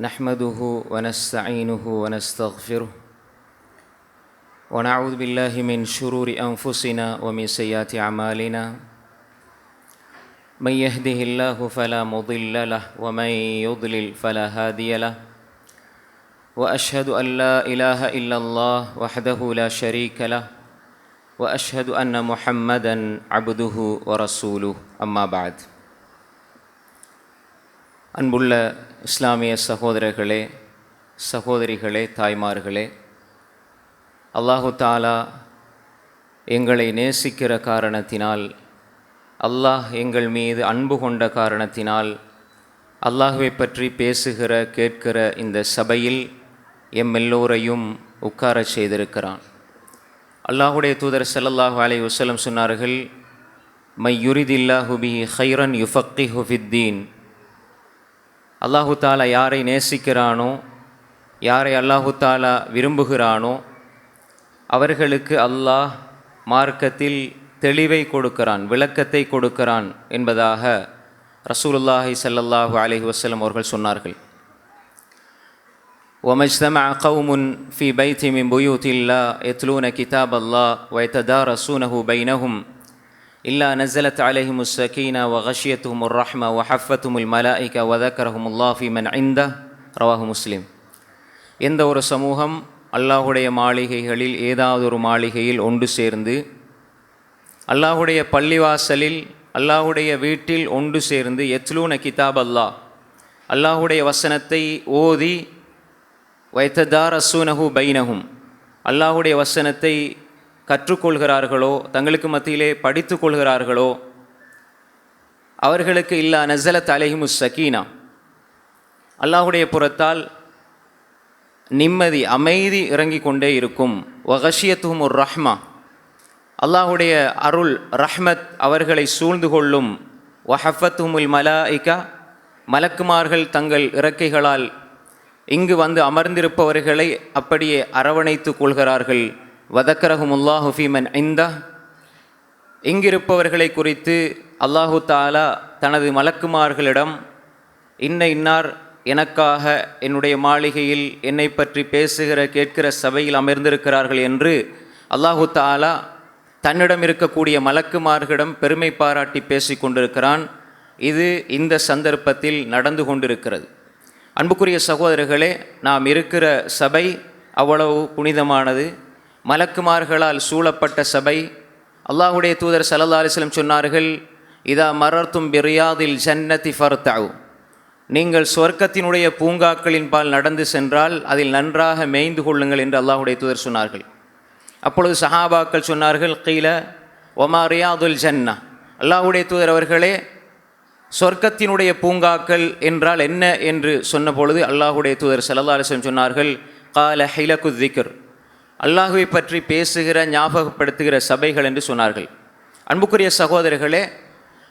نحمده ونستعينه ونستغفره ونعوذ بالله من شرور أنفسنا ومن سيئات أعمالنا من يهده الله فلا مضل له ومن يضلل فلا هادي له وأشهد أن لا إله إلا الله وحده لا شريك له وأشهد أن محمدا عبده ورسوله أما بعد. அன்புள்ள இஸ்லாமிய சகோதரர்களே, சகோதரிகளே, தாய்மார்களே, அல்லாஹு தாலா எங்களை நேசிக்கிற காரணத்தினால், அல்லாஹ் எங்கள் மீது அன்பு கொண்ட காரணத்தினால், அல்லாஹுவை பற்றி பேசுகிற கேட்கிற இந்த சபையில் எல்லோரையும் உட்கார செய்திருக்கிறான். அல்லாஹுடைய தூதர் ஸல்லல்லாஹு அலைஹி வஸல்லம் சொன்னார்கள், மை யுரிதில்லாஹு பிஹி கைரன் யுஃபக்கிஹு ஃபித்தீன். அல்லாஹு தாலா யாரை நேசிக்கிறானோ, யாரை அல்லாஹு தாலா விரும்புகிறானோ அவர்களுக்கு அல்லாஹ் மார்க்கத்தில் தெளிவை கொடுக்கிறான், விளக்கத்தை கொடுக்கிறான் என்பதாக ரசூலுல்லாஹி ஸல்லல்லாஹு அலைஹி வஸல்லம் அவர்கள் சொன்னார்கள். وَمَجْتَمَعَ قَوْمٌ فِي بَيْتٍ مِّن بُيُوتِ اللَّهِ يَتْلُونَ كِتَابَ اللَّهِ وَيَتَدَارَسُونَهُ بَيْنَهُمْ إِلَّا نَزَلَتْ عَلَيْهِمُ السَّكِينَةُ وَغَشِيَتْهُمُ الرَّحْمَةُ وَحَفَّتْهُمُ الْمَلَائِكَةُ وَذَكَرَهُمُ اللَّهُ فِي مَنْ عِندَهُ ரவாஹு முஸ்லிம். எந்த ஒரு சமூகம் அல்லாஹுடைய மாளிகைகளில் ஏதாவது ஒரு மாளிகையில் ஒன்று சேர்ந்து, அல்லாஹுடைய பள்ளிவாசலில் அல்லாஹுடைய வீட்டில் ஒன்று சேர்ந்து, யத்லூன கிதாப் அல்லாஹ், அல்லாஹுடைய வசனத்தை ஓதி, வயத்ததாரசூனஹு பைனஹும், அல்லாஹுடைய வசனத்தை கற்றுக்கொள்கிறார்களோ, தங்களுக்கு மத்தியிலே படித்து கொள்கிறார்களோ, அவர்களுக்கு இல்லா நஸலத் அலைஹிமுஸ் ஸகீனா, அல்லாஹுடைய புறத்தால் நிம்மதி, அமைதி இறங்கி கொண்டே இருக்கும். வகஷியத்துஹுமுர் ரஹ்மா, அல்லாஹுடைய அருள் ரஹ்மத் அவர்களை சூழ்ந்து கொள்ளும். வஹஃபத்துஹுமுல் மலாயிகா, மலக்குமார்கள் தங்கள் இறக்கைகளால் இங்கு வந்து அமர்ந்திருப்பவர்களை அப்படியே அரவணைத்து கொள்கிறார்கள். வதக்கரஹுமுல்லாஹு ஃபீ மன் இந்தஹ், இங்கிருப்பவர்களை குறித்து அல்லாஹு தாலா தனது மலக்குமார்களிடம், இன்னார் எனக்காக என்னுடைய மாளிகையில் என்னை பற்றி பேசுகிற கேட்கிற சபையில் அமர்ந்திருக்கிறார்கள் என்று அல்லாஹு தாலா தன்னிடம் இருக்கக்கூடிய மலக்குமார்களிடம் பெருமை பாராட்டி பேசி கொண்டிருக்கிறான். இது இந்த சந்தர்ப்பத்தில் நடந்து கொண்டிருக்கிறது. அன்புக்குரிய சகோதரர்களே, நாம் இருக்கிற சபை அவ்வளவு புனிதமானது, மலக்குமார்களால் சூழப்பட்ட சபை. அல்லாஹுடைய தூதர் ஸல்லல்லாஹு அலைஹி வஸல்லம் சொன்னார்கள், இதா மரர்தும் பிரியாதில் ஜன்னதி ஃபர்தஉ, நீங்கள் சொர்க்கத்தினுடைய பூங்காக்களின் பால் நடந்து சென்றால் அதில் நன்றாக மேய்ந்து கொள்ளுங்கள் என்று அல்லாஹுடைய தூதர் சொன்னார்கள். அப்பொழுது சஹாபாக்கள் சொன்னார்கள், கீல ஒமா ரியாதுல் ஜன்னா, அல்லாஹுடைய தூதர் அவர்களே, சொர்க்கத்தினுடைய பூங்காக்கள் என்றால் என்ன என்று சொன்ன பொழுது அல்லாஹுடைய தூதர் ஸல்லல்லாஹு அலைஹி வஸல்லம் சொன்னார்கள், கால ஹிலகு திக்ர், அல்லாஹுவை பற்றி பேசுகிற ஞாபகப்படுத்துகிற சபைகள் என்று சொன்னார்கள். அன்புக்குரிய சகோதரர்களே,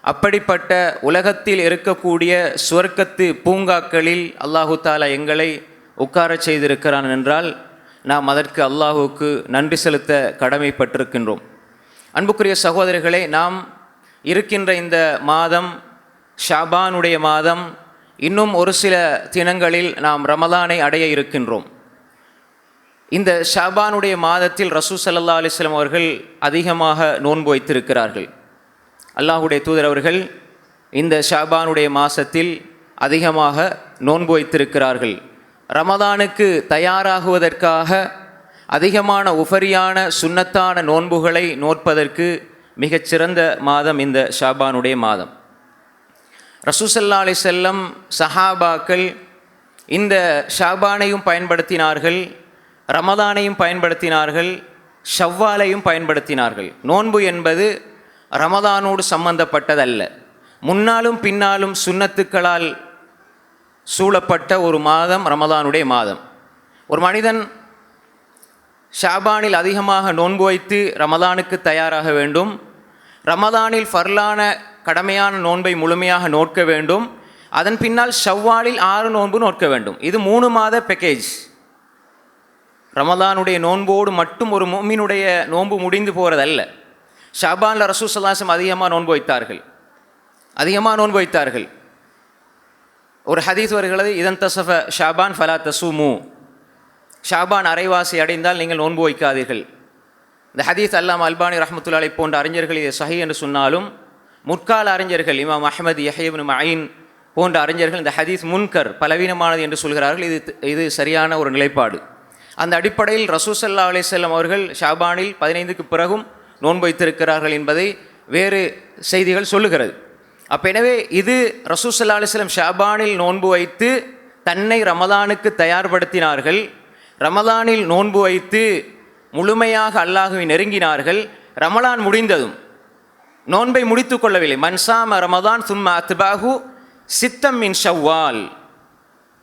அப்படிப்பட்ட உலகத்தில் இருக்கக்கூடிய சுவர்க்கத்து பூங்காக்களில் அல்லாஹு தாலா எங்களை உட்காரச் செய்திருக்கிறான் என்றால் நாம் அதற்கு அல்லாஹுக்கு நன்றி செலுத்த கடமைப்பட்டிருக்கின்றோம். அன்புக்குரிய சகோதரர்களே, நாம் இருக்கின்ற இந்த மாதம் ஷாபானுடைய மாதம். இன்னும் ஒரு சில தினங்களில் நாம் ரமலானை அடைய இருக்கின்றோம். இந்த ஷாபானுடைய மாதத்தில் ரசூல் ஸல்லல்லாஹு அலைஹி வஸல்லம் அவர்கள் அதிகமாக நோன்பு வைத்திருக்கிறார்கள். அல்லாஹுடைய தூதர் அவர்கள் இந்த ஷாபானுடைய மாதத்தில் அதிகமாக நோன்பு வைத்திருக்கிறார்கள். ரமலானுக்கு தயாராகுவதற்காக அதிகமான உஃபரியான சுன்னத்தான நோன்புகளை நோற்பதற்கு மிகச்சிறந்த மாதம் இந்த ஷாபானுடைய மாதம். ரசூல் ஸல்லல்லாஹு அலைஹி வஸல்லம் சஹாபாக்கள் இந்த ஷாபானையும் பயன்படுத்தினார்கள், ரமலானையும் பயன்படுத்தினார்கள், ஷவ்வாலையும் பயன்படுத்தினார்கள். நோன்பு என்பது ரமலானோடு சம்பந்தப்பட்டதல்ல, முன்னாலும் பின்னாலும் சுன்னத்துக்களால் சூழப்பட்ட ஒரு மாதம் ரமலானுடைய மாதம். ஒரு மனிதன் ஷாபானில் அதிகமாக நோன்பு வைத்து ரமலானுக்கு தயாராக வேண்டும். ரமலானில் ஃபர்லான கடமையான நோன்பை முழுமையாக நோக்க வேண்டும். அதன் பின்னால் ஷவ்வாலில் 6 நோன்பு நோக்க வேண்டும். இது 3 மாத பேக்கேஜ். ரமலானுடைய நோன்போடு மட்டும் ஒரு முஃமினுடைய நோன்பு முடிந்து போகிறதல்ல. ஷாபானில் ரசூல் ஸல்லல்லாஹு அலைஹி வஸல்லம் அதிகமாக நோன்பு வைத்தார்கள். ஒரு ஹதீஸ் வருகிறது, இதன் தசஃப ஷாபான் ஃபலா தசூமு, ஷாபான் அரைவாசி அடைந்தால் நீங்கள் நோன்பு வைக்காதீர்கள். இந்த ஹதீஸ் அல்லாமா அல்பானி ரஹ்மத்துல்லாஹி போன்ற அறிஞர்கள் இதை சஹீஹ் என்று சொன்னாலும், முற்கால அறிஞர்கள் இமாம் அஹ்மத், யஹ்யா இப்னு மঈன் போன்ற அறிஞர்கள் இந்த ஹதீஸ் முன்கர், பலவீனமானது என்று சொல்கிறார்கள். இது சரியான ஒரு நிலைப்பாடு. அந்த அடிப்படையில் ரசூல் ஸல்லல்லாஹு அலைஹி வஸல்லம் அவர்கள் ஷாபானில் 15க்கு பிறகும் நோன்பு வைத்திருக்கிறார்கள் என்பதை வேறு செய்திகள் சொல்லுகிறது. அப்போ எனவே இது ரசூல் ஸல்லல்லாஹு அலைஹி வஸல்லம் ஷாபானில் நோன்பு வைத்து தன்னை ரமலானுக்கு தயார்படுத்தினார்கள். ரமலானில் நோன்பு வைத்து முழுமையாக அல்லாஹ்வை நெருங்கினார்கள். ரமலான் முடிந்ததும் நோன்பை முடித்து கொள்ளவில்லை. மன்சாம ரமதான் சும்ம அத்பாஹு சித்தம் மின் ஷவ்வால்,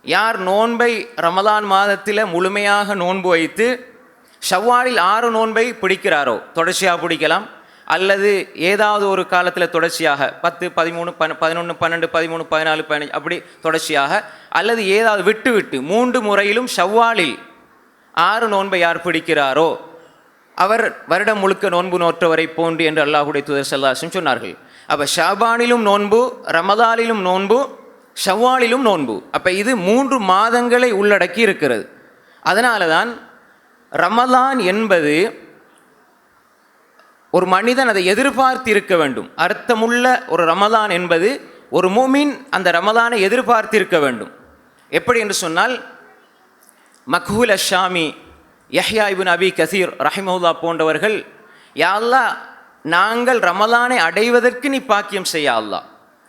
யார் நோன்பை ரமலான் மாதத்தில் முழுமையாக நோன்பு வைத்து ஷவ்வாலில் 6 நோன்பை பிடிக்கிறாரோ, தொடர்ச்சியாக பிடிக்கலாம், அல்லது ஏதாவது ஒரு காலத்தில் தொடர்ச்சியாக 10, 13, 11, 12, 13, 14, 15 அப்படி தொடர்ச்சியாக, அல்லது ஏதாவது விட்டு 3 முறையிலும் ஷவ்வாலில் 6 நோன்பை யார் பிடிக்கிறாரோ அவர் வருடம் முழுக்க நோன்பு நோற்றவரை போன்று என்று அல்லாஹ்வுடைய தூதர் ஸல்லல்லாஹு அலைஹி வஸல்லம் சொன்னார்கள். அப்போ ஷாபானிலும் நோன்பு, ரமலானிலும் நோன்பு, ஷவ்வாலிலும் நோன்பு. அப்போ இது 3 மாதங்களை உள்ளடக்கி இருக்கிறது. அதனால தான் ரமலான் என்பது ஒரு மனிதன் அதை எதிர்பார்த்து இருக்க வேண்டும். அர்த்தமுள்ள ஒரு ரமலான் என்பது ஒரு மூமின் அந்த ரமலானை எதிர்பார்த்து இருக்க வேண்டும். எப்படி என்று சொன்னால், மக்ஹூல் அஷாமி, யஹ்யா இப்னு அபி கஸீர் ரஹிமஹுல்லாஹ் போன்றவர்கள், யா அல்லாஹ் நாங்கள் ரமலானை அடைவதற்கு நீ பாக்கியம் செய்ய அல்லாஹ்,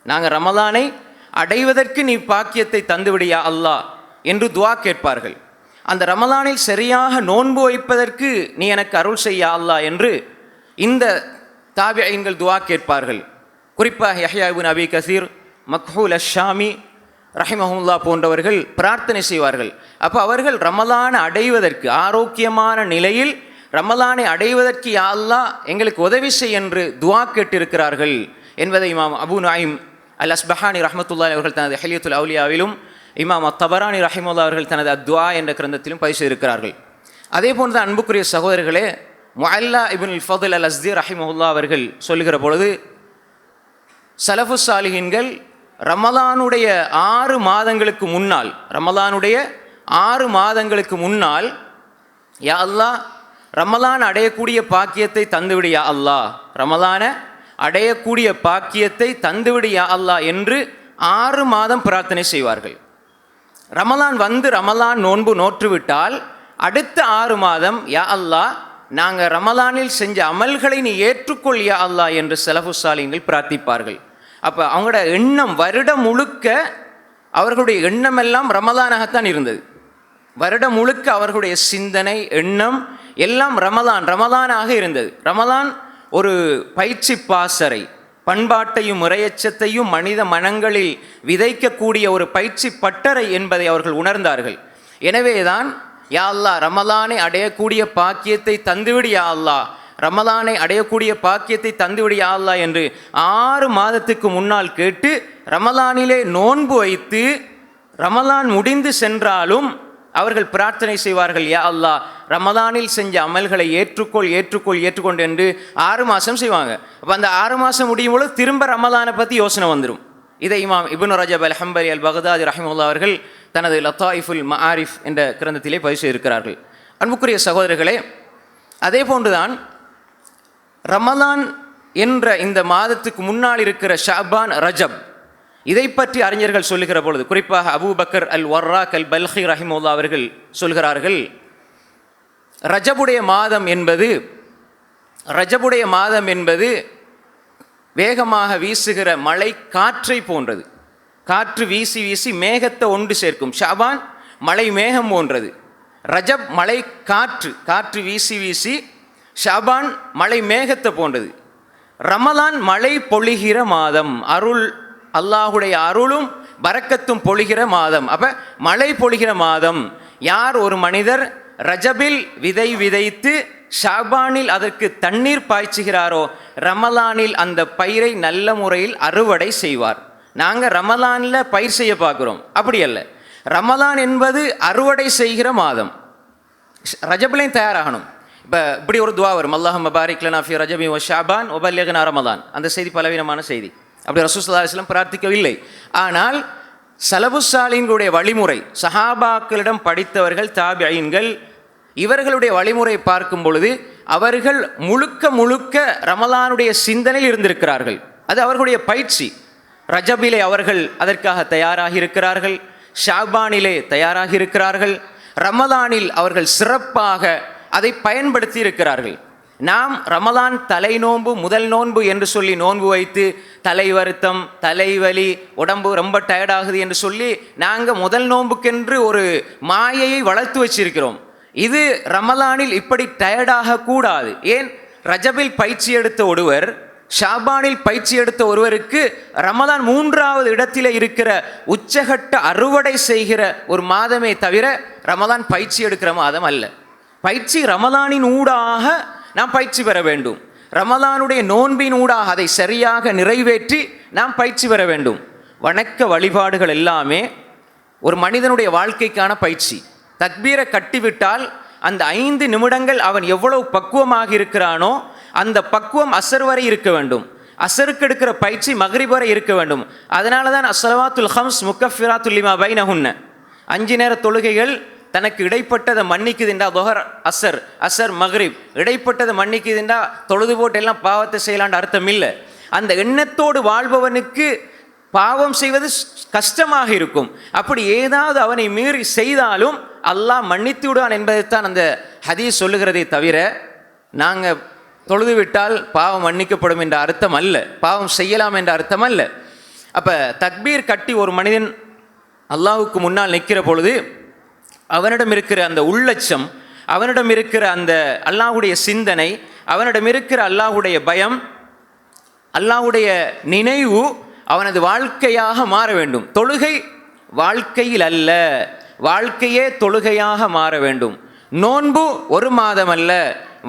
நாங்கள் ரமலானை அடைவதற்கு நீ பாக்கியத்தை தந்துவிடியா அல்லாஹ் என்று துஆ கேட்பார்கள். அந்த ரமலானில் சரியாக நோன்பு வைப்பதற்கு நீ எனக்கு அருள் செய்ய அல்லாஹ் என்று இந்த தாபிஈன்கள் துஆ கேட்பார்கள். குறிப்பாக யஹ்யா இப்னு அபி கஸீர், மக்ஹூல் அஷாமி ரஹிமஹுல்லாஹ் போன்றவர்கள் பிரார்த்தனை செய்வார்கள். அப்போ அவர்கள் ரமலானை அடைவதற்கு, ஆரோக்கியமான நிலையில் ரமலானை அடைவதற்கு யா அல்லாஹ் எங்களுக்கு உதவி செய் என்று துஆ கேட்டிருக்கிறார்கள் என்பதை இமாம் அபு நுஐம் அல் அஸ்பஹானி ரஹ்மத்துல்லாஹி அவர்கள் தனது ஹில்யத்துல் அவுலியாவிலும், இமாம் அத்தபரானி ரஹிமஹுல்லாஹ் அவர்கள் தனது அத்வா என்ற கிரந்தத்திலும் பதிவு செய்திருக்கிறார்கள். அதே போன்று அன்புக்குரிய சகோதரர்களே, முஅல்லா இப்னுல் ஃபضல் அல் அஸ்தி ரஹிமஹுல்லாஹ் அவர்கள் சொல்லுகிற பொழுது, சலஃபு சாலிஹீன்கள் ரமலானுடைய 6 மாதங்களுக்கு முன்னால், ரமலானுடைய 6 மாதங்களுக்கு முன்னால், யா அல்லாஹ் ரமலான் அடையக்கூடிய பாக்கியத்தை தந்துவிடு யா அல்லாஹ், ரமலானை அடையக்கூடிய பாக்கியத்தை தந்துவிடு யா அல்லாஹ் என்று 6 மாதம் பிரார்த்தனை செய்வார்கள். ரமலான் வந்து ரமலான் நோன்பு நோற்றுவிட்டால் அடுத்த 6 மாதம் யா அல்லாஹ் நாங்கள் ரமலானில் செஞ்ச அமல்களை நீ ஏற்றுக்கொள் யா அல்லாஹ் என்று ஸலஃபு சாலிஹீன்கள் பிரார்த்திப்பார்கள். அப்போ அவங்களோட எண்ணம் வருடம் முழுக்க, அவர்களுடைய எண்ணமெல்லாம் ரமலானாகத்தான் இருந்தது. வருடம் முழுக்க அவர்களுடைய சிந்தனை, எண்ணம் எல்லாம் ரமலானாக இருந்தது. ரமலான் ஒரு பயிற்சி பாசறை, பண்பாட்டையும் இறையச்சத்தையும் மனித மனங்களில் விதைக்கக்கூடிய ஒரு பயிற்சி பட்டறை என்பதை அவர்கள் உணர்ந்தார்கள். எனவேதான் யா அல்லாஹ் ரமலானை அடையக்கூடிய பாக்கியத்தை தந்துவிடு யா அல்லாஹ், ரமலானை அடையக்கூடிய பாக்கியத்தை தந்துவிடு யா அல்லாஹ் என்று 6 மாதத்துக்கு முன்னால் கேட்டு ரமலானிலே நோன்பு வைத்து ரமலான் முடிந்து சென்றாலும் அவர்கள் பிரார்த்தனை செய்வார்கள், யா அல்லாஹ் ரமலானில் செஞ்ச அமல்களை ஏற்றுக்கொள் என்று 6 மாதம் செய்வாங்க. அப்போ அந்த 6 மாதம் முடியும் பொழுது திரும்ப ரமலானை பற்றி யோசனை வந்துடும். இதை இமாம் இப்னு ரஜப் அல் ஹம்பலி அல் பக்தாதி ரஹிமஹுல்லாஹ் அவர்கள் தனது லத்தாயிஃபுல் மஆரிஃப் என்ற கிரந்தத்திலே பதிவு செய்திருக்கிறார்கள். அன்புக்குரிய சகோதரர்களே, அதே போன்றுதான் ரமலான் என்ற இந்த மாதத்துக்கு முன்னால் இருக்கிற ஷாபான், ரஜப், இதை பற்றி அறிஞர்கள் சொல்லுகிற பொழுது, குறிப்பாக அபூ பக்கர் அல் வர்ராக் அல் பல்கி ரஹிமஹுல்லாஹ் அவர்கள் சொல்கிறார்கள், ரஜபுடைய மாதம் என்பது வேகமாக வீசுகிற மழை காற்றை போன்றது. காற்று வீசி வீசி மேகத்தை ஒன்று சேர்க்கும். ஷாபான் மழை மேகம் போன்றது. ரஜப் மழை காற்று வீசி வீசி, ஷாபான் மழை மேகத்தை போன்றது. ரமலான் மழை பொழிகிற மாதம், அல்லாஹுடைய அருளும் பரக்கத்தும் பொழிகிற மாதம். அப்போ மழை பொழிகிற மாதம். யார் ஒரு மனிதர் ரஜபில் விதை விதைத்து ஷாபானில் அதற்கு தண்ணீர் பாய்ச்சுகிறாரோ, ரமலானில் அந்த பயிரை நல்ல முறையில் அறுவடை செய்வார். நாங்கள் ரமலானில் பயிர் செய்ய பார்க்குறோம், அப்படி அல்ல. ரமலான் என்பது அறுவடை செய்கிற மாதம். ரஜப்லையும் தயாராகணும். இப்போ இப்படி ஒரு துவா வரும், அல்லாஹும்ம பாரிக் லனா ஃபி ரஜபி வ ஷாபான் வ பல்லிக்னா ரமலான். அந்த செய்தி பலவீனமான செய்தி. அப்படி ரசூலுல்லாஹி ஸல்லல்லாஹு அலைஹி வஸல்லம் பிரார்த்திக்கவில்லை. ஆனால் சலபுசாலின்களுடைய வழிமுறை, சஹாபாக்களிடம் படித்தவர்கள் தாபியீன்கள், இவர்களுடைய வழிமுறை பார்க்கும் பொழுது அவர்கள் முழுக்க முழுக்க ரமலானுடைய சிந்தனையில் இருந்திருக்கிறார்கள். அது அவர்களுடைய பயிற்சி. ரஜபிலே அவர்கள் அதற்காக தயாராகி இருக்கிறார்கள், ஷாபானிலே தயாராகி இருக்கிறார்கள், ரமலானில் அவர்கள் சிறப்பாக அதை பயன்படுத்தி இருக்கிறார்கள். நாம் ரமலான் தலை நோன்பு முதல் நோன்பு என்று சொல்லி நோன்பு வைத்து தலை வருத்தம், தலைவலி, உடம்பு ரொம்ப டயர்டாகுது என்று சொல்லி நாங்கள் முதல் நோன்புக்கென்று ஒரு மாயையை வளர்த்து வச்சிருக்கிறோம். இது ரமலானில் இப்படி டயர்டாக கூடாது. ஏன், ரஜபில் பயிற்சி எடுத்த ஒருவர், ஷாபானில் பயிற்சி எடுத்த ஒருவருக்கு ரமலான் 3வது இடத்தில் இருக்கிற உச்சகட்ட அறுவடை செய்கிற ஒரு மாதமே தவிர ரமலான் பயிற்சி எடுக்கிற மாதம் அல்ல. பயிற்சி ரமலானின் ஊடாக நாம் பயிற்சி பெற வேண்டும். ரமலானுடைய நோன்பின் ஊடாக அதை சரியாக நிறைவேற்றி நாம் பயிற்சி பெற வேண்டும். வணக்க வழிபாடுகள் எல்லாமே ஒரு மனிதனுடைய வாழ்க்கைக்கான பயிற்சி. தக்பீரை கட்டிவிட்டால் அந்த 5 நிமிடங்கள் அவன் எவ்வளவு பக்குவமாக இருக்கிறானோ அந்த பக்குவம் அசர் வரை இருக்க வேண்டும். அசருக்கு எடுக்கிற பயிற்சி மக்ரிப் வரை இருக்க வேண்டும். அதனால தான் அஸ்ஸலவாத்துல் ஹம்ஸ் முக்கஃபிராத்துல் லிமா பைனஹுன்ன, 5 நேர தொழுகைகள் தனக்கு இடைப்பட்டதை மன்னிக்குதுண்டா. தொஹர் அசர், அசர் மக்ரிப் இடைப்பட்டதை மன்னிக்குதுண்டா, தொழுது போட்டு எல்லாம் பாவத்தை செய்யலான்ற அர்த்தம் இல்லை. அந்த எண்ணத்தோடு வாழ்பவனுக்கு பாவம் செய்வது கஷ்டமாக இருக்கும். அப்படி ஏதாவது அவனை மீறி செய்தாலும் அல்லாஹ் மன்னித்து விடுவான் என்பதைத்தான் அந்த ஹதீஸ் சொல்லுகிறதே தவிர நாங்கள் தொழுது விட்டால் பாவம் மன்னிக்கப்படும் என்ற அர்த்தம் அல்ல, பாவம் செய்யலாம் என்ற அர்த்தம் அல்ல. அப்போ தக்பீர் கட்டி ஒரு மனிதன் அல்லாஹுக்கு முன்னால் நிற்கிற பொழுது அவனிடம் இருக்கிற அந்த உள்ளட்சம், அவனிடம் இருக்கிற அந்த அல்லாஹுடைய சிந்தனை, அவனிடம் இருக்கிற அல்லாஹுடைய பயம், அல்லாஹுடைய நினைவு அவனது வாழ்க்கையாக மாற வேண்டும். தொழுகை வாழ்க்கையில் அல்ல, வாழ்க்கையே தொழுகையாக மாற வேண்டும். நோன்பு ஒரு மாதம் அல்ல,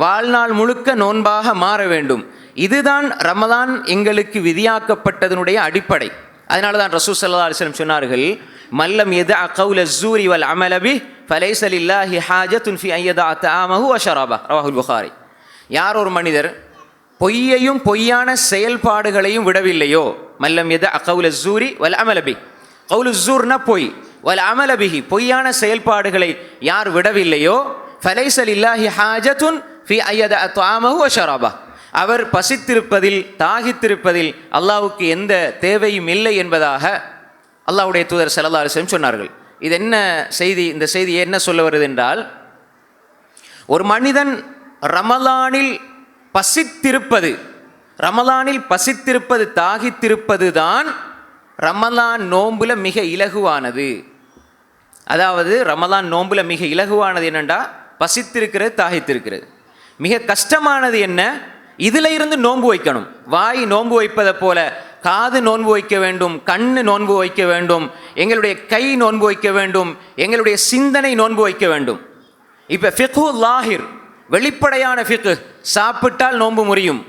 வாழ்நாள் முழுக்க நோன்பாக மாற வேண்டும். இதுதான் ரமலான் எங்களுக்கு விதியாக்கப்பட்டதனுடைய அடிப்படை. அதனால தான் ரசூல் ஸல்லல்லாஹு அலைஹி வஸல்லம் சொன்னார்கள், மல்லம் யதஅ கௌல ஸூரி வல் அமல பிஹ் ஃபலைஸ லில்லாஹி ஹாஜத்துன் ஃபி அன் யதஅ தஆமஹு வ ஷரபஹு ரவாஹுல் புகாரி. யார் ஒரு மனிதர் பொய்யையும் பொய்யான செயல்பாடுகளையும் விடவில்லையோ, மல்லம் யதஅ கௌல ஸூரி வல் அமல பிஹ், கௌலு ஸூர்னா பொய், வல் அமல பிஹி பொய்யான செயல்பாடுகளை யார் விடவில்லையோ, ஃபலைஸ லில்லாஹி ஹாஜத்துன் ஃபி அன் யதஅ தஆமஹு வ ஷரபஹு, அவர் பசித்திருப்பதில் தாகித்திருப்பதில் அல்லாஹ்வுக்கு எந்த தேவையும் இல்லை என்பதாக அல்லாஹ்வுடைய தூதர் ஸல்லல்லாஹு அலைஹி வஸல்லம் சொன்னார்கள். இது என்ன செய்தி? இந்த செய்தி என்ன சொல்ல வருது என்றால், ஒரு மனிதன் ரமலானில் பசித்திருப்பது தாகித்திருப்பது தான் ரமலான் நோன்புல மிக இலகுவானது. அதாவது ரமலான் நோன்புல மிக இலகுவானது என்னென்றா பசித்திருக்கிறது, தாகித்திருக்கிறது. மிக கஷ்டமானது என்ன? இதில் இருந்து நோன்பு வைக்கணும். வாய் நோன்பு வைப்பதை போல காது நோன்பு வைக்க வேண்டும், கண்ணு நோன்பு வைக்க வேண்டும், எங்களுடைய கை நோன்பு வைக்க வேண்டும், எங்களுடைய சிந்தனை நோன்பு வைக்க வேண்டும். இப்போ ஃபிக்ஹு லாஹிர், வெளிப்படையான ஃபிக்ஹ், சாப்பிட்டால் நோன்பு முறியும்,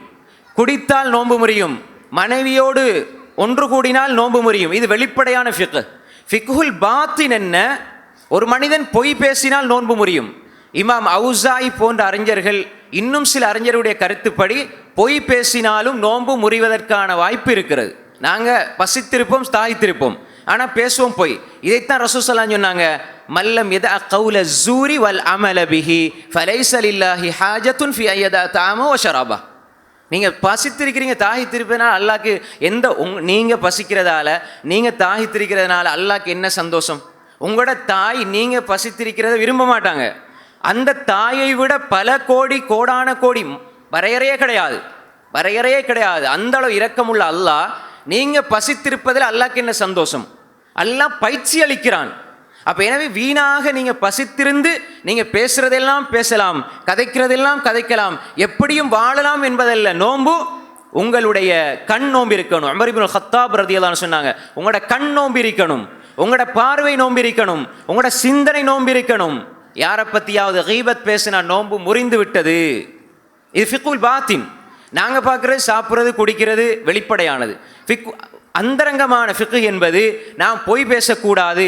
குடித்தால் நோன்பு முறியும், மனைவியோடு ஒன்று கூடினால் நோன்பு முறியும். இது வெளிப்படையான ஃபிக்ஹ். ஃபிக்ஹுல் பாத்தின் என்ன? ஒரு மனிதன் பொய் பேசினால் நோன்பு முறியும். இமாம் அவுசாயி போன்ற அறிஞர்கள், இன்னும் சில அறிஞருடைய கருத்துப்படி பொய் பேசினாலும் நோன்பு முறிவதற்கான வாய்ப்பு இருக்கிறது. நாங்கள் பசித்திருப்போம், தாய்த்திருப்போம், ஆனால் பேசுவோம் பொய். இதைத்தான் ரசூல் ஸல்லல்லாஹு அலைஹி சொன்னாங்க, மல்லம் யதஅ கௌல ஸூரி வல் அமல பிஹி ஃபலைஸ லில்லாஹி ஹாஜத்துன் ஃபி அன் யதஅ தஆமஹு வ ஷரபஹு. நீங்கள் பசித்திருக்கிறீங்க, தாகித்திருப்பதனால அல்லாஹ்க்கு எந்த நீங்கள் பசிக்கிறதால, நீங்கள் தாகித்திருக்கிறதுனால அல்லாஹ்க்கு என்ன சந்தோஷம்? உங்களோட தாய் நீங்கள் பசித்திருக்கிறத விரும்ப மாட்டாங்க. அந்த தாயை விட பல கோடி கோடான கோடி வரையறையே கிடையாது. அந்த அளவு இரக்கமுள்ள அல்லாஹ், நீங்கள் பசித்திருப்பதில் அல்லாஹ்க்கு என்ன சந்தோஷம்? அல்லாஹ் பயிற்சி அளிக்கிறான். அப்போ எனவே வீணாக நீங்கள் பசித்திருந்து நீங்கள் பேசுகிறதெல்லாம் பேசலாம், கதைக்கிறதெல்லாம் கதைக்கலாம், எப்படியும் வாழலாம் என்பதல்ல நோன்பு. உங்களுடைய கண் நோம்பு இருக்கணும். உமர் இப்னு கத்தாப் ரலியல்லாஹு அன்ஹு சொன்னாங்க, உங்களோட கண் நோம்பு இருக்கணும், உங்களோட பார்வை நோம்பு இருக்கணும், உங்களோட சிந்தனை நோம்பு இருக்கணும். யாரை பற்றியாவது கீபத் பேசினா நோன்பு முறிந்து விட்டது. இது ஃபிக்ஹுல் பாத்தின். நாங்கள் பார்க்குறது சாப்பிட்றது குடிக்கிறது வெளிப்படையானது. அந்தரங்கமான ஃபிக்ஹ் என்பது நான் பொய் பேசக்கூடாது,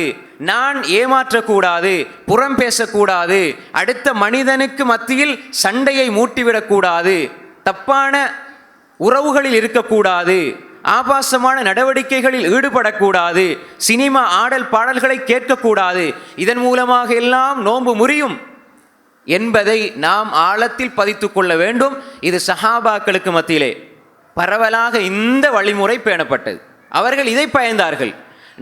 நான் ஏமாற்றக்கூடாது, புறம் பேசக்கூடாது, அடுத்த மனிதனுக்கு மத்தியில் சண்டையை மூட்டிவிடக்கூடாது, தப்பான உறவுகளில் இருக்கக்கூடாது, ஆபாசமான நடவடிக்கைகளில் ஈடுபடக்கூடாது, சினிமா ஆடல் பாடல்களை கேட்கக்கூடாது, இதன் மூலமாக எல்லாம் நோன்பு முறியும் என்பதை நாம் ஆழத்தில் பதித்து கொள்ள வேண்டும். இது சஹாபாக்களுக்கு மத்தியிலே பரவலாக இந்த வழிமுறை பேணப்பட்டது. அவர்கள் இதை பயந்தார்கள்.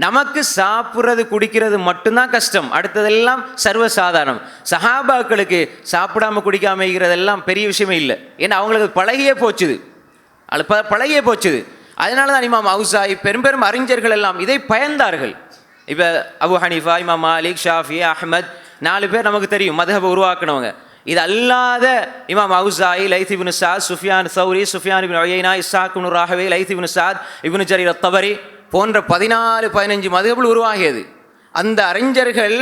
நமக்கு சாப்பிட்றது குடிக்கிறது மட்டும்தான் கஷ்டம், அடுத்ததெல்லாம் சர்வசாதாரணம். சஹாபாக்களுக்கு சாப்பிடாம குடிக்காம இருக்கிறதெல்லாம் பெரிய விஷயமே இல்லை. ஏன்னா அவங்களுக்கு பழகியே போச்சுது. அதனால தான் இமாம் அவுசாய் பெரும் அறிஞர்கள் எல்லாம் இதை பயந்தார்கள். இப்போ அபு ஹனீஃபா, இமாம் மாலிக், ஷாஃபி, அஹ்மத் 4 பேர் நமக்கு தெரியும் மத்ஹபை உருவாக்கினவங்க. இது அல்லாத இமாம் அவுசாய், லைத் இப்னு சாத், சுஃபியான் சௌரி, சுஃபியான் இப்னு உயைனா, இஸ்ஹாக் இப்னு ராஹவே, லைத் இப்னு சாத், இப்னு ஜரீர் அத்-தபரி போன்ற 14-15 மத்ஹபுகள் உருவாகியது. அந்த அறிஞர்கள்,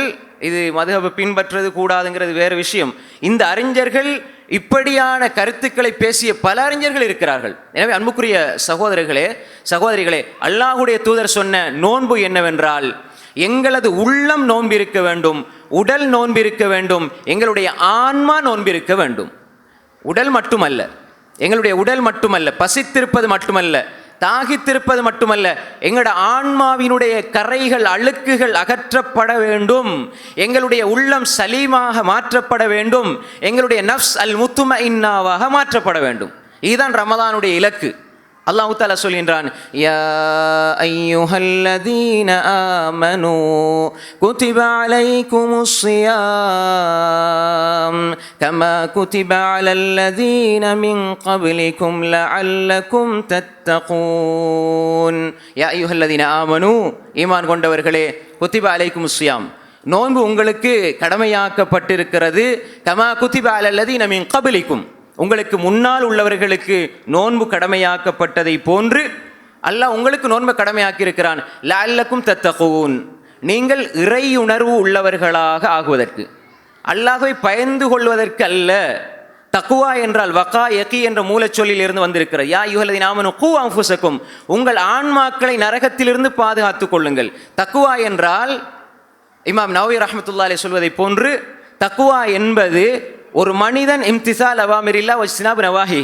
இது மத்ஹபை பின்பற்றது கூடாதுங்கிறது வேறு விஷயம், இந்த அறிஞர்கள் இப்படியான கருத்துக்களை பேசிய பல அறிஞர்கள் இருக்கிறார்கள். எனவே அன்புக்குரிய சகோதரிகளே, அல்லாஹ்வுடைய தூதர் சொன்ன நோன்பு என்னவென்றால், எங்களது உள்ளம் நோன்பிருக்க வேண்டும், உடல் நோன்பிருக்க வேண்டும், எங்களுடைய ஆன்மா நோன்பிருக்க வேண்டும். எங்களுடைய உடல் மட்டுமல்ல, பசித்திருப்பது மட்டுமல்ல, தாகித்திருப்பது மட்டுமல்ல, எங்களோட ஆன்மாவினுடைய கரைகள், அழுக்குகள் அகற்றப்பட வேண்டும், எங்களுடைய உள்ளம் சலீமாக மாற்றப்பட வேண்டும், எங்களுடைய நஃப்ஸ் அல் முத்துமஇன்னாவாக மாற்றப்பட வேண்டும். இதுதான் ரமதானுடைய இலக்கு. அல்லாஹ் தஆலா சொல்கின்றான், யா அய்யுஹல்லதீன ஆமனூ குதிப அலைக்குமுஸ் ஸியாம் கமா குதிப அலல்லதீன மின் கப்லிக்கும் லஅல்லக்கும் தத்தகூன். யா அய்யுஹல்லதீன ஆமனூ, ஈமான் கொண்டவர்களே, குதிப அலைக்குமுஸ் ஸியாம், நோன்பு உங்களுக்கு கடமையாக்கப்பட்டிருக்கிறது. கமா குதிப அலல்லதீன மின் கப்லிக்கும், உங்களுக்கு முன்னால் உள்ளவர்களுக்கு நோன்பு கடமையாக்கப்பட்டதை போன்று அல்லாஹ் உங்களுக்கு நோன்பு கடமையாக்கி இருக்கிறான். லஅல்லக்கும் தத்தகூன், நீங்கள் இறையுணர்வு உள்ளவர்களாக ஆகுவதற்கு, அல்லாஹ்வை பயந்து கொள்வதற்கு அல்ல. தக்குவா என்றால் வகா யகி என்ற மூலச்சொல்லில் இருந்து வந்திருக்கிறது. யா அய்யுஹல்லதீன ஆமனூ கூ அன்ஃபுஸக்கும், உங்கள் ஆன்மாக்களை நரகத்திலிருந்து பாதுகாத்துக் கொள்ளுங்கள். தக்குவா என்றால் இமாம் நவவி ரஹ்மத்துல்லாஹி அலைஹி சொல்வதை போன்று, தக்குவா என்பது ஒரு மனிதன் இம்திசால் அவாமிரில்லா வஜ்தினாப் நவாஹி,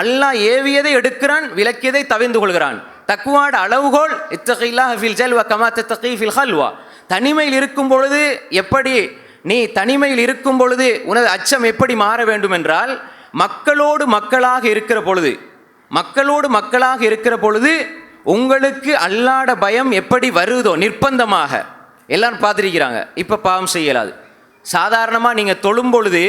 அல்லாஹ் ஏவியதை எடுக்கிறான், விலக்கியதை தவிர்ந்து கொள்கிறான். தக்வாட அளவுகோல் இத்தகில்லாஹ fill Jalwa comma தத்தகி fill halwa. தனிமையில் இருக்கும் பொழுது எப்படி நீ தனிமையில் இருக்கும் பொழுது உனது அச்சம் எப்படி மாற வேண்டும் என்றால், மக்களோடு மக்களாக இருக்கிற பொழுது உங்களுக்கு அல்லாஹ்ட பயம் எப்படி வருதோ நிர்பந்தமாக, எல்லாரும் பார்த்துருக்கிறாங்க. இப்போ பாவம் செய்யலாது. சாதாரணமாக நீங்கள் தொழும் பொழுது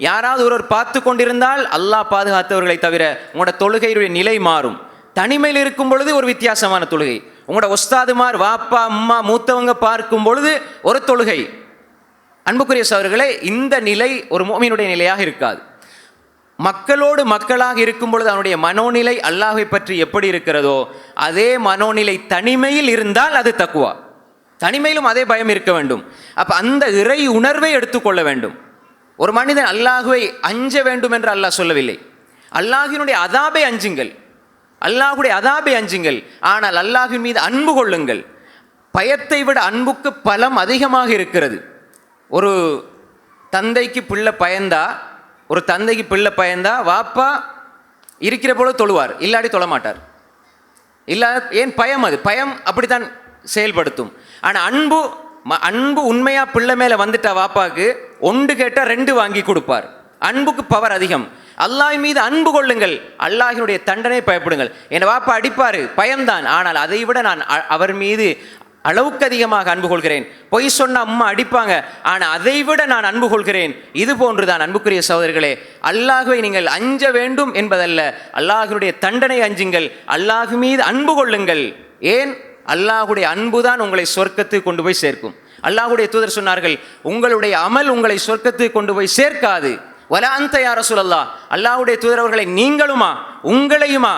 யாராவது ஒருவர் பார்த்து கொண்டிருந்தால் அல்லாஹ் பாதுகாத்தவர்களை தவிர உங்களோட தொழுகையுடைய நிலை மாறும். தனிமையில் இருக்கும் பொழுது ஒரு வித்தியாசமான தொழுகை, உங்களோட ஒஸ்தாதுமார், வாப்பா, அம்மா, மூத்தவங்க பார்க்கும் பொழுது ஒரு தொழுகை. அன்புக்குரிய சகோதரர்களே, இந்த நிலை ஒரு முஃமினுடைய நிலையாக இருக்காது. மக்களோடு மக்களாக இருக்கும் பொழுது அவனுடைய மனோநிலை அல்லாஹ்வை பற்றி எப்படி இருக்கிறதோ அதே மனோநிலை தனிமையில் இருந்தால் அது தக்குவா. தனிமையிலும் அதே பயம் இருக்க வேண்டும். அப்போ அந்த இறை உணர்வை எடுத்துக்கொள்ள வேண்டும். ஒரு மனிதன் அல்லாஹ்வை அஞ்ச வேண்டும் என்று அல்லாஹ் சொல்லவில்லை. அல்லாஹ்வினுடைய அதாபை அஞ்சுங்கள், ஆனால் அல்லாஹ்வின் மீது அன்பு கொள்ளுங்கள். பயத்தை விட அன்புக்கு பலம் அதிகமாக இருக்கிறது. ஒரு தந்தைக்கு பிள்ளை பயந்தா வாப்பா இருக்கிற போல தொழுவார், இல்லாடி தொழமாட்டார். ஏன்? பயம் அப்படித்தான் செயல்படுத்தும். ஆனால் அன்பு உண்மையா பிள்ளை மேல வந்துட்டா வாப்பாக்கு ஒன்று கேட்டால் 2 வாங்கி கொடுப்பார். அன்புக்கு பவர் அதிகம். அல்லாஹ் மீது அன்பு கொள்ளுங்கள், அல்லாஹினுடைய தண்டனை பயப்படுங்கள். என் வாப்பா அடிப்பாரு, பயம்தான், ஆனால் அதை விட நான் அவர் மீது அளவுக்கு அதிகமாக அன்பு கொள்கிறேன். பொய் சொன்ன அம்மா அடிப்பாங்க, ஆனால் அதை விட நான் அன்பு கொள்கிறேன். இது போன்றுதான் அன்புக்குரிய சகோதரர்களே, அல்லாஹ்வை நீங்கள் அஞ்ச வேண்டும் என்பதல்ல, அல்லாஹினுடைய தண்டனை அஞ்சுங்கள், அல்லாஹ் மீது அன்பு கொள்ளுங்கள். ஏன்? அல்லாஹுடைய அன்புதான் உங்களை சொர்க்கத்துக்கு கொண்டு போய் சேர்க்கும். அல்லாஹுடைய தூதர் சொன்னார்கள், உங்களுடைய அமல் உங்களை சொர்க்கத்துக்கு கொண்டு போய் சேர்க்காது. வலா அன்த யா ரசூலல்லாஹ், அல்லாஹுடைய தூதர் அவர்களை நீங்களுமா உங்களையுமா?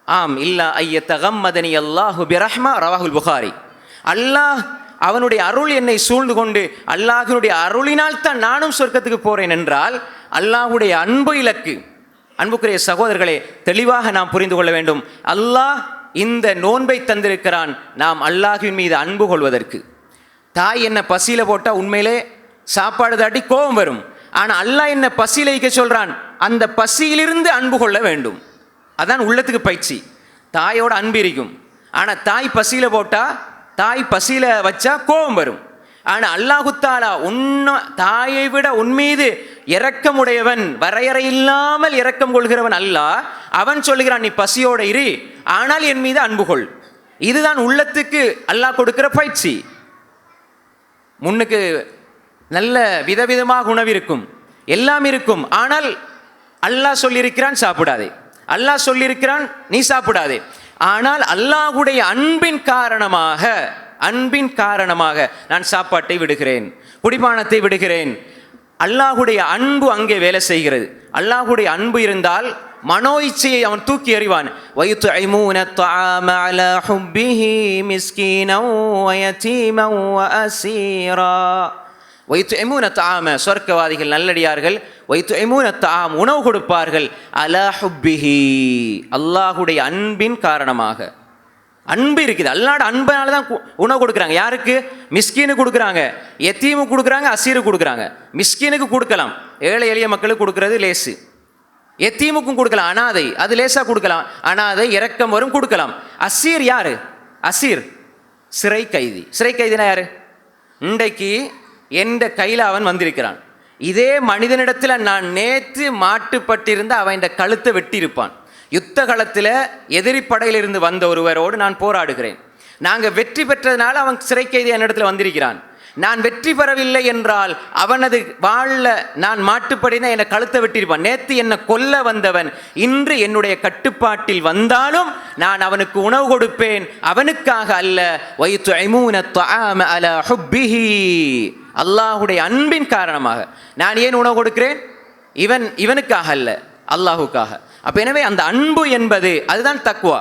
ஆம், இல்லா ஐயத்தகம்மதனி அல்லாஹு பிரஹ்மா ரவாஹுல் புகாரி. அல்லாஹ் அவனுடைய அருள் என்னை சூழ்ந்து கொண்டு அல்லாஹினுடைய அருளினால் தான் நானும் சொர்க்கத்துக்கு போறேன் என்றால் அல்லாஹுடைய அன்பு இலக்கு. அன்புக்குரிய சகோதரர்களே, தெளிவாக நாம் புரிந்து கொள்ள வேண்டும். அல்லாஹ் இந்த நோன்பை தந்திருக்கிறான் நாம் அல்லாஹ்வின் மீது அன்பு கொள்வதற்கு. தாய் என்ன பசியில போட்டால் உண்மையிலே சாப்பாடு தாட்டி கோபம் வரும். ஆனால் அல்லாஹ் என்ன பசியில வைக்க சொல்றான், அந்த பசியிலிருந்து அன்பு கொள்ள வேண்டும். அதான் உள்ளத்துக்கு பயிற்சி. தாயோட அன்பு இருக்கும். ஆனால் தாய் பசியில் போட்டால், தாய் பசியில் வச்சா கோபம் வரும். ஆனால் அல்லாஹு தஆலா தாயை விட உன்மீது இரக்கமுடையவன், வரையறை இல்லாமல் இரக்கம் கொள்கிறவன் அல்லாஹ். அவன் சொல்லுகிறான், நீ பசியோட இரு, ஆனால் என் மீது அன்பு கொள். இதுதான் உள்ளத்துக்கு அல்லாஹ் கொடுக்கிற பயிற்சி. முன்னுக்கு நல்ல விதவிதமாக உணவு இருக்கும், எல்லாம் இருக்கும். ஆனால் அல்லாஹ் சொல்லியிருக்கிறான் சாப்பிடாதே, அல்லாஹ் சொல்லியிருக்கிறான் நீ சாப்பிடாதே. ஆனால் அல்லாஹ்வுடைய அன்பின் காரணமாக நான் சாப்பாட்டை விடுகிறேன், குடிபானத்தை விடுகிறேன். அல்லாஹ்வுடைய அன்பு அங்கே வேலை செய்கிறது. அல்லாஹ்வுடைய அன்பு இருந்தால் மனோ இச்சையை அவன் தூக்கி எறிவான். وَيُطْعِمُونَ الطَّعَامَ عَلَى حُبِّهِ مِسْكِينًا وَيَتِيمًا وَأَسِيرًا. وَيُطْعِمُونَ الطَّعَامَ, சொர்க்கவாதிகள் நல்லடியார்கள், وَيُطْعِمُونَ الطَّعَامَ, உணவு கொடுப்பார்கள், عَلَى حُبِّهِ, அல்லாஹ்வுடைய அன்பின் காரணமாக. அன்பு இருக்குது, அல்லாஹ்வுடைய அன்பினால தான் உணவு கொடுக்குறாங்க. யாருக்கு? மிஸ்கீனுக்கு கொடுக்குறாங்க, யத்தீமுக்கு கொடுக்குறாங்க, அசீருக்கு கொடுக்குறாங்க. மிஸ்கீனுக்கு கொடுக்கலாம், ஏழை எளிய மக்களுக்கு கொடுக்கறது லேசு. யத்தீமுக்கும் கொடுக்கலாம், அனாதை, அது லேசா கொடுக்கலாம். அனாதை இரக்கம் வரும், கொடுக்கலாம். அசீர் யாரு? அசீர் சிறை கைதி. சிறை கைதினா யாரு? இன்றைக்கு எந்த கையில் அவன் வந்திருக்கிறான், இதே மனிதனிடத்தில் நான் நேற்று மாட்டுப்பட்டிருந்த அவன் இந்த கழுத்தை வெட்டியிருப்பான். யுத்த களத்தில் எதிரி படையிலிருந்து வந்த ஒருவரோடு நான் போராடுகிறேன். நாங்கள் வெற்றி பெற்றதுனால அவன் சிறை கைதி என்னிடத்தில் வந்திருக்கிறான். நான் வெற்றி பெறவில்லை என்றால் அவனது வாழ நான் மாட்டுப்படினா என்னை கழுத்தை வெட்டியிருப்பான். நேற்று என்னை கொல்ல வந்தவன் இன்று என்னுடைய கட்டுப்பாட்டில் வந்தாலும் நான் அவனுக்கு உணவு கொடுப்பேன், அவனுக்காக அல்ல. وَيُطْعِمُونَ الطَّعَامَ عَلَى حُبِّهِ, அல்லாஹ்வுடைய அன்பின் காரணமாக. நான் ஏன் உணவு கொடுக்கிறேன்? இவனுக்காக அல்ல, அல்லாஹுக்காக. அப்ப எனவே அந்த அன்பு என்பது அதுதான் தக்வா.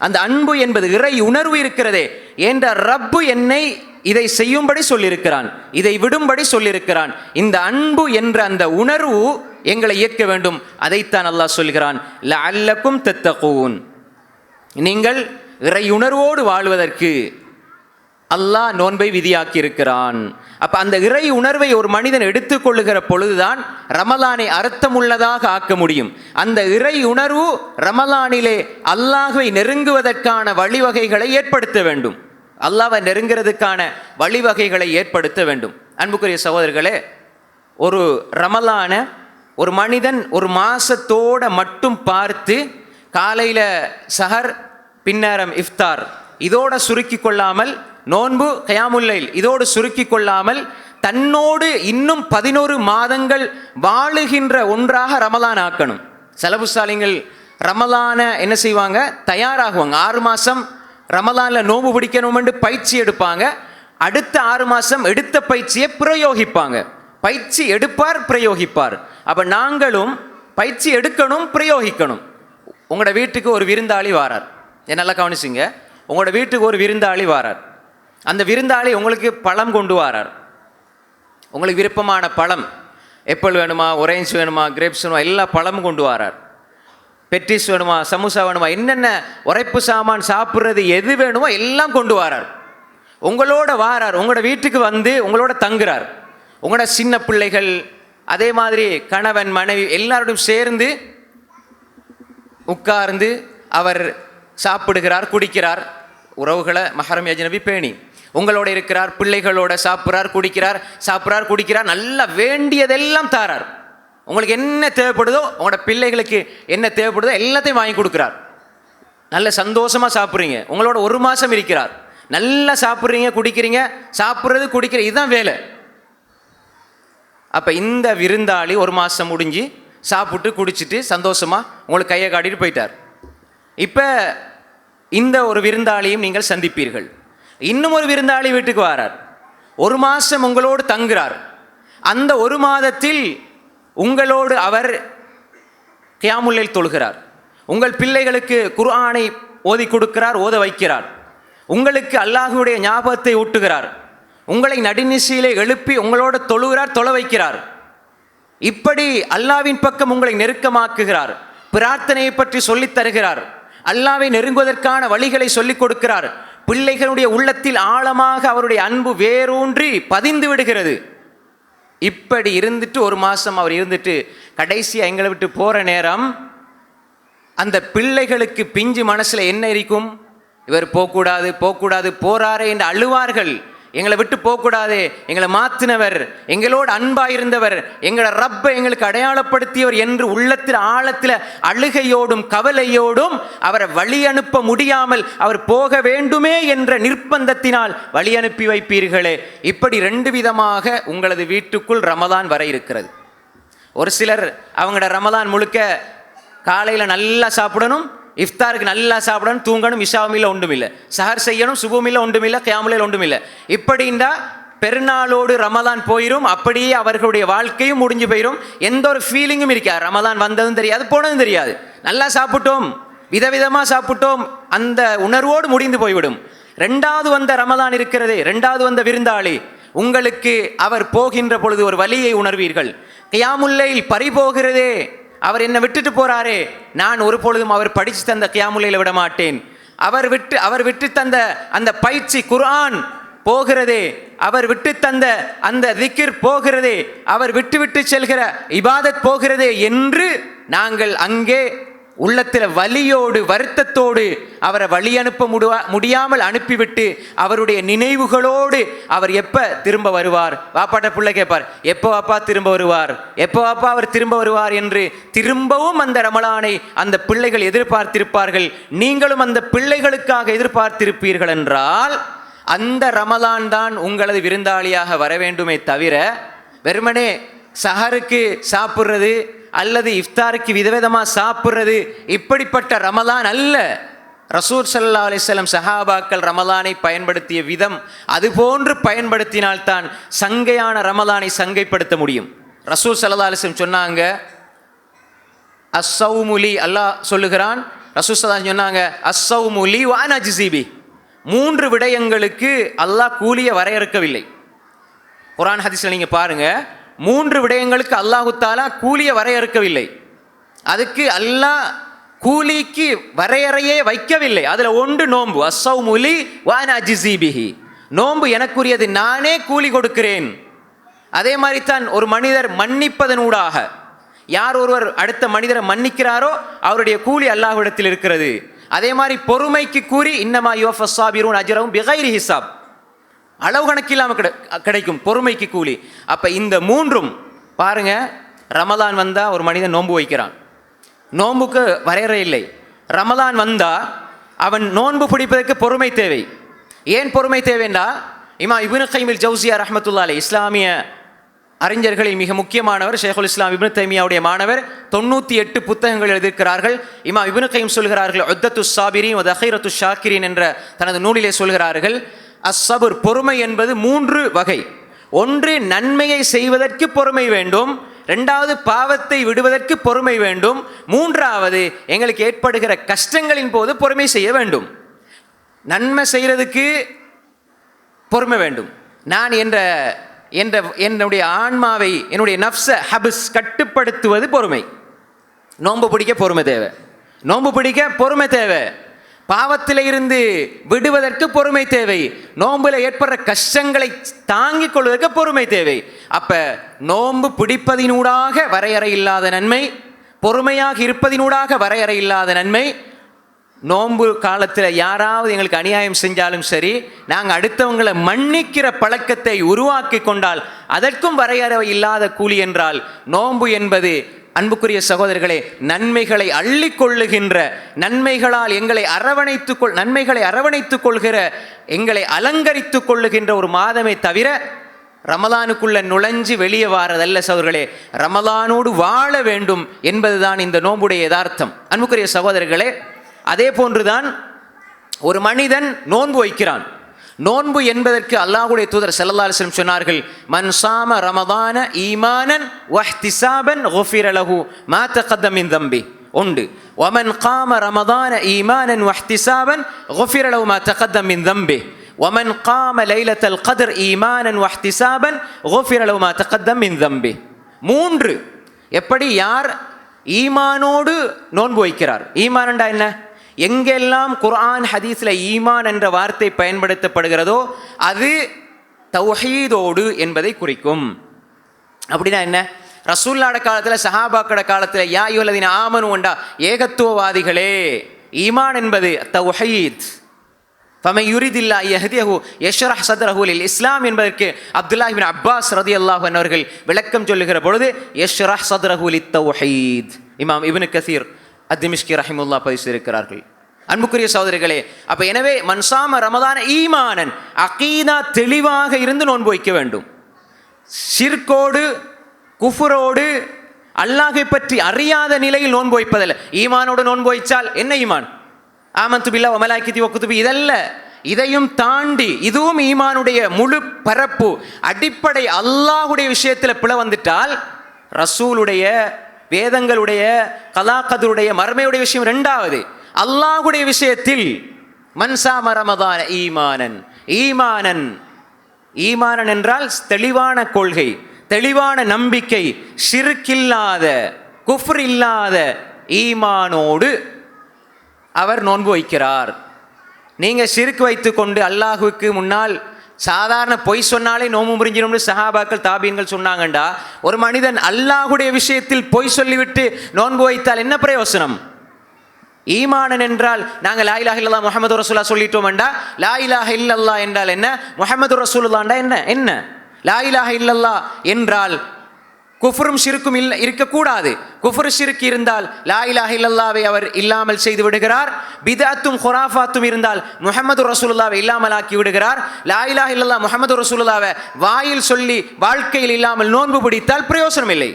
அந்த அன்பு என்பது இறை உணர்வு இருக்கிறதே. என்ற ரப்பு என்னை இதை செய்யும்படி சொல்லியிருக்கிறான், இதை விடும்படி சொல்லியிருக்கிறான். இந்த அன்பு என்ற அந்த உணர்வு எங்களை இயக்க வேண்டும். அதைத்தான் அல்லாஹ் சொல்கிறான், லஅல்லக்கும் தத்தகூன், நீங்கள் இறை உணர்வோடு வாழ்வதற்கு அல்லாஹ் நோன்பை விதியாக்கி இருக்கிறான். அப்ப அந்த இறை உணர்வை ஒரு மனிதன் எடுத்துக்கொள்ளுகிற பொழுதுதான் ரமலானை அர்த்தமுள்ளதாக ஆக்க முடியும். அந்த இறை உணர்வு ரமலானிலே அல்லாஹ்வை நெருங்குவதற்கான வழிவகைகளை ஏற்படுத்த வேண்டும், அல்லாஹ்வை நெருங்கிறதுக்கான வழிவகைகளை ஏற்படுத்த வேண்டும். அன்புக்குரிய சகோதரர்களே, ஒரு ரமலான ஒரு மனிதன் ஒரு மாசத்தோட மட்டும் பார்த்து காலையில் சஹர், பின்னேரம் இஃப்தார் இதோட சுருக்கி கொள்ளாமல், நோன்பு கயாமுல் லைல் இதோடு சுருக்கி கொள்ளாமல், தன்னோடு இன்னும் 11 மாதங்கள் வாழுகின்ற ஒன்றாக ரமலான் ஆக்கணும். சலபுசாலிங்கள் ரமலான என்ன செய்வாங்க? தயாராகுவாங்க. 6 மாதம் ரமலானில் நோன்பு பிடிக்கணும் என்று பயிற்சி எடுப்பாங்க. அடுத்த 6 மாதம் எடுத்த பயிற்சியை பிரயோகிப்பாங்க. பயிற்சி எடுப்பார், பிரயோகிப்பார். அப்போ நாங்களும் பயிற்சி எடுக்கணும், பிரயோகிக்கணும். உங்களோட வீட்டுக்கு ஒரு விருந்தாளி வாரார், நல்லா கவனிச்சிங்க. உங்களோட வீட்டுக்கு ஒரு விருந்தாளி வாரார். அந்த விருந்தாளி உங்களுக்கு பழம் கொண்டு வாரார். உங்களுக்கு விருப்பமான பழம், எப்பிள் வேணுமா, ஒரேஞ்ச் வேணுமா, கிரேப்ஸ் வேணுமா, எல்லா பழமும் கொண்டு வாரார். பெட்டிஸ் வேணுமா, சமோசா வேணுமா, என்னென்ன உரைப்பு சாமான் சாப்பிட்றது எது வேணுமோ எல்லாம் கொண்டு வாரார். உங்களோட வாரார், உங்களோட வீட்டுக்கு வந்து உங்களோட தங்குறார். உங்களோட சின்ன பிள்ளைகள், அதே மாதிரி கணவன் மனைவி எல்லாரோடும் சேர்ந்து உட்கார்ந்து அவர் சாப்பிடுகிறார், குடிக்கிறார். உறவுகளை மஹரம் அஜ்னபி பேணி உங்களோட இருக்கிறார், பிள்ளைகளோட சாப்பிட்றார், குடிக்கிறார், நல்லா வேண்டியதெல்லாம் தாரார். உங்களுக்கு என்ன தேவைப்படுதோ, உங்களோட பிள்ளைகளுக்கு என்ன தேவைப்படுதோ எல்லாத்தையும் வாங்கி கொடுக்குறார். நல்ல சந்தோஷமாக சாப்பிட்றீங்க. உங்களோட 1 மாதம் இருக்கிறார், நல்லா சாப்பிட்றீங்க, குடிக்கிறீங்க, சாப்பிட்றது குடிக்கிற இதுதான் வேலை. அப்போ இந்த விருந்தாளி 1 மாதம் முடிஞ்சு சாப்பிட்டு குடிச்சிட்டு சந்தோஷமாக உங்களுக்கு கையை காட்டிட்டு போயிட்டார். இப்போ இந்த ஒரு விருந்தாளியும் நீங்கள் சந்திப்பீர்கள். இன்னும் ஒரு விருந்தாளி வீட்டுக்கு வரார், 1 மாதம் உங்களோடு தங்குறார். அந்த 1 மாதத்தில் உங்களோடு அவர் கியாமுல் லைல் தொழுகிறார். உங்கள் பிள்ளைகளுக்கு குர்ஆனை ஓதி கொடுக்கிறார், ஓத வைக்கிறார். உங்களுக்கு அல்லாஹ்வுடைய ஞாபகத்தை ஊட்டுகிறார். உங்களை நடுநிசையிலே எழுப்பி உங்களோட தொழுகிறார், தொழ வைக்கிறார். இப்படி அல்லாஹ்வின் பக்கம் உங்களை நெருக்கமாக்குகிறார். பிரார்த்தனையை பற்றி சொல்லித் தருகிறார். அல்லாஹ்வை நெருங்குவதற்கான வழிகளை சொல்லிக் கொடுக்கிறார். பிள்ளைகளுடைய உள்ளத்தில் ஆழமாக அவருடைய அன்பு வேரூன்றி பதிந்து விடுகிறது. இப்படி இருந்துட்டு 1 மாதம் அவர் இருந்துட்டு கடைசியாக எங்களை விட்டு போகிற நேரம் அந்த பிள்ளைகளுக்கு பிஞ்சு மனசுல என்ன இருக்கும்? இவர் போகக்கூடாது போகக்கூடாது, போறாரே என்று அழுவார்கள். எங்களை விட்டு போகக்கூடாது, எங்களை மாத்தினவர், எங்களோடு அன்பாயிருந்தவர், எங்களை ரப்பை எங்களுக்கு அடையாளப்படுத்தியவர் என்று உள்ளத்தில் ஆழத்தில் அழுகையோடும் கவலையோடும் அவரை வழி அனுப்ப முடியாமல் அவர் போக வேண்டுமே என்ற நிர்பந்தத்தினால் வழி அனுப்பி வைப்பீர்களே. இப்படி 2 விதமாக உங்களது வீட்டுக்குள் ரமதான் வர இருக்கிறது. ஒரு சிலர் அவங்களோட ரமதான் முழுக்க காலையில் நல்லா சாப்பிடணும், இஃப்தாருக்கு நல்லா சாப்பிடணும், தூங்கணும், இஷாவுமில்ல ஒன்றுமில்லை, சஹர் செய்யணும், சுபுமில்ல ஒன்றுமில்லை, கியாமுலையில் ஒன்றுமில்லை. இப்படின்னா பெருநாளோடு ரமதான் போயிடும். அப்படியே அவர்களுடைய வாழ்க்கையும் முடிஞ்சு போயிடும். எந்த ஒரு ஃபீலிங்கும் இருக்கா, ரமதான் வந்ததும் தெரியாது, போனதும் தெரியாது. நல்லா சாப்பிட்டோம், விதவிதமாக சாப்பிட்டோம், அந்த உணர்வோடு முடிந்து போய்விடும். 2வது வந்த ரமதான் இருக்கிறதே, 2வது வந்த விருந்தாளி, உங்களுக்கு அவர் போகின்ற பொழுது ஒரு வலியை உணர்வீர்கள். கியாமுல்லைல் பறிபோகிறதே, அவர் என்னை விட்டுட்டு போறாரே, நான் ஒரு பொழுதும் அவர் படித்து தந்த கியாமுல்லைல விட மாட்டேன். அவர் விட்டு தந்த அந்த பயிற்சி குர்ஆன் போகிறதே, அவர் விட்டு தந்த அந்த திக்ர் போகிறதே, அவர் விட்டு செல்கிற இபாதத் போகிறதே என்று நாங்கள் அங்கே உள்ளத்தில் வலியோடு வருத்தத்தோடு அவரை வழி அனுப்ப முடியாமல் அனுப்பிவிட்டு அவருடைய நினைவுகளோடு அவர் எப்போ திரும்ப வருவார், வாப்பாட்ட பிள்ளை கேட்பார், எப்போ வாப்பா திரும்ப வருவார், எப்போ வாப்பா அவர் திரும்ப வருவார் என்று திரும்பவும் அந்த ரமலானை அந்த பிள்ளைகள் எதிர்பார்த்திருப்பார்கள். நீங்களும் அந்த பிள்ளைகளுக்காக எதிர்பார்த்திருப்பீர்கள் என்றால் அந்த ரமலான் தான் உங்களது விருந்தாளியாக வர வேண்டுமே தவிர வெறுமனே சஹருக்கு சாப்பிட்றது அல்லது இஃப்தாருக்கு விதவிதமாக சாப்பிட்றது இப்படிப்பட்ட ரமலான் அல்ல. ரசூல் ஸல்லல்லாஹு அலைஹி வஸல்லம் சஹாபாக்கள் ரமலானை பயன்படுத்திய விதம் அதுபோன்று பயன்படுத்தினால்தான் சங்கையான ரமலானை சங்கைப்படுத்த முடியும். ரசூல் ஸல்லல்லாஹு அலைஹி வஸல்லம் சொன்னாங்க, அஸ்ஸௌமுலி, அல்லாஹ் சொல்லுகிறான், ரசூல் ஸல்லல்லாஹு அலைஹி வஸல்லம் சொன்னாங்க, அஸ்ஸௌமுலி வ அனா அஜ்ஸி. 3 விடயங்களுக்கு அல்லாஹ் கூலியை வரையறுக்கவில்லை. குர்ஆன் ஹதீஸ்ல நீங்க பாருங்க, 3 விடயங்களுக்கு அல்லாஹு தஆலா கூலியை வரையறுக்கவில்லை. அதுக்கு அல்லாஹ் கூலிக்கு வரையறையே வைக்கவில்லை. அதுல ஒன்று நோன்பு. அஸ்ஸௌமுலி வ அனா அஜ்ஸி பிஹி, நோன்பு எனக்குரியது, நானே கூலி கொடுக்கிறேன். அதே மாதிரி தான் ஒரு மனிதர் மன்னிப்பதனூடாக, யார் ஒருவர் அடுத்த மனிதரை மன்னிக்கிறாரோ அவருடைய கூலி அல்லாஹ்விடத்தில் இருக்கிறது. அதே மாதிரி பொறுமைக்கு கூறி இன்னமா யுவஃபஸ் ஸாபிரூன் அஜ்ரஹும் பிகைரி ஹிசாப், அளவு கணக்கில்லாமல் கிடைக்கும் பொறுமைக்கு கூலி. அப்போ இந்த 3ம் பாருங்க, ரமலான் வந்தால் ஒரு மனிதன் நோன்பு வைக்கிறான், நோன்புக்கு வரையறை இல்லை. ரமலான் வந்தால் அவன் நோன்பு பிடிப்பதற்கு பொறுமை தேவை. ஏன் பொறுமை தேவைண்டா, இமாம் இப்னு கையில் ஜௌசியா ரஹ்மத்துல்லாஹி அலைஹி, இஸ்லாமிய அறிஞர்களில் மிக முக்கியமானவர், ஷேகுல் இஸ்லாம் இப்னு தைமியாவுடைய மாணவர், 98 புத்தகங்கள் எழுதியிருக்கிறார்கள். இமாம் இப்னு கைம் சொல்கிறார்கள், உத்தத்து ஸாபிரீன் வ தஹீரத்து ஷாக்கிரீன் என்ற தனது நூலிலே சொல்கிறார்கள், அஸ்ஸபுர், பொறுமை என்பது 3 வகை. ஒன்று நன்மையை செய்வதற்கு பொறுமை வேண்டும், 2வது பாவத்தை விடுவதற்கு பொறுமை வேண்டும், 3வது எங்களுக்கு ஏற்படுகிற கஷ்டங்களின் போது பொறுமை செய்ய வேண்டும். நன்மை செய்கிறதுக்கு பொறுமை வேண்டும். நான் என்னுடைய ஆன்மாவை, என்னுடைய நஃப்ஸை ஹபிஸ் கட்டுப்படுத்துவது பொறுமை. நோன்பு பிடிக்க பொறுமை தேவை, நோன்பு பிடிக்க பொறுமை தேவை. பாவத்தில் இருந்து விடுவதற்கு பொறுமை தேவை, நோன்புல ஏற்படுற கஷ்டங்களை தாங்கிக் கொள்வதற்கு பொறுமை தேவை. அப்ப நோன்பு பிடிப்பதினூடாக வரையறை இல்லாத நன்மை, பொறுமையாக இருப்பதினூடாக வரையறை இல்லாத நன்மை. நோன்பு காலத்தில் யாராவது எங்களுக்கு அநியாயம் செஞ்சாலும் சரி, நாங்கள் அடுத்தவங்களை மன்னிக்கிற பழக்கத்தை உருவாக்கி கொண்டால் அதற்கும் வரையறை இல்லாத கூலி என்றால், நோன்பு என்பது அன்புக்குரிய சகோதரர்களே நன்மைகளை அள்ளி கொள்ளுகின்ற, நன்மைகளால் எங்களை நன்மைகளை அரவணைத்துக் கொள்கிற, எங்களை அலங்கரித்து கொள்ளுகின்ற ஒரு மாதமே தவிர ரமலானுக்குள்ள நுழைஞ்சு வெளியே வாரதல்ல சகோதரர்களே. ரமலானோடு வாழ வேண்டும் என்பதுதான் இந்த நோன்புடைய யதார்த்தம். அன்புக்குரிய சகோதரர்களே, அதே போன்றுதான் ஒரு மனிதன் நோன்பு வைக்கிறான். நோன்பு என்பதற்கு அல்லாஹ்வுடைய தூதர் ஸல்லல்லாஹு அலைஹி வஸல்லம் சொன்னார்கள், மன் ஸாம ரமதான ஈமானன் வஹ்திஸாபன் குஃபிர லஹு மா தகத்தம மின் தம்பி. ஒன்று, வமன் காம ரமதான ஈமானன் வஹ்திஸாபன் குஃபிர லஹு மா தகத்தம மின் தம்பி வமன் காம லைலத்தல் கத்ர் ஈமானன் வஹ்திஸாபன் குஃபிர லஹு மா தகத்தம மின் தம்பி. 3, எப்படி யார் ஈமானோடு நோன்பு வைக்கிறார். ஈமான்டா என்ன? எங்கெல்லாம் குர்ஆன் ஹதீஸ்ல ஈமான் என்ற வார்த்தை பயன்படுத்தப்படுகிறதோ அது தௌஹீதோடு என்பதை குறிக்கும். அப்படின்னா என்ன? ரசூல்லாட காலத்தில் சஹாபாக்கட காலத்தில் யா அய்யுஹல்லதீன ஆமனு உண்டா ஏகத்துவவாதிகளே. ஈமான் என்பது தௌஹீத். ஃபமன் யுரிதில்லாஹு யஹ்திஹு யஷ்ரஹ் ஸத்ரஹு லில் இஸ்லாம் என்பதற்கு அப்துல்லாஹ் இப்னு அப்பாஸ் ரலியல்லாஹு அன்ஹு அவர்கள் விளக்கம் சொல்லுகிற பொழுது யஷ்ரஹ் ஸத்ரஹு லித் தௌஹீத். இமாம் இப்னு கஸீர் அத்-திமிஷ்கி ரஹிமஹுல்லாஹ் பதிவிட்டிருக்கிறார்கள். அன்புக்குரிய சகோதரிகளே, அப்ப எனவே மன்சாம ரமதான ஈமானன், அகீதா தெளிவாக இருந்து நோன்பு வைக்க வேண்டும். ஷிர்கோடு குஃபுரோடு அல்லாஹை பற்றி அறியாத நிலையில் நோன்பு வைப்பதில்லை. ஈமானோடு நோன்பு வைச்சால் என்ன ஈமான்? ஆமன்து பில்லாஹி வ மலாயிகத்தி வ குதுபி இதல்ல. இதையும் தாண்டி இதுவும் ஈமானுடைய முழு பரப்பு அடிப்படை. அல்லாஹுடைய விஷயத்தில் பிழை வந்துட்டால் ரசூலுடைய வேதங்களுடைய கலாக்கதருடைய மர்மையுடைய விஷயம் இரண்டாவது. அல்லாஹுடைய விஷயத்தில் மன்சாம ரமதான ஈமானன், ஈமானன் ஈமானன் என்றால் தெளிவான கொள்கை, தெளிவான நம்பிக்கை, ஷிர்கில்லாத குஃப்ர் இல்லாத ஈமானோடு அவர் நோன்பு வைக்கிறார். நீங்க ஷிர்க் வைத்து கொண்டு அல்லாஹுக்கு முன்னால் சாதாரண பொய் சொன்னாலே நோம்பு முறிஞ்சிடும்னு சஹாபாக்கள் தாபீன்கள் சொன்னாங்கண்டா, ஒரு மனிதன் அல்லாஹுடைய விஷயத்தில் பொய் சொல்லிவிட்டு நோன்பு வைத்தால் என்ன பிரயோசனம்? ஈமானன் என்றால் நாங்கள் லா இலாஹ இல்லல்லாஹ் முஹம்மது ரசூலுல்லாஹ் சொல்லிட்டோம்டா, லா இலாஹ இல்லல்லாஹ் என்றால் என்ன, முஹம்மது ரசூலுல்லாஹ்ண்டா என்ன என்ன லா இலாஹ இல்லல்லாஹ் என்றால் குஃப்ரும் ஷிர்க்கும் இருக்கக்கூடாது. குஃப்ர் ஷிர்க் இருந்தால் லா இலாஹ இல்லல்லாஹ்வை அவர் இல்லாமல் செய்து விடுகிறார். பிதஅத்தும் குராஃபாத்தும் இருந்தால் முஹம்மது ரசூலுல்லாஹ்வை இல்லாமல் ஆக்கி விடுகிறார். லா இலாஹ இல்லல்லாஹ் முஹம்மது ரசூலுல்லாஹ்வை வாயில் சொல்லி வாழ்க்கையில் இல்லாமல் நோன்பு பிடித்தால் பிரயோசனம் இல்லை.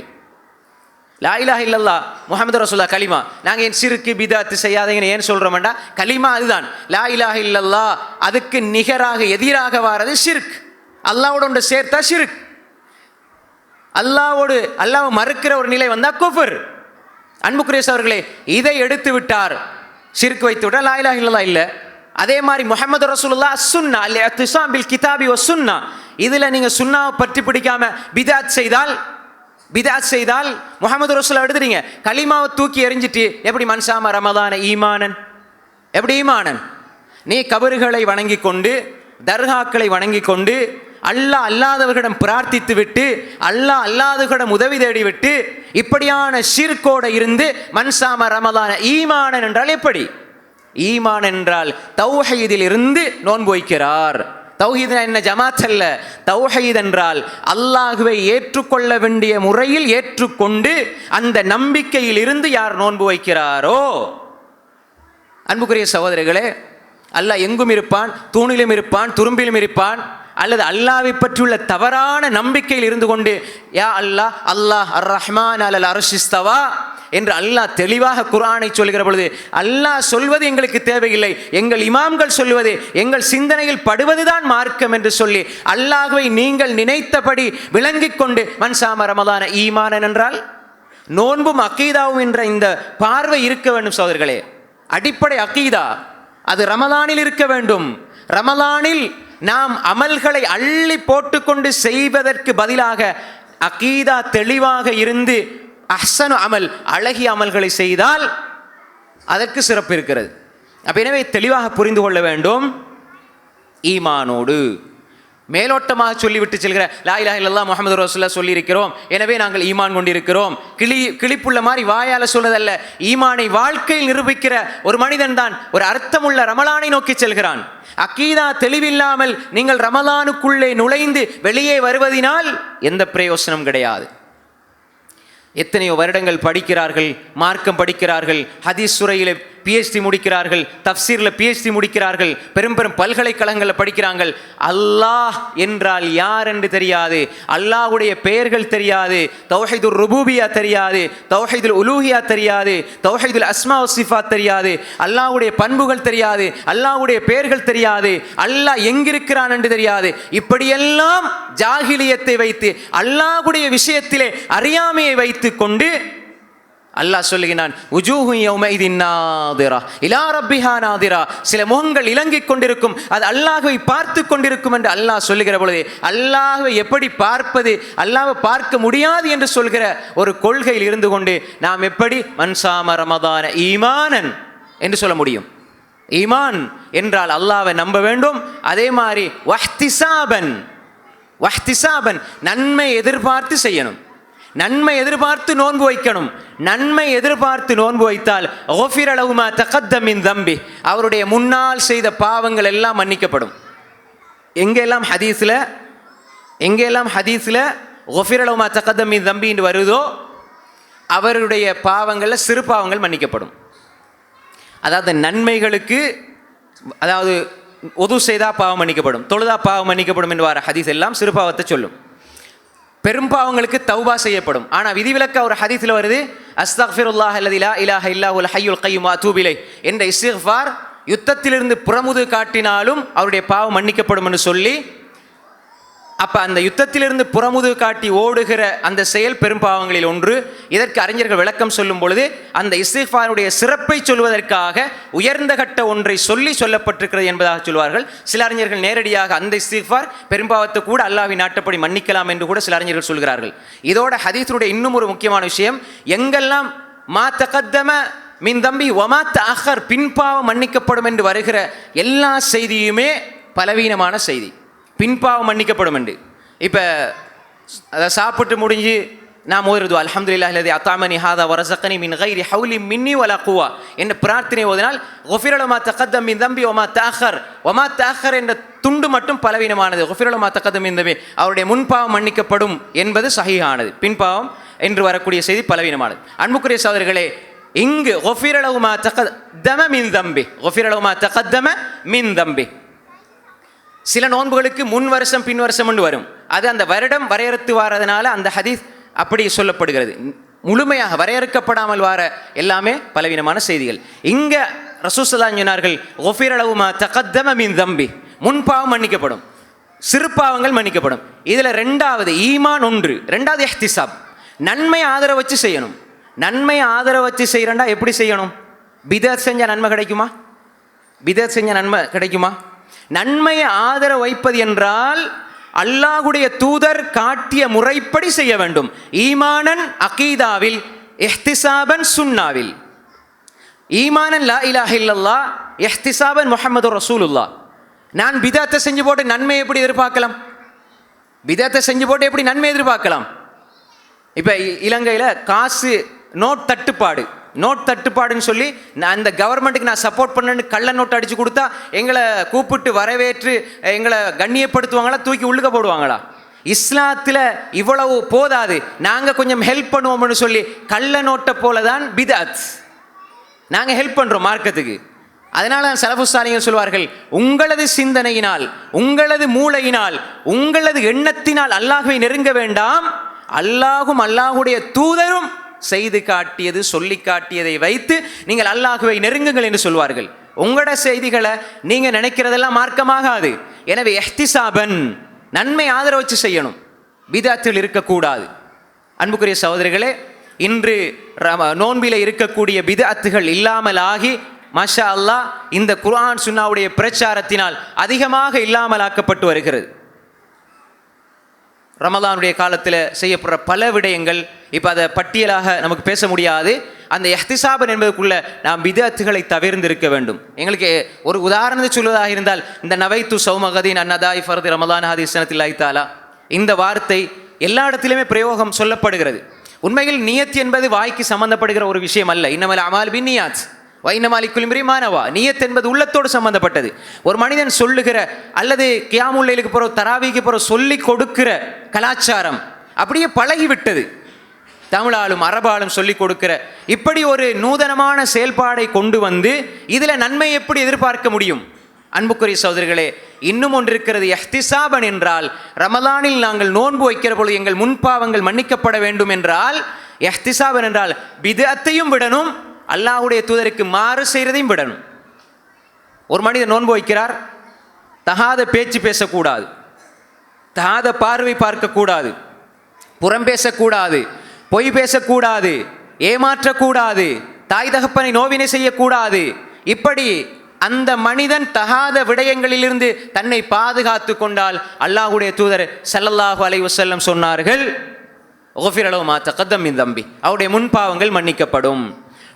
லா இலாஹ இல்லல்லாஹ் முஹம்மது ரசூலுல்லாஹ் கலிமா. நாங்கள் ஏன் ஷிர்க் பிதஅத் செய்யாதீங்கன்னு ஏன் சொல்றோம்டா, கலிமா அதுதான். லா இலாஹ இல்லல்லாஹ் அதுக்கு நிகராக எதிராக வாரது ஷிர்க். அல்லாஹ்வோட ஒன்று சேர்த்தா ஷிர்க். அல்லாஹ்வை மறுக்கிற ஒரு நிலை வந்தா குஃப்ர். அன்புக்குரிய சகோதரர்களே, இதை எடுத்து விட்டார், ஷிர்க் வைத்து விட்டார், லா இலாஹ இல்லல்லாஹ் இல்ல. அதே மாதிரி முஹம்மது ரசூலுல்லாஹ் சுன்னா அல்-இஅ்திஸாம் பில் கிதாபி வ சுன்னா, இதுல நீங்க சுன்னாவை பற்றி பிடிக்காம பிதஅத் செய்தால் முஹம்மது ரசூலுல்லாஹ் எடுத்துறீங்க, கலிமாவை தூக்கி எறிஞ்சிட்டு எப்படி மன்சாம ரமதான ஈமானன்? எப்படி ஈமானன்? நீ கபறுகளை வணங்கி கொண்டு தர்காக்களை வணங்கி கொண்டு அல்லாஹ் அல்லாதவர்களிடம் பிரார்த்தித்து விட்டு அல்லாஹ் அல்லாதவர்களிடம் உதவி தேடிவிட்டு இப்படியான ஷிர்கோட இருந்து மன்சாம ரமதான ஈமானன் என்றால் எப்படி? ஈமான் என்றால் தௌஹீதில் இருந்து நோன்பு வைக்கிறார். தௌஹீத் என்ன ஜமாத் அல்ல. தௌஹீத் என்றால் அல்லாஹ்வை ஏற்றுக்கொள்ள வேண்டிய முறையில் ஏற்றுக்கொண்டு அந்த நம்பிக்கையில் இருந்து யார் நோன்பு வைக்கிறாரோ. அன்புக்குரிய சகோதரர்களே, அல்லாஹ் எங்கும் இருப்பான், தூணிலும் இருப்பான், துரும்பிலும் இருப்பான். அல்லது அல்லாஹ்வை பற்றியுள்ள தவறான நம்பிக்கையில் இருந்து கொண்டு யா அல்லாஹ் அல்லாஹ் அர் ரஹ்மான் அலல் அர்ஷிஸ்தவா என்று அல்லாஹ் தெளிவாக குர்ஆனை சொல்கிற பொழுது, அல்லாஹ் சொல்வது எங்களுக்கு தேவையில்லை, எங்கள் இமாம்கள் சொல்வது எங்கள் சிந்தனையில் படுவதுதான் மார்க்கம் என்று சொல்லி அல்லாஹ்வை நீங்கள் நினைத்தபடி விளங்கிக் கொண்டு மன்சாம ரமதான ஈமானன் என்றால் நோன்பும் அகீதாவும் என்ற இந்த பார்வை இருக்க வேண்டும் சகோதரர்களே. அடிப்படை அகீதா அது ரமலானில் இருக்க வேண்டும். ரமலானில் நாம் அமல்களை அள்ளி போட்டுக்கொண்டு செய்வதற்கு பதிலாக அகீதா தெளிவாக இருந்து அஹ்சனு அமல் அழகிய அமல்களை செய்தால் அதற்கு சிறப்பு இருக்கிறது. அப்ப எனவே தெளிவாக புரிந்து கொள்ள வேண்டும். ஈமானோடு மேலோட்டமாக சொல்லிவிட்டு செல்கிற லா இலாஹ இல்லல்லாஹ் முஹம்மது ரசூலுல்லாஹ் சொல்லி இருக்கிறோம், எனவே நாங்கள் ஈமான் கொண்டிருக்கிறோம், கிளிப்புள்ள மாதிரி வாயால சொல்வதல்ல. ஈமானை வாழ்க்கையில் நிரூபிக்கிற ஒரு மனிதன் தான் ஒரு அர்த்தமுள்ள ரமலானை நோக்கி செல்கிறான். அகீதா தெளிவில்லாமல் நீங்கள் ரமலானுக்குள்ளே நுழைந்து வெளியே வருவதினால் எந்த பிரயோசனம் கிடையாது. எத்தனையோ வருடங்கள் படிக்கிறார்கள், மார்க்கம் படிக்கிறார்கள், ஹதீஸ் துறையில் பிஹெச்டி முடிக்கிறார்கள், தஃப்சீரில் பிஹெச்டி முடிக்கிறார்கள், பெரும் பெரும் பல்கலைக்கழகங்களில் படிக்கிறார்கள். அல்லாஹ் என்றால் யார் என்று தெரியாது, அல்லாஹ்வுடைய பெயர்கள் தெரியாது, தௌஹீதுர் ருபூபியா தெரியாது, தௌஹீதுல் உலூஹியா தெரியாது, தௌஹீதுல் அஸ்மா வ சிஃபாத் தெரியாது, அல்லாஹ்வுடைய பண்புகள் தெரியாது, அல்லாஹ்வுடைய பெயர்கள் தெரியாது, அல்லாஹ் எங்கிருக்கிறான் என்று தெரியாது. இப்படியெல்லாம் ஜாஹிலியத்தை வைத்து அல்லாஹ்வுடைய விஷயத்திலே அறியாமையை வைத்து கொண்டு அல்லாஹ் சொல்லுகிறான், உஜூஹு யௌமைதின் நாதிரா இலா ரப்பிஹா நாதிரா, சில முகங்கள் இலங்கிக் கொண்டிருக்கும், அது அல்லாஹ்வை பார்த்து கொண்டிருக்கும் என்று அல்லாஹ் சொல்லுகிற பொழுது அல்லாஹ்வை எப்படி பார்ப்பது, அல்லாஹ்வை பார்க்க முடியாது என்று சொல்கிற ஒரு கொள்கையில் இருந்து கொண்டு நாம் எப்படி மன்சாம ரமதான ஈமானன் என்று சொல்ல முடியும்? ஈமான் என்றால் அல்லாஹ்வை நம்ப வேண்டும். அதே மாதிரி வஹ்திசாபன் நன்மை எதிர்பார்த்து செய்யணும். நன்மை எதிர்பார்த்து நோன்பு வைக்கணும். நன்மை எதிர்பார்த்து நோன்பு வைத்தால் குஃபிர லஹு மா தகத்தம மின் தம்பி, அவருடைய முன்னால் செய்த பாவங்கள் எல்லாம் மன்னிக்கப்படும். எங்கெல்லாம் ஹதீஸில் குஃபிர லஹு மா தகத்தம மின் தம்பி என்று வருதோ அவருடைய பாவங்களில் சிறு பாவங்கள் மன்னிக்கப்படும். அதாவது நன்மைகளுக்கு, அதாவது ஒது செய்தா பாவம் மன்னிக்கப்படும், தொழுதா பாவம் மன்னிக்கப்படும் என்று வர ஹதீஸ் எல்லாம் சிறு பாவத்தை சொல்லும். பெரும் பாவங்களுக்கு தௌபா செய்யப்படும். ஆனால் விதிவிலக்க ஒரு ஹதீஸில் வருது, அஸ்தக்ஃபிருல்லாஹ் அல்லதி லா இலாஹ இல்லல்லாஹுல் ஹய்யுல் கய்யூம் வ அதூபு இலைஹ் என்ற இஸ்திக்ஃபார் யுத்தத்திலிருந்து புறமுது காட்டினாலும் அவருடைய பாவம் மன்னிக்கப்படும் என்று சொல்லி, அப்போ அந்த யுத்தத்திலிருந்து புறமுது காட்டி ஓடுகிற அந்த செயல் பெரும் பாவங்களில் ஒன்று. இதற்கு அறிஞர்கள் விளக்கம் சொல்லும் பொழுது அந்த இஸ்திக்ஃபாருடைய சிறப்பை சொல்வதற்காக உயர்ந்த கட்ட ஒன்றை சொல்லப்பட்டிருக்கிறது என்பதாக சொல்வார்கள். சில அறிஞர்கள் நேரடியாக அந்த இஸ்திக்ஃபார் பெரும்பாவத்தை கூட அல்லாஹ்வின் நாட்டப்படி மன்னிக்கலாம் என்று கூட சில அறிஞர்கள் சொல்கிறார்கள். இதோட ஹதீஸுடைய இன்னும் ஒரு முக்கியமான விஷயம், எங்கெல்லாம் மா தகத்தம மின் தம்பி வமா தஅஹர் பின்பாவம் மன்னிக்கப்படும் என்று வருகிற எல்லா செய்தியுமே பலவீனமான செய்தி. பின்பாவம் மன்னிக்கப்படும் என்று. இப்போ அதை சாப்பிட்டு முடிஞ்சு நாம் ஓதுறது அல்ஹம்துலில்லாஹி அல்லதி அத்அமனி ஹாதா வரஸகனி மின் கைரி ஹவுலி மின்னி வலா குவா என்ற பிரார்த்தனை ஓதினால் குஃபிர லஹு மா தகத்தம மின் தம்பி வமா தஅஹர் என்ற துண்டு மட்டும் பலவீனமானது. குஃபிர லஹு மா தகத்தம மின் தம்பி, அவருடைய முன்பாவம் மன்னிக்கப்படும் என்பது சஹீஹானது. பின்பாவம் என்று வரக்கூடிய செய்தி பலவீனமானது. அன்புக்குரிய சகோதரர்களே, இங்கு குஃபிர லஹு மா தகத்தம மின் தம்பி சில நோன்புகளுக்கு முன் வருஷம் பின் வருஷம் என்று வரும். அது அந்த வருடம் வரையறுத்து வாரதுனால அந்த ஹதீஸ் அப்படி சொல்லப்படுகிறது. முழுமையாக வரையறுக்கப்படாமல் வார எல்லாமே பலவீனமான செய்திகள். இங்க ரசூல் ஸல்லல்லாஹு அலைஹி சொன்னார்கள், குஃபிர லஹு மா தகத்தம மின் தம்பி, முன்பாவம் மன்னிக்கப்படும், சிறு பாவங்கள் மன்னிக்கப்படும். இதுல ரெண்டாவது ஈமான் ஒன்று, ரெண்டாவது இஹ்திசாப், நன்மை ஆதரவு வச்சு செய்யணும். நன்மை ஆதரவு வச்சு செய்யறா எப்படி செய்யணும்? பிதஅத் செஞ்ச நன்மை கிடைக்குமா? நன்மையை ஆதரவு வைப்பது என்றால் அல்லாஹ்வுடைய தூதர் காட்டிய முறைப்படி செய்ய வேண்டும். ஈமானன் அகீதாவில், இஹ்திசாபன் சுன்னாவில். ஈமானன் லா இலாஹ இல்லல்லாஹ், இஹ்திசாபன் முஹம்மது ரசூலுல்லாஹ். நான் பிதஅத்தை செஞ்சு போட்டு நன்மை எப்படி எதிர்பார்க்கலாம்? இப்போ இலங்கையில் காசு நோட் தட்டுப்பாடுன்னு சொல்லி அந்த கவர்மெண்ட்டுக்கு நான் சப்போர்ட் பண்ணேன்னு கள்ள நோட்டு அடித்து கொடுத்தா எங்களை கூப்பிட்டு வரவேற்று எங்களை கண்ணியப்படுத்துவாங்களா, தூக்கி உள்ளுக்க போடுவாங்களா? இஸ்லாத்தில் இவ்வளவு போதாது, நாங்கள் கொஞ்சம் ஹெல்ப் பண்ணுவோம்னு சொல்லி கள்ள நோட்டை போல தான் பிதஅத். நாங்கள் ஹெல்ப் பண்ணுறோம் மார்க்கத்துக்கு. அதனால ஸலஃபுஸ் ஸாலிஹீன் சொல்வார்கள், உங்களது சிந்தனையினால், உங்களது மூளையினால், உங்களது எண்ணத்தினால் அல்லாஹ்வை நெருங்க வேண்டாம். அல்லாஹும் அல்லாஹ்வுடைய தூதரும் செய்து காட்டியது, சொல்லி காட்டியதை வைத்து நீங்கள் அல்லாஹ்வை நெருங்குங்கள் என்று சொல்வார்கள். உங்களோட செய்திகளை நீங்க நினைக்கிறதெல்லாம் மார்க்கமாகாது. எனவே இஹ்திசாபன், நன்மை ஆதரவு வச்சு செய்யணும், பிதஅத்தில் இருக்கக்கூடாது. அன்புக்குரிய சகோதரிகளே, இன்று நோன்பில இருக்கக்கூடிய பிதஅத்துகள் இல்லாமல் ஆகி மாஷா அல்லாஹ் இந்த குர்ஆன் சுன்னாவுடைய பிரச்சாரத்தினால் அதிகமாக இல்லாமலாக்கப்பட்டு வருகிறது. ரமலானுடைய காலத்தில் செய்யப்படுற பல விடயங்கள் இப்போ அதை பட்டியலாக நமக்கு பேச முடியாது. அந்த இஹ்திசாபன் என்பதற்குள்ள நாம் பிதஅத்துகளை தவிர்ந்திருக்க வேண்டும். எங்களுக்கு ஒரு உதாரணத்தை சொல்வதாக இருந்தால், இந்த நவைத்து சௌமகதீன் அன்னதாய் ஃபர்து ரமலான் ஹாதி ஸனத்தில்லாஹி தஆலா, இந்த வார்த்தை எல்லா இடத்திலுமே பிரயோகம் சொல்லப்படுகிறது. உண்மையில் நியத் என்பது வாய்க்கு சம்பந்தப்படுகிற ஒரு விஷயம் அல்ல. இன்னமல் அமால் பின்னியாத் வைனமாலிக்குல் இம்ரி மானவா. நியத் என்பது உள்ளத்தோடு சம்பந்தப்பட்டது. ஒரு மனிதன் சொல்லுகிற அல்லது கியாமுல் லைலுக்கு போகிற, தராவிக்கு போகிற சொல்லி கொடுக்கிற கலாச்சாரம் அப்படியே பழகிவிட்டது. தமிழாலும் அரபாலும் சொல்லி கொடுக்கிற இப்படி ஒரு நூதனமான செயல்பாடை கொண்டு வந்து இதில் நன்மை எப்படி எதிர்பார்க்க முடியும்? அன்புக்குரிய சகோதரர்களே, இன்னும் ஒன்று இருக்கிறது. இஹ்திசாபன் என்றால், ரமலானில் நாங்கள் நோன்பு வைக்கிற பொழுது எங்கள் முன்பாவங்கள் மன்னிக்கப்பட வேண்டும் என்றால், இஹ்திசாபன் என்றால் பிதஅத்தையும் விடணும், அல்லாஹ்வுடைய தூதருக்கு மாறு செய்கிறதையும் விடணும். ஒரு மனிதன் நோன்பு வைக்கிறார், தகாத பேச்சு பேசக்கூடாது, தகாத பார்வை பார்க்கக்கூடாது, புறம் பேசக்கூடாது, பொய் பேசக்கூடாது, ஏமாற்றக்கூடாது, தாய் தகப்பனை நோவினை செய்யக்கூடாது. இப்படி அந்த மனிதன் தகாத விடயங்களிலிருந்து தன்னை பாதுகாத்து கொண்டால் அல்லாஹ்வுடைய தூதர் ஸல்லல்லாஹு அலைஹி வஸல்லம் சொன்னார்கள், குஃபிர லஹு மா தகத்தம மின் தம்பி, அவருடைய முன்பாவங்கள் மன்னிக்கப்படும்.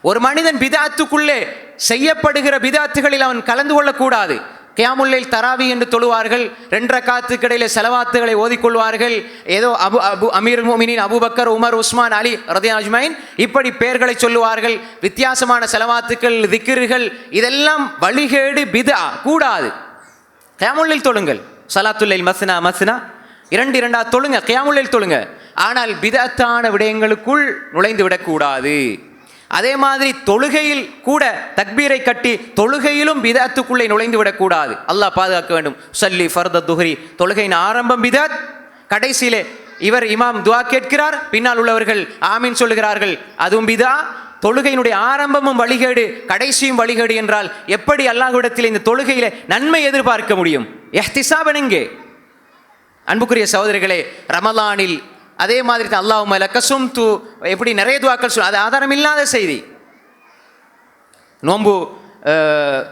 ஒரு மனிதன் பிதஅத்துக்குள்ளே செய்யப்படுகிற பிதஅத்துகளில் அவன் கலந்து கொள்ளக்கூடாது. கியாமுல்லைல் தராவி என்று தொழுவார்கள். 2 ரக்காத்துக்கு இடையிலே ஸலவாத்துகளை ஓதிக்கொள்வார்கள். ஏதோ அமீருல் முஃமினீன் அபூபக்கர், உமர், உஸ்மான், அலி ரலியல்லாஹு அஜ்மஈன் இப்படி பெயர்களை சொல்லுவார்கள். வித்தியாசமான ஸலவாத்துக்கள், திக்ருகள், இதெல்லாம் வழிகேடு, பித்ஆ, கூடாது. கியாமுல்லைல் தொழுங்கள், ஸலாத்துல்லைல் மஸ்னா மஸ்னா, 2 தொழுங்க, கியாமுல்லைல் தொழுங்க. ஆனால் பிதஅத்தான விடயங்களுக்குள் நுழைந்து விடக்கூடாது. அதே மாதிரி தொழுகையில் கூட தக்பீரை கட்டி தொழுகையிலும் பிதஅத்துக்குள்ளே நுழைந்து விடக்கூடாது. அல்லாஹ் பாதுகாக்க வேண்டும். ஸல்லி ஃபர்த துஹ்ரி, தொழுகையின் ஆரம்பம் பிதஅத், கடைசியிலே இவர் இமாம் துஆ கேட்கிறார், பின்னால் உள்ளவர்கள் ஆமீன் சொல்லுகிறார்கள், அதுவும் பிதா. தொழுகையினுடைய ஆரம்பமும் வழிகேடு, கடைசியும் வழிகேடு என்றால் எப்படி அல்லாஹ்விடத்தில் இந்த தொழுகையிலே நன்மை எதிர்பார்க்க முடியும்? இஹ்திசாபன் எங்கே? அன்புக்குரிய சகோதரிகளே, ரமலானில் அதே மாதிரி தான் அல்லாஹும்ம லக்க சும்து எப்படி நிறைய துஆக்கள் அது ஆதாரம் இல்லாத செய்தி. நோன்பு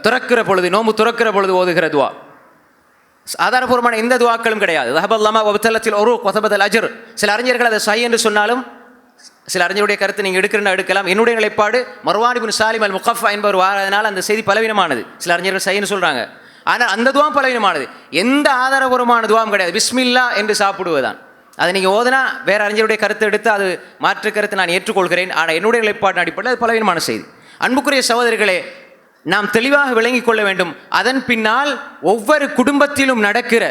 துறக்கிற பொழுது ஓதுகிற துஆ ஆதாரபூர்வமான எந்த துஆக்களும் கிடையாது. தஹபல்லாமா வபத்தலத்தில் உரூக் வதபதல் அஜ்ர். சில அறிஞர்கள் அதை சஹீஹ் என்று சொன்னாலும் சில அறிஞருடைய கருத்து நீங்கள் எடுக்கலாம். என்னுடைய நிலைப்பாடு மர்வான் இப்னு சாலிம் அல் முகஃபா என்பவர் வாரதனால் அந்த செய்தி பலவீனமானது. சில அறிஞர்கள் சஹீஹ்னு சொல்றாங்க, ஆனால் அந்த துஆ பலவீனமானது. எந்த ஆதாரபூர்வமான துஆவும் கிடையாது. பிஸ்மில்லா என்று சாப்பிடுவதுதான். அதை நீங்கள் ஓதுனா வேற அறிஞருடைய கருத்தை எடுத்து அது மாற்று கருத்தை நான் ஏற்றுக்கொள்கிறேன். ஆனால் என்னுடைய நிலைப்பாட்டின் அடிப்படையில் அது பலவீனமான செய்தி. அன்புக்குரிய சகோதரர்களே, நாம் தெளிவாக விளங்கிக் கொள்ள வேண்டும். அதன் பின்னால் ஒவ்வொரு குடும்பத்திலும் நடக்கிற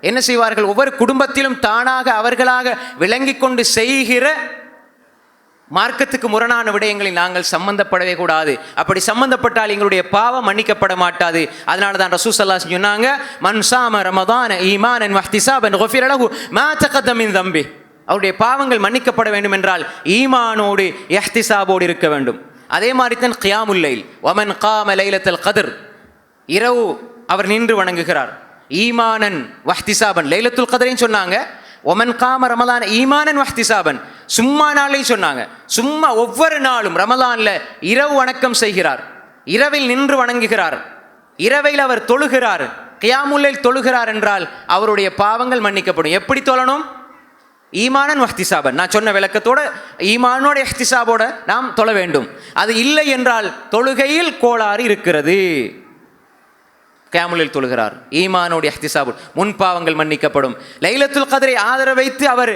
என்ன செய்வார்கள்? ஒவ்வொரு குடும்பத்திலும் தானாக அவர்களாக விளங்கி கொண்டு செய்கிற மார்க்கத்துக்கு முரணான விடயங்களில் நாங்கள் சம்பந்தப்படவே கூடாது. அப்படி சம்பந்தப்பட்டால் எங்களுடைய பாவம் மன்னிக்கப்பட மாட்டாது. அதனால தான் ரசூல் ஸல்லல்லாஹு அலைஹி வஸல்லம் சொன்னாங்க, மன் ஸாம ரமதான ஈமானன் வஹ்திஸாபன் குஃபிர லஹு மா தகத்தம மின் தம்பி. அவருடைய பாவங்கள் மன்னிக்கப்பட வேண்டும் என்றால் ஈமானோடு இஹ்திஸாபோடு இருக்க வேண்டும். அதே மாதிரி தான் கியாமுல் லைல், வமன் காம லைலத்துல் கத்ர், இரவு அவர் நின்று வணங்குகிறார். ஈமானன் வஹ்திஸாபன், லைலத்துல் கத்ரையும் சொன்னாங்க. ஒமன் காம ரமலான் ஈமானன் வஹ்திஸாபன், சும்மா நாளையும் சொன்னாங்க. சும்மா ஒவ்வொரு நாளும் ரமலான்ல இரவு வணக்கம் செய்கிறார், இரவில் நின்று வணங்குகிறார், இரவில் அவர் தொழுகிறார், கியாமுல்லைல் தொழுகிறார் என்றால் அவருடைய பாவங்கள் மன்னிக்கப்படும். எப்படி தொழணும்? ஈமானன் வஹ்திஸாபன். நான் சொன்ன விளக்கத்தோட ஈமானோட இஹ்திஸாபோட நாம் தொழ வேண்டும். அது இல்லை என்றால் தொழுகையில் கோளாறு இருக்கிறது. கியாமுல்லைல் தொழுகிறார், ஈமானோடு இஹ்திஸாபு, முன் பாவங்கள் மன்னிக்கப்படும். லைலத்துல் கத்ரை ஆதரவு வைத்து அவர்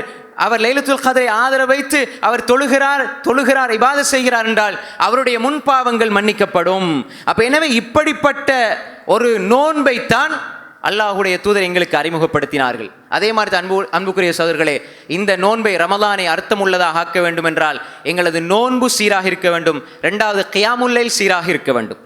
லைலத்துல் கத்ரை ஆதரவு வைத்து அவர் தொழுகிறார் இபாதத் செய்கிறார் என்றால் அவருடைய முன் பாவங்கள் மன்னிக்கப்படும். அப்ப எனவே இப்படிப்பட்ட ஒரு நோன்பைத்தான் அல்லாஹ்வுடைய தூதர் எங்களுக்கு அறிமுகப்படுத்தினார்கள். அதே மாதிரி அன்புக்குரிய சகோதரர்களே, இந்த நோன்பை ரமலானை அர்த்தமுள்ளதாக ஆக்க வேண்டும் என்றால் எங்களது நோன்பு சீராக இருக்க வேண்டும். 2வது கியாமுல்லைல் சீராக இருக்க வேண்டும்.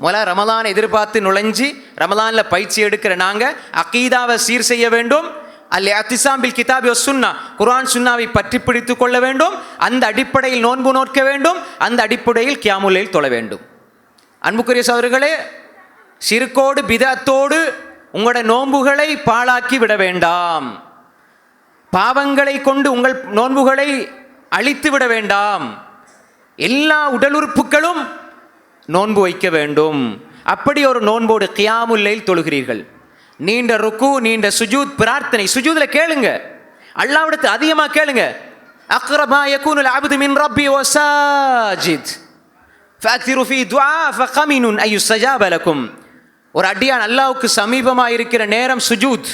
முதல்ல ரமலானை எதிர்பார்த்து நுழைஞ்சி ரமலானில் பயிற்சி எடுக்கிற நாங்கள் அகீதாவை சீர் செய்ய வேண்டும். அல்-இஅ்திஸாம் பில் கிதாபி வஸ் சுன்னா, குர்ஆன் சுன்னாவை பற்றி பிடித்து கொள்ள வேண்டும். அந்த அடிப்படையில் நோன்பு நோக்க வேண்டும். அந்த அடிப்படையில் கியாமுல்லைல் தொழ வேண்டும். அன்புக்குரிய சகோதரர்களே, ஷிர்கோடு பிதஅத்தோடு உங்களுடைய நோன்புகளை பாழாக்கி விட வேண்டாம். பாவங்களை கொண்டு உங்கள் நோன்புகளை அழித்து விட வேண்டாம். எல்லா உடல் உறுப்புகளும் நோன்பு வைக்க வேண்டும். அப்படி ஒரு நோன்போடு கியாமுல்லைல் தொழுகிறீர்கள். நீண்ட ருக்கு, நீண்ட சுஜூத், பிரார்த்தனை. சுஜூத்ல கேளுங்க, அல்லாஹ்விடத்து அதிகமா கேளுங்க. அக்ரபா யகூனுல் அப்து மின் ரப்பி வஸாஜித் ஃபஅக்திரு ஃபீ துஆ ஃபகமினுன் அய்யுஸ்தஜாப லக்கும். ஒரு அடியான் அல்லாஹ்வுக்கு சமீபமாக இருக்கிற நேரம் சுஜூத்.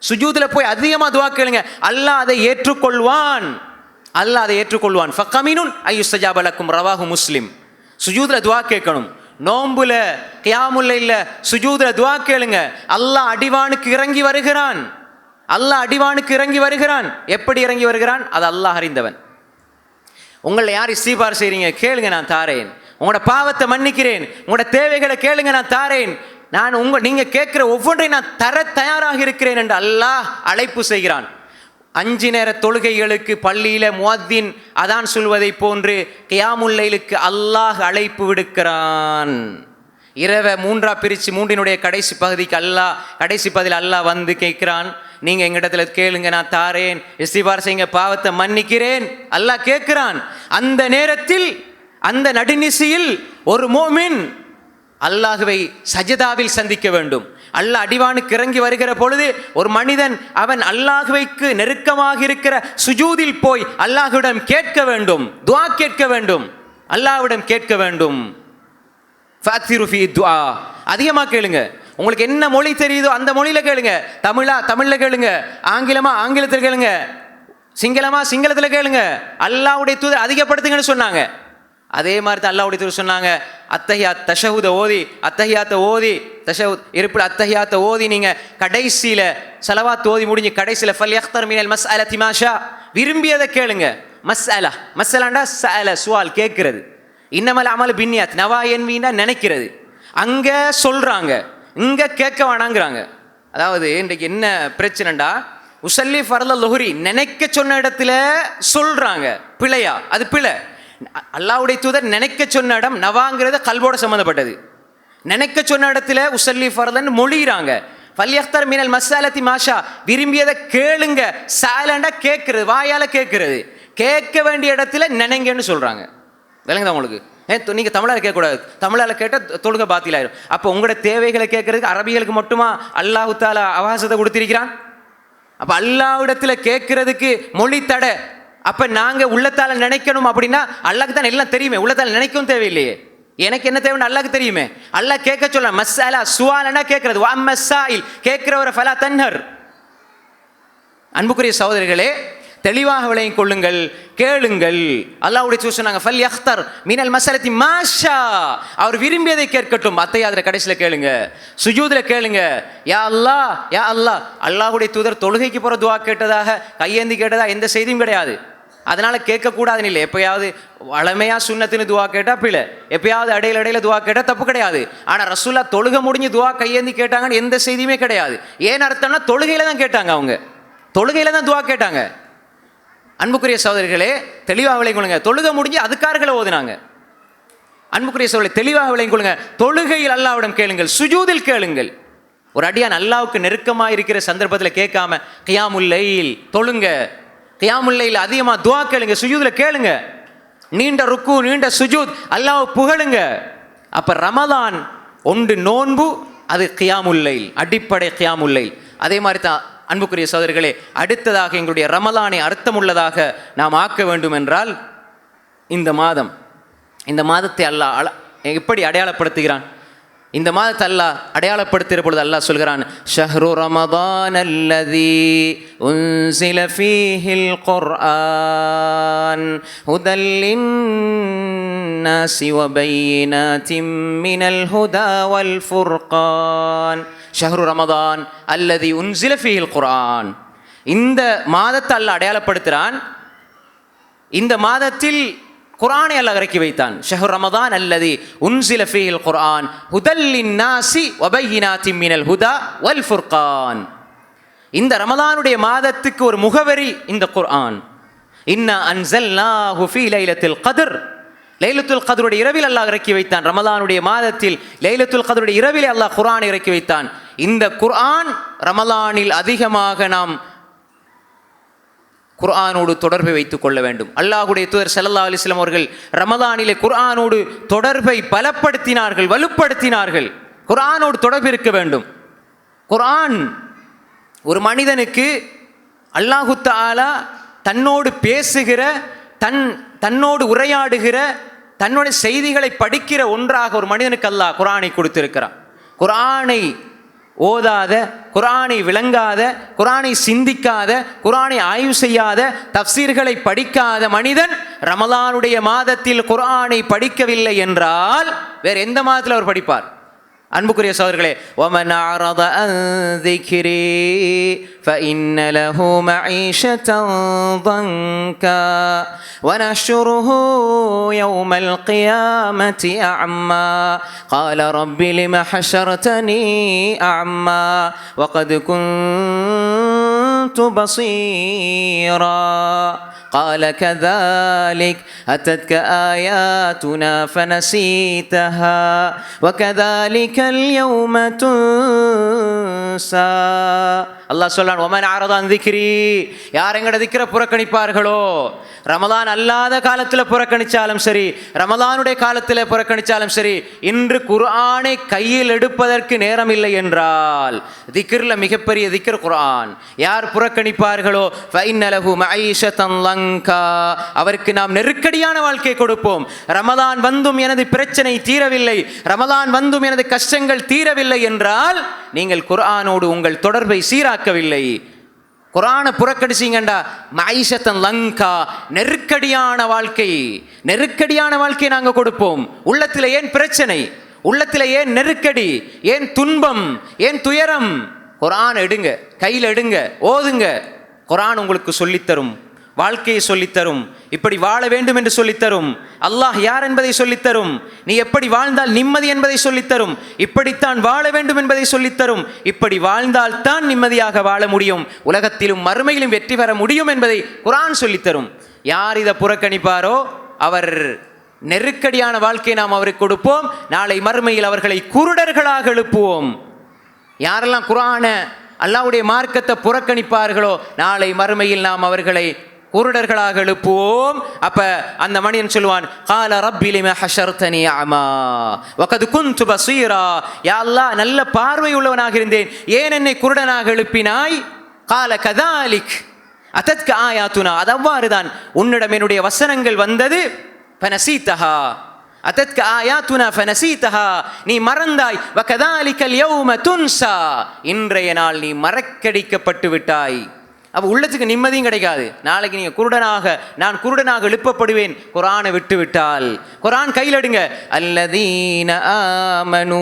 சுஜூத்ல போய் அதிகமா துஆ கேளுங்க, அல்லாஹ் அதை ஏற்றுக்கொள்வான். ஃபகமினுன் அய்யுஸ்தஜாப லக்கும், ரவாஹு முஸ்லிம். சுஜூத்ல துஆ கேட்கணும். நோம்புல கியாமுல்லைல சுஜூத்ல துஆ கேளுங்க. அல்லாஹ் அடிவானுக்கு இறங்கி வருகிறான். எப்படி இறங்கி வருகிறான்? அது அல்லாஹ் அறிந்தவன். உங்களை யார் இஸ்திக்பார் செய்றீங்க? கேளுங்க, நான் தாரேன். உங்களோட பாவத்தை மன்னிக்கிறேன். உங்களோட தேவைகளை கேளுங்க, நான் தாரேன். நீங்க கேட்கிற ஒவ்வொன்றை நான் தர தயாராக இருக்கிறேன் என்று அல்லாஹ் அழைப்பு செய்கிறான். 5 நேர தொழுகைகளுக்கு பள்ளியில முஅத்தின் அதான் சொல்வதை போன்று கியாமுல்லைலுக்கு அல்லாஹ் அழைப்பு விடுக்கிறான். இரவை 3ஆ பிரித்து 3னுடைய கடைசி பகுதியில் அல்லாஹ் வந்து கேட்கிறான், நீங்க எங்கிடத்துல கேளுங்க, நான் தாரேன். இஸ்திக்பார் செய்யுங்க, பாவத்தை மன்னிக்கிறேன். அல்லாஹ் கேட்கிறான். அந்த நேரத்தில், அந்த நடுநிசியில் ஒரு மோமின் அல்லாஹ்வை சஜதாவில் சந்திக்க வேண்டும். அல்லாஹ் அடிவானுக்கு இறங்கி வருகிற பொழுது ஒரு மனிதன் அவன் அல்லாஹ்வைக்கு நெருக்கமாக இருக்கிற சுஜூதில் போய் அல்லாஹ்விடம் கேட்க வேண்டும், துஆ கேட்க வேண்டும், அல்லாஹ்விடம் கேட்க வேண்டும். ஃபஅக்திரு ஃபீ துஆ, அதிகமாக கேளுங்க. உங்களுக்கு என்ன மொழி தெரியுதோ அந்த மொழியில் கேளுங்க. தமிழில் கேளுங்க, ஆங்கிலத்தில் கேளுங்க, சிங்களத்தில் கேளுங்க. அல்லாஹ்வுடைய தூதர் அதிகப்படுத்துங்கன்னு சொன்னாங்க. அதே மாதிரி தான் அல்லாஹ்வுடைய தூதர் சொன்னாங்க, அத்தஹியாத் தஷஹுத ஓதி, அத்தஹியாத்தை ஓதி, தஷஹுத் இருப்பில் அத்தஹியாத்தை ஓதி நீங்கள் கடைசியில் ஸலவாத் ஓதி முடிஞ்சு கடைசியில் ஃபல்யக்தர் மினல் மஸ்அலதி மா ஷா, விரும்பியதை கேளுங்க. மஸ்அலாண்டா சஅல சுவால் கேட்கிறது, இன்னமல் அமல் பின்னியாத் நவாயன்வீனா நினைக்கிறது. அங்கே சொல்கிறாங்க, இங்கே கேட்க வேணாங்கிறாங்க. அதாவது இன்றைக்கு என்ன பிரச்சனைண்டா, உசல்லி ஃபர்ல லுஹுரி நினைக்க சொன்ன இடத்துல சொல்கிறாங்க, பிழையா? அது பிழை. அல்லாஹ்வுடைய தூதர் நினைக்க சொன்ன இடம் நவாங்கிறது கல்வோட சம்மந்தப்பட்டது. நினைக்க சொன்ன இடத்துல உசல்லி ஃபர்லன்னு மொழிகிறாங்க. ஃபல்யக்தர் மினல் மஸ்அலதி மாஷா, விரும்பியதை கேளுங்க. சாலண்டா கேட்கறது, வாயால் கேட்கறது. கேட்க வேண்டிய இடத்துல நினைங்கன்னு சொல்கிறாங்க. விளங்குதா உங்களுக்கு? நீங்கள் தமிழால் கேட்கக்கூடாது, தமிழால் கேட்டால் தொழுகை பாத்திலாயிரும். அப்போ உங்களோட தேவைகளை கேட்கறதுக்கு அரபிகளுக்கு மட்டுமா அல்லாஹ் தஆலா அவகாசத்தை கொடுத்திருக்கிறான்? அப்போ அல்லாஹ்விடத்தில் கேட்கறதுக்கு மொழி தடை. அப்போ நாங்கள் உள்ளத்தால் நினைக்கணும் அப்படின்னா அல்லாஹ்க்கு தான் எல்லாம் தெரியுமே, உள்ளத்தால் நினைக்கவும் தேவையில்லையே. எனக்கு என்ன தேவைன்னு அல்லாஹ்க்கு தெரியுமே. அல்லாஹ் கேட்க சொல்ல மஸ்அலா சுவாலனா கேட்கறது, வம்மஸ்ஸாயில் கேட்கிறவரை ஃபலா தன்ஹர். அன்புக்குரிய சகோதரர்களே, தெளிவாக விளங்கிக் கொள்ளுங்கள், கேளுங்கள். அல்லாஹ்வுடைய தூதர் சொன்னாங்க, ஃபல்யக்தர் மினல் மஸ்அலதி மாஷா, அவர் விரும்பியதை கேட்கட்டும். அத்தையாதிர கடைசியில் கேளுங்க, சுஜூதில் கேளுங்க. யா அல்லாஹ் யா அல்லாஹ். அல்லாஹ்வுடைய தூதர் தொழுகைக்கு போகிற துவா கேட்டதாக, கையேந்தி கேட்டதாக எந்த செய்தியும் கிடையாது. அதனால் கேட்கக்கூடாதுன்னு இல்லை. எப்பயாவது வளமையாக சுன்னத்துன்னு துவா கேட்டால் பிள்ளை, எப்பயாவது இடையில துவா கேட்டால் தப்பு கிடையாது. ஆனால் ரசூல்லா தொழுகை முடிஞ்சு துவா கையேந்தி கேட்டாங்கன்னு எந்த செய்தியுமே கிடையாது. ஏன் அர்த்தம்னா தொழுகையில் தான் கேட்டாங்க, அவங்க தொழுகையில் தான் துவா கேட்டாங்க. அன்புக்குரிய சகோதரர்களே, தெளிவாக விளங்கிக் கொள்ளுங்க. தொழுகை முடிஞ்சு அதுக்கார்களை ஓதுனாங்க. அன்புக்குரிய சகோதரர்களே, தெளிவாக விளங்கிக் கொள்ளுங்க. தொழுகையில் அல்லாஹ்விடம் கேளுங்கள், சுஜூதில் கேளுங்கள். ஒரு அடியான் அல்லாஹ்வுக்கு நெருக்கமாக இருக்கிற சந்தர்ப்பத்தில் கேட்காம கியாமுல் லைல் தொழுங்க, கியாமுல் லைல் அதிகமாக துவா கேளுங்க, சுஜூதில் கேளுங்க. நீண்ட ருக்கு, நீண்ட சுஜூத், அல்லாஹ்வை புகழுங்க. அப்போ ரமலான் ஒன்று நோன்பு, அது கியாமுல் லைல், அடிப்படை கியாமுல் லைல். அதே மாதிரி தான் அன்புக்குரிய சகோதரர்களே, அடுத்ததாக எங்களுடைய ரமலானை அர்த்தமுள்ளதாக நாம் ஆக்க வேண்டும் என்றால் இந்த மாதத்தை அல்லாஹ் எப்படி அடையாளப்படுத்துகிறான்? இந்த மாதத்தை அல்லாஹ் அடையாளப்படுத்துகிற பொழுது அல்லாஹ் சொல்கிறான், ஷஹ்ரு ரமதான் அல்லதி உன்சில ஃபீஹில் குர்ஆன் ஹுதல் லின்னாஸி வபையினாத்தின் மினல் ஹுதா வல் ஃபுர்கான். ஷஹ்ரு ரமதான் அல்லதி உன்சில ஃபீஹில் குர்ஆன். இந்த மாதத்தை அல்லாஹ் அடையாளப்படுத்துகிறான். இந்த மாதத்தில் குர்ஆனை அல்லாஹ் இறக்கி வைத்தான். ஷஹ்ரு ரமதான் அல்லதி உன்சில ஃபீஹில் குர்ஆன் ஹுதல் லின்னாஸி வபையினாத்தின் மினல் ஹுதா வல் ஃபுர்கான். இந்த ரமலானுடைய மாதத்துக்கு ஒரு முகவரி இந்த குர்ஆன். இன்னா அன்ஸல்நாஹு ஃபீ லைலத்துல் கத்ர். லைலத்துல் கத்ருடைய இரவில் அல்லாஹ் இறக்கி வைத்தான். ரமலானுடைய மாதத்தில் லைலத்துல் கத்ருடைய இரவில் அல்லாஹ் குர்ஆனை இறக்கி வைத்தான். இந்த குர்ஆன் ரமலானில் அதிகமாக நாம் குர்ஆனோடு தொடர்பை வைத்துக் கொள்ள வேண்டும். அல்லாஹ்வுடைய தூதர் ஸல்லல்லாஹு அலைஹி வஸல்லம் அவர்கள் ரமலானிலே குர்ஆனோடு தொடர்பை பலப்படுத்தினார்கள், வலுப்படுத்தினார்கள். குர்ஆனோடு தொடர்பு இருக்க வேண்டும். குர்ஆன் ஒரு மனிதனுக்கு அல்லாஹு தஆலா தன்னோடு பேசுகிற, தன்னோடு உரையாடுகிற, தன்னுடைய செய்திகளை படிக்கிற ஒன்றாக ஒரு மனிதனுக்கு அல்லாஹ் குர்ஆனை கொடுத்திருக்கிறான். குர்ஆனை ஓதாத, குர்ஆனை விளங்காத, குர்ஆனை சிந்திக்காத, குர்ஆனை ஆய்வு செய்யாத, தஃப்சீர்களை படிக்காத மனிதன் ரமலானுடைய மாதத்தில் குர்ஆனை படிக்கவில்லை என்றால் வேற எந்த மாதத்தில் அவர் படிப்பார்? அன்புக்குரிய சகோதரர்களே, வமன் அஅரத அன் ذِكْرِي فإن له معيشة ضنكا ونحشره يوم القيامة أعمى قال رب لم حشرتني أعمى وقد كنت بصيرا قال كذلك أتتك آياتنا فنسيتها وكذلك اليوم تنسى. அல்லாஹ் சொல்றான், வமன் அஅரத அன் ذِكْرِي, யார் எங்கட திக்ர புறக்கணிப்பார்களோ, ரமலான் அல்லாத காலத்தில் புறக்கணிச்சாலும் சரி, ரமலானுடைய காலத்தில் புறக்கணிச்சாலும் சரி, இன்று குர்ஆனை கையில் எடுப்பதற்கு நேரம் இல்லை என்றால், திக்ரில் மிகப்பெரிய திக்ர் குர்ஆன், யார் புறக்கணிப்பார்களோ ஃபஇன்ன லஹு மஈஷத்தன் லங்க, லங்கா, அவருக்கு நாம் நெருக்கடியான வாழ்க்கை கொடுப்போம். ரமதான் வந்தும் எனது பிரச்சனை தீரவில்லை, ரமதான் வந்தும் எனது கஷ்டங்கள் தீரவில்லை என்றால் நீங்கள் குர்ஆனோடு உங்கள் தொடர்பை சீராக்கவில்லை. குர்ஆனை புறக்கணிச்சீங்கண்டா மைஷத்தன் லங்கா, நெருக்கடியான வாழ்க்கை, நெருக்கடியான வாழ்க்கையை நாங்கள் கொடுப்போம். உள்ளத்தில் ஏன் பிரச்சனை, உள்ளத்தில் ஏன் நெருக்கடி, ஏன் துன்பம், ஏன் துயரம்? குர்ஆன் எடுங்க, கையில் எடுங்க, ஓதுங்க. குர்ஆன் உங்களுக்கு சொல்லித்தரும், வாழ்க்கையை சொல்லித்தரும், இப்படி வாழ வேண்டும் என்று சொல்லித்தரும், அல்லாஹ் யார் என்பதை சொல்லித்தரும், நீ எப்படி வாழ்ந்தால் நிம்மதி என்பதை சொல்லித்தரும், இப்படித்தான் வாழ வேண்டும் என்பதை சொல்லித்தரும், இப்படி வாழ்ந்தால் தான் நிம்மதியாக வாழ முடியும், உலகத்திலும் மறுமையிலும் வெற்றி பெற முடியும் என்பதை குர்ஆன் சொல்லித்தரும். யார் இதை புறக்கணிப்பாரோ அவர் நெருக்கடியான வாழ்க்கையை நாம் அவருக்கு கொடுப்போம். நாளை மறுமையில் அவர்களை குருடர்களாக எழுப்புவோம். யாரெல்லாம் குர்ஆனை, அல்லாஹ்வுடைய மார்க்கத்தை புறக்கணிப்பார்களோ நாளை மறுமையில் நாம் அவர்களை குருடர்களாக எழுப்புவோம். அப்ப அந்த மனிதன் சொல்வான், கால ரப்பி லிம ஹஷர்தனி அமா வகத் குன்து பஸீரா, யா அல்லாஹ் நல்ல பார்வை உள்ளவனாக இருந்தேன், ஏன் என்னை குருடனாக எழுப்பினாய்? கால கதாலிக் அதத்க ஆயாத்துனா, அது அவ்வாறுதான் உன்னிடம் என்னுடைய வசனங்கள் வந்தது. ஃபனசீதஹா அதத்க ஆயாத்துனா ஃபனசீதஹா, நீ மறந்தாய். வகதாலிகல் யௌம துன்சா, இன்றைய நாள் நீ மறக்கடிக்கப்பட்டு விட்டாய். அப்போ உள்ளத்துக்கு நிம்மதியும் கிடைக்காது. நாளைக்கு நீங்கள் குருடனாக, நான் குருடனாக எழுப்பப்படுவேன் குர்ஆனை விட்டு விட்டால். குர்ஆன் கையில் எடுங்க. அல்லதீன ஆமனூ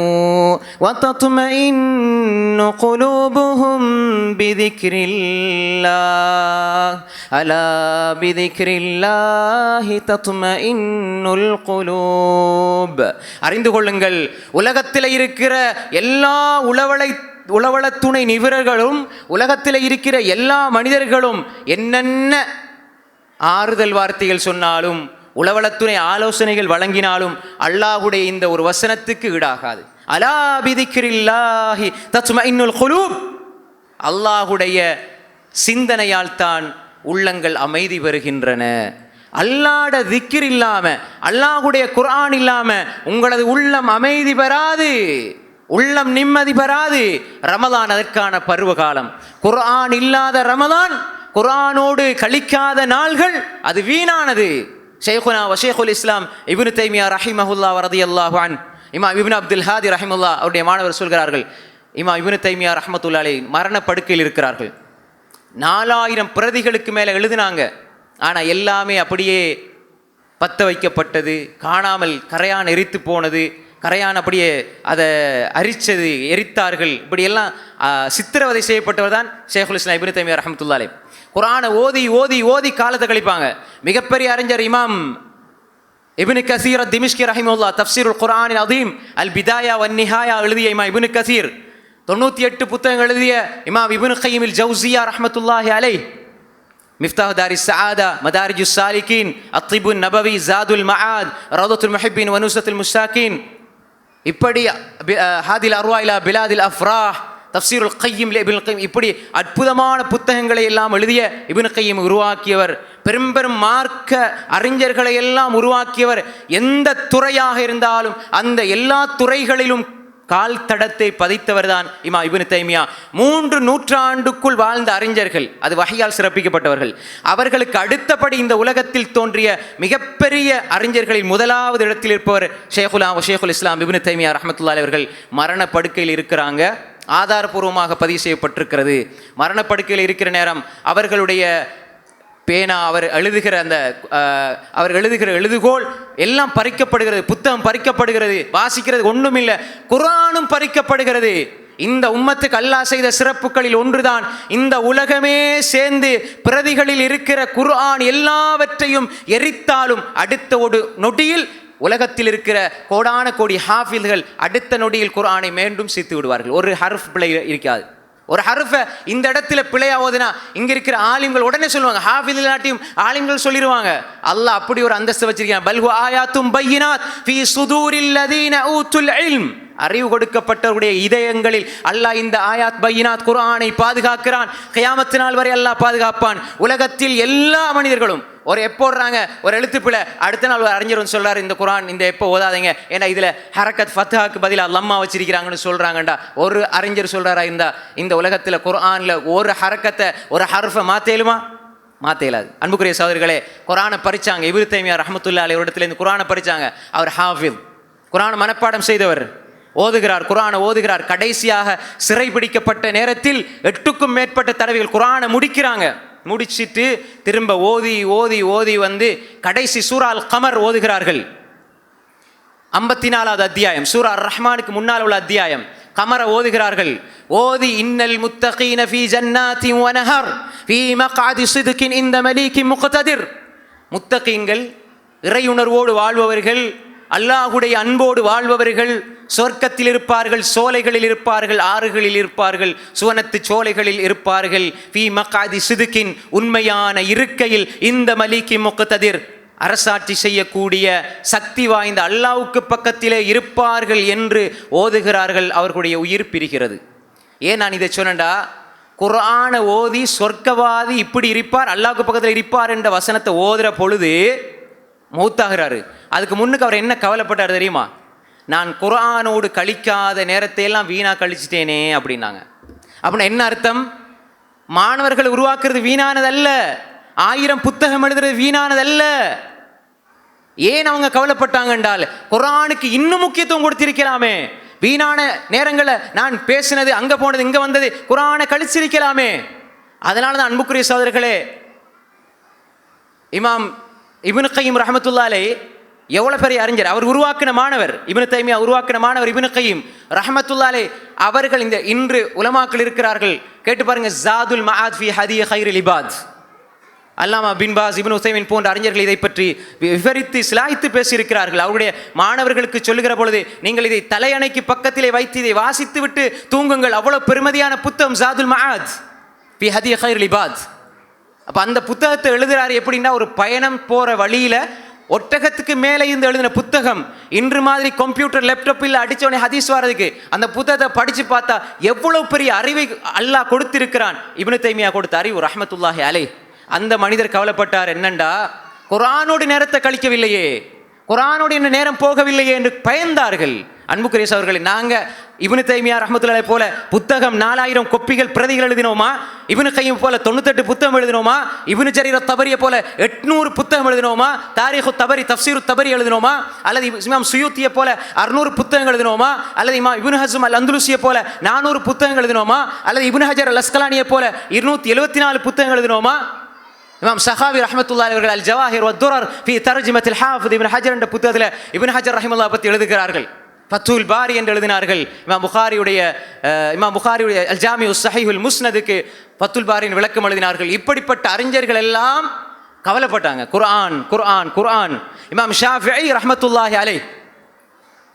வதத்மஇன்னு குலூபுஹும் பிதிக்ரில்லாஹ் அலா பிதிக்ரில்லாஹி தத்மஇன்னுல் குலூப். அறிந்து கொள்ளுங்கள், உலகத்தில் இருக்கிற எல்லா உளவள துணை நிபுணர்களும், உலகத்தில் இருக்கிற எல்லா மனிதர்களும் என்னென்ன ஆறுதல் வார்த்தைகள் சொன்னாலும், உளவளத்துணை ஆலோசனைகள் வழங்கினாலும் அல்லாஹ்வுடைய இந்த ஒரு வசனத்துக்கு ஈடாகாது. அலா பிதிக்ரில்லாஹி தத்மஇன்னுல் குலூப், அல்லாஹ்வுடைய சிந்தனையால் தான் உள்ளங்கள் அமைதி பெறுகின்றன. அல்லாஹ்வுடைய திக்ர் இல்லாம, அல்லாஹ்வுடைய குர்ஆன் இல்லாம உங்களது உள்ளம் அமைதி பெறாது, உள்ளம் நிம்மதி பெறாது. ரமலான் அதற்கான பருவ காலம். குர்ஆன் இல்லாத ரமலான், குர்ஆனோடு கழிக்காத நாள்கள் அது வீணானது. ஷைഖுனா வ ஷைഖுல் இஸ்லாம் இப்னு தைமியா ரஹிமஹுல்லாஹ் ரலியல்லாஹு அன், இமாம் இப்னு அப்துல் ஹாதி ரஹிமஹுல்லாஹ் அவருடைய மாணவர் சொல்கிறார்கள், இமாம் இப்னு தைமியா ரஹ்மத்துல்லாஹி அலைஹி மரண படுக்கையில் இருக்கிறார்கள். 4000 பிரதிகளுக்கு மேலே எழுதினாங்க. ஆனால் எல்லாமே அப்படியே பற்ற வைக்கப்பட்டது, காணாமல் கரையான் எரித்து போனது, கரையான் அப்படியே அதை அரிச்சது, எரித்தார்கள். இப்படியெல்லாம் சித்திரவதை செய்யப்பட்டவர் தான் ஷைഖுல் இஸ்லாம் இப்னு தைமியா ரஹ்மத்துல்லாஹி அலைஹி. குர்ஆனை ஓதி ஓதி ஓதி காலத்தை கழிப்பாங்க. மிகப்பெரிய அறிஞர் இமாம் இப்னு கஸீர் திமிஷ்கி ரஹிமஹுல்லாஹ் தஃப்சீருல் குர்ஆனில் அதீம் அல் பிதாயா வன் நிஹாயா எழுதிய இமாம் இப்னு கஸீர், 98 புத்தகங்கள் எழுதிய இமாம் இப்னு கய்யிமில் ஜௌஸியா ரஹ்மத்துல்லாஹி அலைஹி, மிஃப்தாஹ் தாரிஸ் ஸஆதா, மதாரிஜுஸ் சாலிகீன், அத்திபுன் நபவி, ஜாதுல் மஆத், ரௌதத்துல் முஹிப்பீன் வ நுஸ்ரத்துல் முஸ்தாகீன், இப்படி ஹாதில் அர்வா இலா பிலாதில் அஃப்ராஹ், தஃப்சீருல் கய்யிம் இப்னுல் கய்யிம், இப்படி அற்புதமான புத்தகங்களை எல்லாம் எழுதிய இப்னு கய்யிம் உருவாக்கியவர், பெரும் பெரும் மார்க்க அறிஞர்களை எல்லாம் உருவாக்கியவர். எந்த துறையாக இருந்தாலும் அந்த எல்லா துறைகளிலும் கால் தடத்தை பதித்தவர் தான் இமாம் இப்னு தைமியா. 3 நூற்றாண்டுக்குள் வாழ்ந்த அறிஞர்கள், அது வஹியால் சிறப்பிக்கப்பட்டவர்கள். அவர்களுக்கு அடுத்தபடி இந்த உலகத்தில் தோன்றிய மிகப்பெரிய அறிஞர்களில் முதலாவது இடத்தில் இருப்பவர் ஷைഖுல் இஸ்லாம் இப்னு தைமியா ரஹ்மத்துல்லாஹி அலைஹி அவர்கள் மரண படுக்கையில் இருக்கிறாங்க. ஆதாரபூர்வமாக பதிவு செய்யப்பட்டிருக்கிறது. மரணப்படுக்கையில் இருக்கிற நேரம் அவர்களுடைய பேனா, அவர் எழுதுகிற எழுதுகோல் எல்லாம் பறிக்கப்படுகிறது, புத்தகம் பறிக்கப்படுகிறது, வாசிக்கிறது ஒன்றுமில்லை, குர்ஆனும் பறிக்கப்படுகிறது. இந்த உம்மத்துக்கு அல்லாஹ் செய்த சிறப்புகளில் ஒன்றுதான், இந்த உலகமே சேர்ந்து பிரதிகளில் இருக்கிற குர்ஆன் எல்லாவற்றையும் எரித்தாலும் அடுத்த ஒரு நொடியில் உலகத்தில் இருக்கிற கோடான கோடி ஹாஃபில்கள் அடுத்த நொடியில் குர்ஆனை மீண்டும் சேர்த்து விடுவார்கள். ஒரு ஹர்ஃப் பிழை இருக்காது. ஒரு ஹர்ஃபை இந்த இடத்துல பிழையாவதுனா இங்க இருக்கிற ஆலிம்கள் உடனே சொல்லுவாங்க, ஹாஃபில் இல்லாட்டியும் ஆலிம்கள் சொல்லிடுவாங்க. அல்லாஹ் அப்படி ஒரு அந்தஸ்து வச்சிருக்கான். பல்ஹு ஆயாத்தும் பையினாத் ஃபீ சுதூரில் லதீன ஊத்துல் இல்ம், அறிவு கொடுக்கப்பட்டவருடைய இதயங்களில் அல்லாஹ் இந்த ஆயாத் பையினாத் குர்ஆனை பாதுகாக்கிறான். கியாமத் நாள் வரை அல்லாஹ் பாதுகாப்பான். உலகத்தில் எல்லா மனிதர்களும் ஒரு எப்போடுறாங்க, ஒரு எழுத்துப்பிழை, அடுத்த நாள் ஒரு அறிஞர் சொல்றாரு, இந்த குர்ஆன் இந்த எப்போ ஓதாதீங்க, ஏன்னா இதுல ஹரக்கத் ஃபத்ஹாக்கு பதிலாக லம்மா வச்சிருக்கிறாங்கன்னு சொல்றாங்கண்டா. ஒரு அறிஞர் சொல்றாரா, இந்த உலகத்துல குர்ஆன்ல ஒரு ஹரக்கத்தை, ஒரு ஹர்ஃபை மாத்தேலுமா? மாற்ற இயலாது. அன்புக்குரிய சகோதரர்களே, குர்ஆனை பறிச்சாங்க. இப்னு தைமியா ரஹ்மத்துல்லாஹி அலைஹி இடத்துல இந்த குர்ஆனை பறிச்சாங்க. அவர் ஹாஃபிஸ், குர்ஆனை மனப்பாடம் செய்தவர், ஓதுகிறார், குர்ஆனை ஓதுகிறார். கடைசியாக சிறை பிடிக்கப்பட்ட நேரத்தில் 8க்கும் மேற்பட்ட தடவைகள் குர்ஆனை முடிக்கிறாங்க. முடிச்சிட்டு திரும்ப ஓதி ஓதி ஓதி வந்து கடைசி சூரா அல் கமர் ஓதுகிறார்கள். 54வது அத்தியாயம், சூரா அர் ரஹ்மானுக்கு முன்னால் உள்ள அத்தியாயம். கமர ஓதுகிறார்கள். ஓதி இன்னல் முத்தகீன ஃபீ ஜன்னாத்தின் வ நஹர் ஃபீ மக்அதி ஸித்கின் இன்த மலீகின் முக்ததிர். முத்தகீன்கள், இறையுணர்வோடு வாழ்பவர்கள், அல்லாஹ்வுடைய அன்போடு வாழ்பவர்கள் சொர்க்கத்தில் இருப்பார்கள், சோலைகளில் இருப்பார்கள், ஆறுகளில் இருப்பார்கள், சுவனத்து சோலைகளில் இருப்பார்கள். ஃபீ மக்அதி ஸித்கின், உண்மையான இருக்கையில், இந்த மலீகின் முக்ததிர், அரசாட்சி செய்யக்கூடிய சக்தி வாய்ந்த அல்லாஹ்வுக்கு பக்கத்திலே இருப்பார்கள் என்று ஓதுகிறார்கள். அவர்களுடைய உயிர் பிரிகிறது. ஏன் நான் இதை சொன்னேன்டா, குர்ஆனை ஓதி சொர்க்கவாதி இப்படி இருப்பார், அல்லாஹ்வுக்கு பக்கத்தில் இருப்பார் என்ற வசனத்தை ஓதுற பொழுது மௌத்தாகிறாரு. அதுக்கு முன்னுக்கு அவர் என்ன கவலைப்பட்டார் தெரியுமா? நான் குர்ஆனோடு கழிக்காத நேரத்தை எல்லாம் வீணா கழிச்சிட்டேனே அப்படின்னாங்க. அப்படின்னா என்ன அர்த்தம்? மாணவர்களை உருவாக்குறது வீணானதல்ல, 1000 புத்தகம் எழுதுறது வீணானதல்ல. ஏன் அவங்க கவலைப்பட்டாங்க என்றால், குர்ஆனுக்கு இன்னும் முக்கியத்துவம் கொடுத்திருக்கலாமே. வீணான நேரங்களை நான் பேசினது, அங்க போனது, இங்க வந்தது, குர்ஆனை கழிச்சிருக்கலாமே. அதனால தான் அன்புக்குரிய சகோதரர்களே, இமாம் இப்னு கய்யிம் ரஹ்மத்துல்லாஹி அலைஹி எவ்வளவு பெரிய அறிஞர், அவர் உருவாக்கின மாணவர், இப்னு தைமியா உருவாக்கின மாணவர் இப்னு கய்யிம் ரஹ்மத்துல்லாஹி அலைஹி அவர்கள் இந்த இன்று உலமாக்கள் இருக்கிறார்கள். கேட்டு பாருங்க, ஜாதுல் மஆத் ஃபீ ஹதி கைரில் இபாத். அல்லாமா பின் பாஸ், இப்னு உதைமின் போன்ற அறிஞர்கள் இதை பற்றி விவரித்து சிலாய்த்து பேசியிருக்கிறார்கள். அவருடைய மாணவர்களுக்கு சொல்லுகிற பொழுது, நீங்கள் இதை தலையணைக்கு பக்கத்திலே வைத்து இதை வாசித்து விட்டு தூங்குங்கள். அவ்வளவு பெருமதியான புத்தகம் ஜாதுல் மஆத் ஃபீ ஹதி கைரில் இபாத். அப்போ அந்த புத்தகத்தை எழுதுறாரு எப்படின்னா, ஒரு பயணம் போகிற வழியில் ஒட்டகத்துக்கு மேலே இருந்து எழுதின புத்தகம். இன்று மாதிரி கம்ப்யூட்டர் லேப்டாப்பில் அடித்தவனே ஹதீஸ் வாரதுக்கு அந்த புத்தகத்தை படித்து பார்த்தா எவ்வளோ பெரிய அறிவை அல்லாஹ் கொடுத்திருக்கிறான். இப்னு தைமியா கொடுத்த அறிவு ரஹ்மத்துல்லாஹி அலைஹி. அந்த மனிதர் கவலைப்பட்டார், என்னண்டா குர்ஆனோடு நேரத்தை கழிக்கவில்லையே, குர்ஆனோடு என்ன நேரம் போகவில்லையே என்று பயந்தார்கள். அன்புக்குரிய சகோதரர்களே, நாங்கள் இப்னு தைமியா ரஹ்மத்துல்லாஹி போல புத்தகம் 4000 கொப்பிகள் பிரதிகள் எழுதினோமா? இப்னு கய்யிம் போல 98 புத்தகம் எழுதினோமா? இப்னு ஜரீர் தபரிய போல 800 புத்தகம் எழுதினோமா? தாரீஹு தபரி, தஃப்சீரு தபரி எழுதினோமா? அல்லது இமாம் சுயூத்தியை போல 600 புத்தகங்கள் எழுதினோமா? அல்லது இமாம் இப்னு ஹஸ்ம் அல் அந்துலுசியை போல 400 புத்தகங்கள் எழுதினோமா? அல்லது இப்னு ஹஜர் அல் அஸ்கலானியை போல 274 புத்தகங்கள் எழுதினோமா? இமாம் சஹாவி ரஹ்மத்துல்லாஹி அவர்கள் அல் ஜவாஹிர் வத் துரர் ஃபீ தர்ஜுமத்தில் ஹாஃபிஸ் இப்னு ஹஜர் என்ற புத்தகத்தில் இப்னு ஹஜர் ரஹிமஹுல்லாஹ் பற்றி எழுதுகிறார்கள். ஃபத்துல் பாரி என்று எழுதினார்கள். இமாம் புகாரியுடைய அல் ஜாமிஉ ஸஹீஹுல் முஸ்னதுக்கு ஃபத்துல் பாரியின் விளக்கம் எழுதினார்கள். இப்படிப்பட்ட அறிஞர்கள் எல்லாம் கவலைப்பட்டாங்க, குர்ஆன் குர்ஆன் குர்ஆன். இமாம் ஷாஃபிஈ ரஹ்மத்துல்லாஹி அலைஹி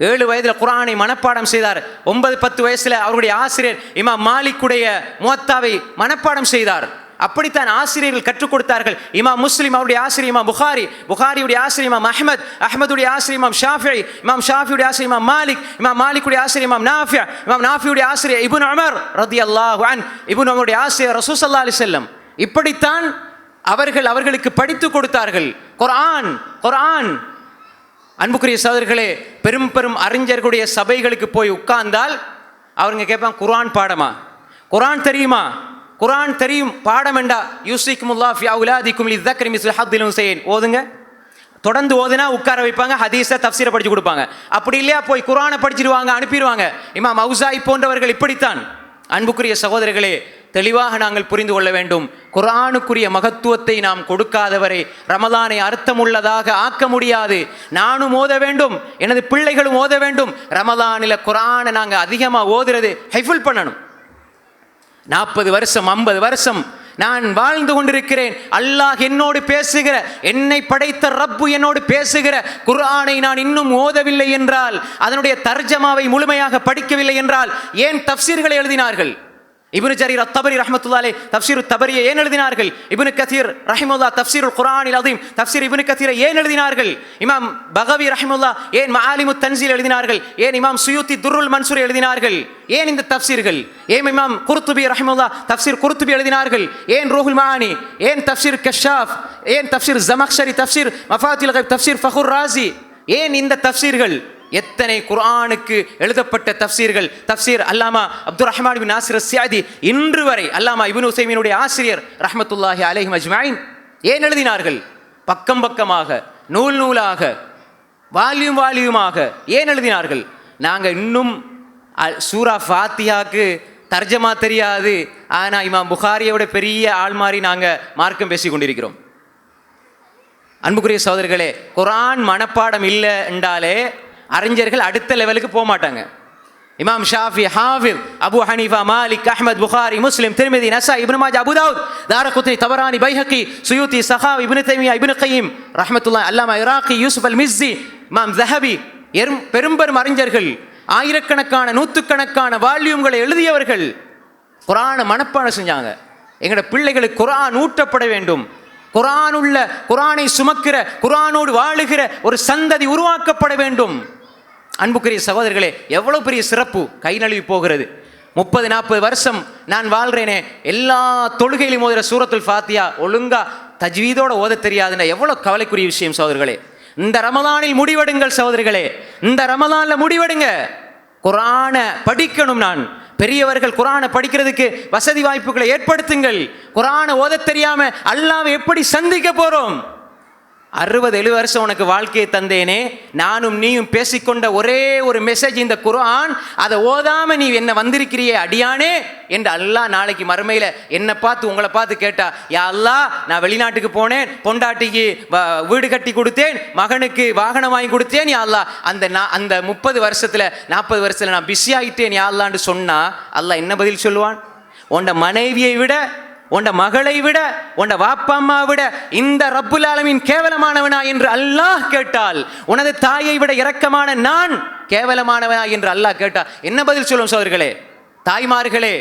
7 வயதில் குர்ஆனை மனப்பாடம் செய்தார். 9-10 வயசுல அவருடைய ஆசிரியர் இமாம் மாலிக்குடைய முவத்தாவை மனப்பாடம் செய்தார். அப்படித்தான் ஆசிரியர்கள் கற்றுக் கொடுத்தார்கள். இமாம் முஸ்லிம் அவருடைய ஆசிரியர் இமாம் புகாரி, புகாரியுடைய ஆசிரியர் இமாம் அஹ்மத், அஹ்மதுடைய ஆசிரியர் இமாம் ஷாஃபிஈ, இமாம் ஷாஃபியுடைய ஆசிரியர் இமாம் மாலிக், இமாம் மாலிக்குடைய ஆசிரியர் இமாம் நாஃபி, இமாம் நாஃபியுடைய ஆசிரியர் இப்னு உமர் ரலியல்லாஹு அன்ஹு, இப்னு உமருடைய ஆசிரியர் ரசூல் ஸல்லல்லாஹு அலைஹி வஸல்லம். இப்படித்தான் அவர்களுக்கு படித்துக் கொடுத்தார்கள் குர்ஆன் குர்ஆன். அன்புக்குரிய சகோதரர்களே, பெரும் பெரும் அறிஞர்களுடைய சபைகளுக்கு போய் உட்கார்ந்தால் அவங்க கேட்பாங்க, குர்ஆன் பாடமா? குர்ஆன் தெரியுமா? குர்ஆன் தெரியும், பாடம் என்றா யூசிக்குமுல்லாஹ் ஃபி அவுலாதிக்கும் லிذكر مثل حظ الأنثيين ஓதுங்க. தொடர்ந்து ஓதுனா உட்கார வைப்பாங்க, ஹதீஸை தஃப்சீரை படிச்சு கொடுப்பாங்க. அப்படி இல்லையா போய் குர்ஆனை படிச்சிடுவாங்க, அனுப்பிடுவாங்க. இமாம் அவுசாஇ போன்றவர்கள் இப்படித்தான். அன்புக்குரிய சகோதரர்களே, தெளிவாக நாங்கள் புரிந்து கொள்ள வேண்டும், குர்ஆனுக்குரிய மகத்துவத்தை நாம் கொடுக்காதவரை ரமலானை அர்த்தமுள்ளதாக ஆக்க முடியாது. நானும் ஓத வேண்டும், எனது பிள்ளைகளும் ஓத வேண்டும். ரமலானில் குர்ஆனை நாங்கள் அதிகமாக ஓதுறது ஹைஃபுல் பண்ணணும். 40 வருஷம் 50 வருஷம் நான் வாழ்ந்து கொண்டிருக்கிறேன். அல்லாஹ் என்னோடு பேசுகிற, என்னை படைத்த ரப்பு என்னோடு பேசுகிற குர்ஆனை நான் இன்னும் ஓதவில்லை என்றால், அதனுடைய தர்ஜமாவை முழுமையாக படிக்கவில்லை என்றால், ஏன் தஃப்சீர்களை எழுதினார்கள்? இப்னு ஜரீர் அத்-தபரி ரஹ்மத்துல்லாஹி அலைஹி தஃப்சீர் அத்-தபரியை ஏன் எழுதினார்கள்? இப்னு கதீர் ரஹிமஹுல்லாஹ் தஃப்சீருல் குர்ஆனில் அதீம் தஃப்சீர் இப்னு கதீரை ஏன் எழுதினார்கள்? இமாம் பகவி ரஹிமஹுல்லாஹ் ஏன் மஆலிமுத் தன்சீல் எழுதினார்கள்? ஏன் இமாம் சுயூத்தி துர்ருல் மன்சூர் எழுதினார்கள்? ஏன் இந்த தஃப்சீர்கள்? ஏன் இமாம் குர்துபி ரஹிமஹுல்லாஹ் தஃப்சீர் குர்துபி எழுதினார்கள்? ஏன் ரூஹுல் மஆனி? ஏன் தஃப்சீர் கஷ்ஷாஃப்? ஏன் தஃப்சீர் ஜமக்ஷரி? தஃப்சீர் மஃபாத்தில் கைப்? தஃப்சீர் ஃபஹுர் ராஸி? ஏன் இந்த தஃப்சீர்கள்? எத்தனை குர்ஆனுக்கு எழுதப்பட்ட தஃப்சீர்கள். தஃப்சீர் அல்லாமா அப்துர் ரஹ்மான் பின் நாசிர் அஸ்-ஸஅதி இன்று வரை அல்லாமா இப்னு உஸைமீனுடைய ஆசிரியர் ரஹ்மத்துல்லாஹி அலைஹி அஜ்மஈன் ஏன் எழுதினார்கள்? பக்கம் பக்கமாக, நூல் நூலாக, வால்யூம் வால்யூமாக ஏன் எழுதினார்கள்? நாங்கள் இன்னும் சூரா ஃபாத்தியாக்கு தர்ஜமா தெரியாது, ஆனால் இமாம் புகாரியோட பெரிய ஆள் மாதிரி நாங்கள் மார்க்கம் பேசி கொண்டிருக்கிறோம். அன்புக்குரிய சகோதரர்களே, குர்ஆன் மனப்பாடம் இல்லை என்றாலே அறிஞர்கள் அடுத்த லெவலுக்கு போக மாட்டாங்க. இமாம் ஷாஃபி, ஹாஃபிஸ், அபு ஹனீஃபா, மாலிக், அஹ்மத், புகாரி, முஸ்லிம், திர்மிதி, நஸாஇ, இப்னு மாஜா, அபு தாவூத், தாரகுத்னி, தபரானி, பைஹகி, சுயூத்தி, சஹாவி, இப்னு தைமியா, இப்னு கய்யிம் ரஹ்மத்துல்லாஹி, அல்லாமா இராக்கி, யூசுப் அல் மிஸ்ஸி, இமாம் ஸஹபி, பெரும் அறிஞர்கள், ஆயிரக்கணக்கான நூற்றுக்கணக்கான வால்யூம்களை எழுதியவர்கள் குர்ஆனை மனப்பாடம் செஞ்சாங்க. எங்களோட பிள்ளைகளுக்கு குர்ஆன் ஊட்டப்பட வேண்டும். குர்ஆனை சுமக்கிற, குர்ஆனோடு வாழுகிற ஒரு சந்ததி உருவாக்கப்பட வேண்டும். அன்புக்குரிய சகோதரர்களே, எவ்வளவு பெரிய சிறப்பு கை நழுவி போகிறது. 30-40 வருஷம் நான் வாழ்றேனே, எல்லா தொழுகையிலும் ஓதுற சூரத்துல் ஃபாத்தியா ஒழுங்கா தஜ்வீதோட ஓத தெரியாதுன்னா எவ்வளவு கவலைக்குரிய விஷயம் சகோதரர்களே. இந்த ரமலானில் முடிவெடுங்கள் சகோதரர்களே, இந்த ரமலான்ல முடிவெடுங்க. குர்ஆனை படிக்கணும். நான் பெரியவர்கள் குர்ஆனை படிக்கிறதுக்கு வசதி வாய்ப்புகளை ஏற்படுத்துங்கள். குர்ஆனை ஓத தெரியாம அல்லாஹ்வை எப்படி சந்திக்க போறோம்? 60-70 வருஷம் உனக்கு வாழ்க்கையை தந்தேனே, நானும் நீயும் பேசிக்கொண்ட ஒரே ஒரு மெசேஜ் இந்த குர்ஆன். அதை ஓதாம நீ என்ன வந்திருக்கிறியே அடியானே என்று அல்லாஹ் நாளைக்கு மறுமையில என்னை பார்த்து உங்களை பார்த்து கேட்டா, யா அல்லாஹ், நான் வெளிநாட்டுக்கு போனேன், பொண்டாட்டிக்கு வீடு கட்டி கொடுத்தேன், மகனுக்கு வாகனம் வாங்கி கொடுத்தேன், யா அல்லாஹ், அந்த 30 வருஷத்துல 40 வருஷத்துல நான் பிஸி ஆகிட்டேன் யா அல்லாஹ்னு சொன்னா அல்லாஹ் என்ன பதில் சொல்லுவான்? உன்ட மனைவியை விட, உண்ட மகளை விட, உண்ட வாப்பா அம்மா விட இந்த ரப்புல் ஆலமீன் கேவலமானவனா என்று அல்லாஹ் கேட்டால், உனது தாயை விட இரக்கமான நான் கேவலமானவனா என்று அல்லாஹ் கேட்டால் என்ன பதில் சொல்லும் சகோதரர்களே? தாய்மார்களே,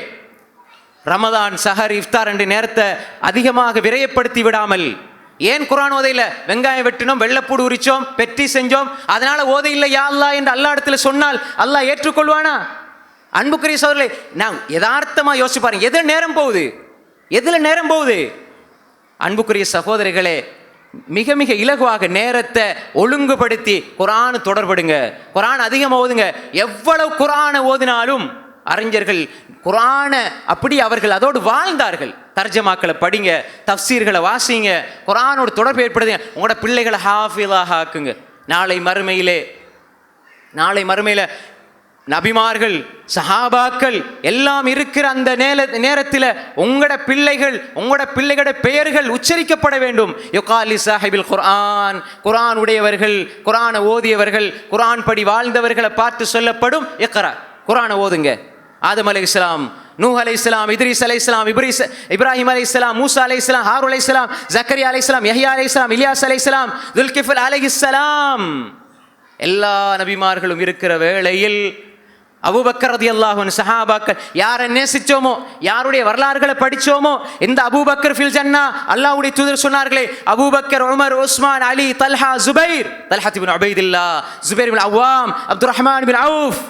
ரமதான், சஹர், இஃப்தார் என்ற நேரத்தை அதிகமாக விரயப்படுத்தி விடாமல், ஏன் குர்ஆன் ஓதையில வெங்காயம் வெட்டினோம், வெள்ளப்பூடு உரிச்சோம், பெட்டி செஞ்சோம், அதனால ஓதையில்லை யா அல்லாஹ் என்று அல்லாஹ் இடத்துல சொன்னால் அல்லாஹ் ஏற்றுக்கொள்வானா? அன்புக்குரிய சகோதரர்களே, நான் யதார்த்தமா யோசிச்சு பாருங்க, எதுல நேரம் போகுது? அன்புக்குரிய சகோதரிகளே, மிக மிக இலகுவாக நேரத்தை ஒழுங்குபடுத்தி குர்ஆன் தொடர்படுங்க. குர்ஆன் அதிகமாக ஓதுங்க. எவ்வளவு குர்ஆனை ஓதினாலும் அறிஞர்கள் குர்ஆனை அப்படி அவர்கள் அதோடு வாழ்ந்தார்கள். தர்ஜமாக்களை படிங்க, தஃப்சீர்களை வாசிங்க, குர்ஆனோடு தொடர்பு ஏற்படுத்துங்க. உங்களோட பிள்ளைகளை ஹாஃபிலாக ஆக்குங்க. நாளை மறுமையில நபிமார்கள், சஹாபாக்கள் எல்லாம் இருக்கிற அந்த நேரத்தில் உங்களோட பிள்ளைகளோட பெயர்கள் உச்சரிக்கப்பட வேண்டும். யுகாலி சாஹிபில் குர்ஆன், குர்ஆன் உடையவர்கள், குர்ஆனை ஓதியவர்கள், குர்ஆன் படி வாழ்ந்தவர்களை பார்த்து சொல்லப்படும், இக்ரா, குர்ஆனை ஓதுங்க. ஆதம் அலைஹிஸ்ஸலாம், நூஹ் அலைஹிஸ்ஸலாம், இத்ரீஸ் அலைஹிஸ்ஸலாம், இப்ராஹிம் அலைஹிஸ்ஸலாம், மூசா அலைஹிஸ்ஸலாம், ஹாரூன் அலைஹிஸ்ஸலாம், ஜக்கரியா அலைஹிஸ்ஸலாம், யஹ்யா அலைஹிஸ்ஸலாம், இலியாஸ் அலைஹிஸ்ஸலாம், துல்கிஃபில் அலைஹிஸ்ஸலாம், எல்லா நபிமார்களும் இருக்கிற வேளையில் அபூபக்கர் ரலியல்லாஹு அன்ஹு, சஹாபாக்கள் யாரை நேசிச்சோமோ, யாருடைய வரலாறுகளை படிச்சோமோ, இந்த அபூபக்கர் ஃபில் ஜன்னா, அல்லாஹ்வுடைய தூதர் சொன்னார்களே, அபூபக்கர், உமர், உஸ்மான், அலி, தல்ஹா, ஜுபைர், தல்ஹா இப்னு உபைதுல்லாஹ், ஜுபைர் இப்னு அவ்வாம், அப்துர்ரஹ்மான் இப்னு அவுஃப்,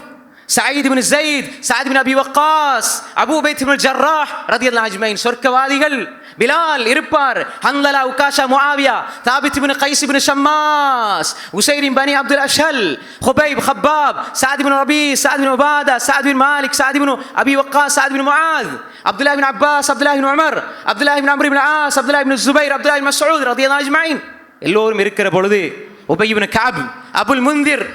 சயீத் இப்னு ஸைத், சஅத் இப்னு அபி வக்காஸ், அபூ பைத் இப்னு ஜர்ராஹ் ரலியல்லாஹு அஜ்மஈன் சொர்க்கவாதிகள். பிலால் இருப்பார், ஹன்லலா, உகாஷா, முஆவியா, தாபித் இப்னு கைஸ் இப்னு ஷம்மாஸ், உஸைர் இப்னு அப்துல் அஷல், ஹுபைப், ஹப்பாப், சஅத் இப்னு ரபீ, சஅத் இப்னு உபாதா, சஅத் இப்னு மாலிக், சஅத் இப்னு அபி வக்காஸ், சஅத் இப்னு முஆத், அப்துல்லாஹ் இப்னு அப்பாஸ், அப்துல்லாஹ் இப்னு உமர், அப்துல்லாஹ் இப்னு அம்ர் இப்னு ஆஸ், அப்துல்லாஹ் இப்னு ஸுபைர், அப்துல்லாஹ் இப்னு மஸ்ஊத் ரலியல்லாஹு அஜ்மஈன் எல்லோரும் இருக்கிற பொழுது உபை இப்னு கஅப், அபுல் முன்திர்,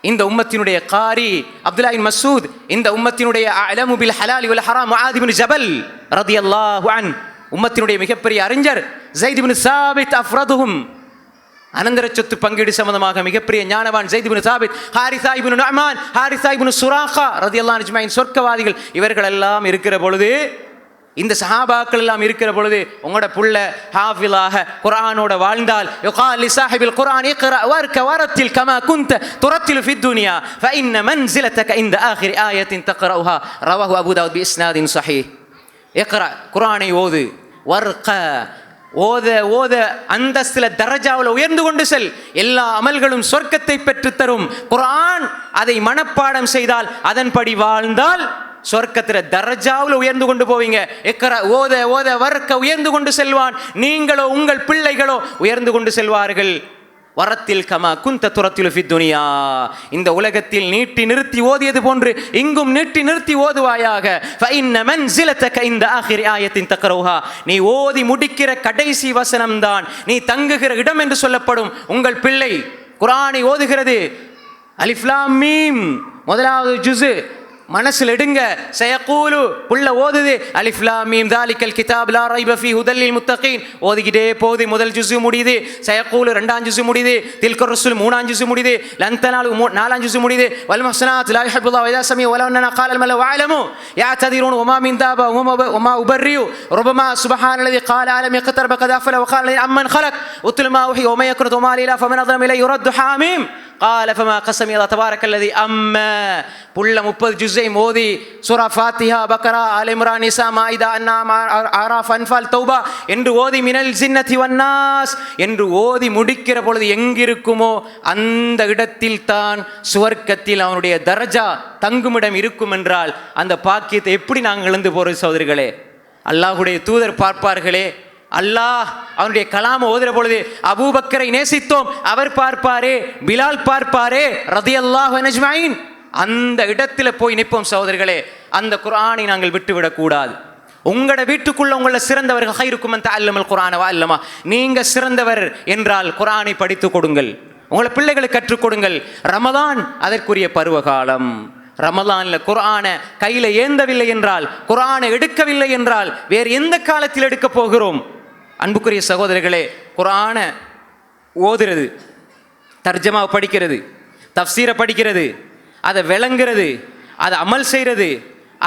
இந்த உம்மத்தினுடைய காரி அப்துல்லாஹ் இப்னு மஸ்ஊத், இந்த உம்மத்தினுடைய அலமு பில் ஹலால் வல் ஹராம் முஆத் இப்னு ஜபல் ரலியல்லாஹு அன்ஹு, உம்மத்தினுடைய மிகப்பெரிய அறிஞர் ஸைத் இப்னு சாபித், அஃப்ரதுஹும், அனந்தர சொத்து பங்கீடு சம்பந்தமாக மிகப்பெரிய ஞானவான் ஸைத் இப்னு சாபித், ஹாரிஸா இப்னு நுஅமான், ஹாரிஸா இப்னு சுராகா ரலியல்லாஹு அஜ்மஈன் சொர்க்கவாதிகள். இவர்கள் எல்லாம் இருக்கிற பொழுது, இந்த சஹாபாக்கள் எல்லாம் இருக்கிற பொழுது உங்களோட புள்ள ஹாஃபிலாக குர்ஆனோட வாழ்ந்தால், யுகால் லிசாஹிபில் குர்ஆன் இக்ரா வர்க வரத்தில் கமா குன்த துரத்தில் ஃபித் துன்யா ஃபஇன்ன மன்சிலதக இன்த ஆகிர் ஆயத்தின் தக்ரவுஹா ரவாஹு அபூ தாவூத் பிஇஸ்னாதின் ஸஹீஹ். இக்ரா, குர்ஆனை ஓது, வர்க, ஓத அந்தஸ்துல தரஜாவில் உயர்ந்து கொண்டு செல். எல்லா அமல்களும் சொர்க்கத்தை பெற்றுத்தரும். குர்ஆன் அதை மனப்பாடம் செய்தால், அதன்படி வாழ்ந்தால் சொர்க்கத்தில் தரஜாவில் உயர்ந்து கொண்டு போவீங்க. இக்ரா, ஓத வர்க்க உயர்ந்து கொண்டு செல்வான். நீங்களோ உங்கள் பிள்ளைகளோ உயர்ந்து கொண்டு செல்வார்கள். வரத்தில் கமா குந்த துரத்திலு ஃபி துனியா, இந்த உலகத்தில் நீட்டி நிறுத்தி ஓதியது போன்று இங்கும் நீட்டி நிறுத்தி ஓதுவாயாக. ஃபஇன்ன மன்ஸிலதக இந்த ஆகிரி ஆயத்தின் தக்ரவுஹா, நீ ஓதி முடிக்கிற கடைசி வசனம்தான் நீ தங்குகிற இடம் என்று சொல்லப்படும். உங்கள் பிள்ளை குர்ஆனை ஓதுகிறது, அலிஃப் லாம் மீம் முதலாவது ஜுஸு மனசில் எடுங்க. சயகூலு புள்ள ஓதுது, அலிஃப் லாம் மீம் தாலிகல் கிதாப் லா ரைப ஃபீஹி ஹுதல் லில் முத்தகீன், ஓதிக்கிட்டே போகுது. முதல் ஜுஸு முடியுது, சயகூலு ரெண்டாம் ஜுஸு முடியுது, தில்க ரசூல் மூணாம் ஜுஸு முடியுது, லன் தனாலு நாலாம் ஜுஸு முடியுது, வல் முஹ்ஸனாத் லா யுஹிப்புல்லாஹு வ இதா சமிஅ வலவ் அன்னனா காலல் மலா வஅலமு யஅததிரூன் வமா மின் தாபா வமா உபர்ரியு ரபமா சுப்ஹானல்லதி கால அலம் யக்தரப கத் அஃபல வ கால அம்மன் خلق உத்லு மா உஹி வ மா யக்ருது வமா லீலா ஃபமன் அظلم இலை யுரது ஹாமீம் قال فما قسم يا تبارك الذي أما புள்ள 30 ஜுஸை மோதி சூரா ஃபாத்திஹா பக்ரா ஆல் இம்ரான் நிசா மாயிதா அன்ஆம் ஆராஃப் அன்ஃபால் தௌபா என்று ஓதி மினல் ஜின்னதி வன்னாஸ் என்று ஓதி முடிக்கிற பொழுது எங்கிருக்குமோ அந்த இடத்தில் தான் சுவர்க்கத்தில் அவனுடைய தரஜா தங்குமிடம் இருக்கும் என்றால் அந்த பாக்கியத்தை எப்படி நாங்கள் இழந்து போறது சகோதரிகளே? அல்லாஹ்வுடைய தூதர் பார்ப்பார்களே, அல்லாஹ் அவனுடைய கலாம ஓதுற பொழுது அபூபக்கரை நேசித்தோம், அவர் பார்ப்பாரே, பிலால் பார்ப்பாரே ரலியல்லாஹு அஜ்மஈன், அந்த இடத்துல போய் நிற்போம் சகோதரர்களே. அந்த குர்ஆனை நாங்கள் விட்டுவிடக் கூடாது. உங்களோட வீட்டுக்குள்ள உங்களை சிறந்தவர்கள் ஹைருக்கும் மன் தஅல்லமல் குர்ஆன வ அல்லமா, நீங்க சிறந்தவர் என்றால் குர்ஆனை படித்து கொடுங்கள், உங்களை பிள்ளைகளுக்கு கற்றுக் கொடுங்கள். ரமதான் அதற்குரிய பருவகாலம். ரமலான்ல குர்ஆனை கையில ஏந்தவில்லை என்றால், குர்ஆனை எடுக்கவில்லை என்றால் வேறு எந்த காலத்தில் எடுக்க போகிறோம்? அன்புக்குரிய சகோதரர்களே, குர்ஆனை ஓதுறது, தர்ஜமா படிக்கிறது, தஃப்சீரை படிக்கிறது, அதை விளங்குறது, அதை அமல் செய்கிறது,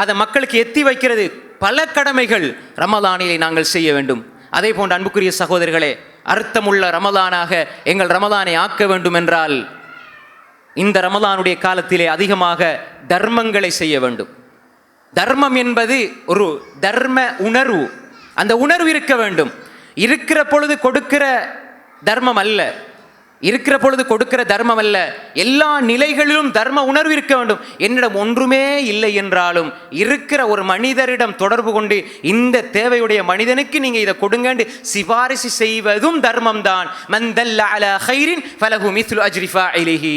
அதை மக்களுக்கு எத்தி வைக்கிறது, பல கடமைகள் ரமலானிலே நாங்கள் செய்ய வேண்டும். அதே போன்று அன்புக்குரிய சகோதரர்களே, அர்த்தமுள்ள ரமலானாக எங்கள் ரமலானை ஆக்க வேண்டும் என்றால் இந்த ரமலானுடைய காலத்திலே அதிகமாக தர்மங்களை செய்ய வேண்டும். தர்மம் என்பது ஒரு தர்ம உணர்வு, அந்த உணர்வு இருக்க வேண்டும். இருக்கிற பொழுது கொடுக்கிற தர்மம் அல்ல, இருக்கிற பொழுது கொடுக்கிற தர்மம் அல்ல, எல்லா நிலைகளிலும் தர்ம உணர்வு இருக்க வேண்டும். என்னிடம் ஒன்றுமே இல்லை என்றாலும் இருக்கிற ஒரு மனிதரிடம் தொடர்பு கொண்டு இந்த தேவையுடைய மனிதனுக்கு நீங்க இதை கொடுங்கன்னு சிபாரிசு செய்வதும் தர்மம் தான். மன் தல்ல அலா கைரின் ஃபலஹு மிஸ்லு அஜ்ரி ஃபாயிலிஹி,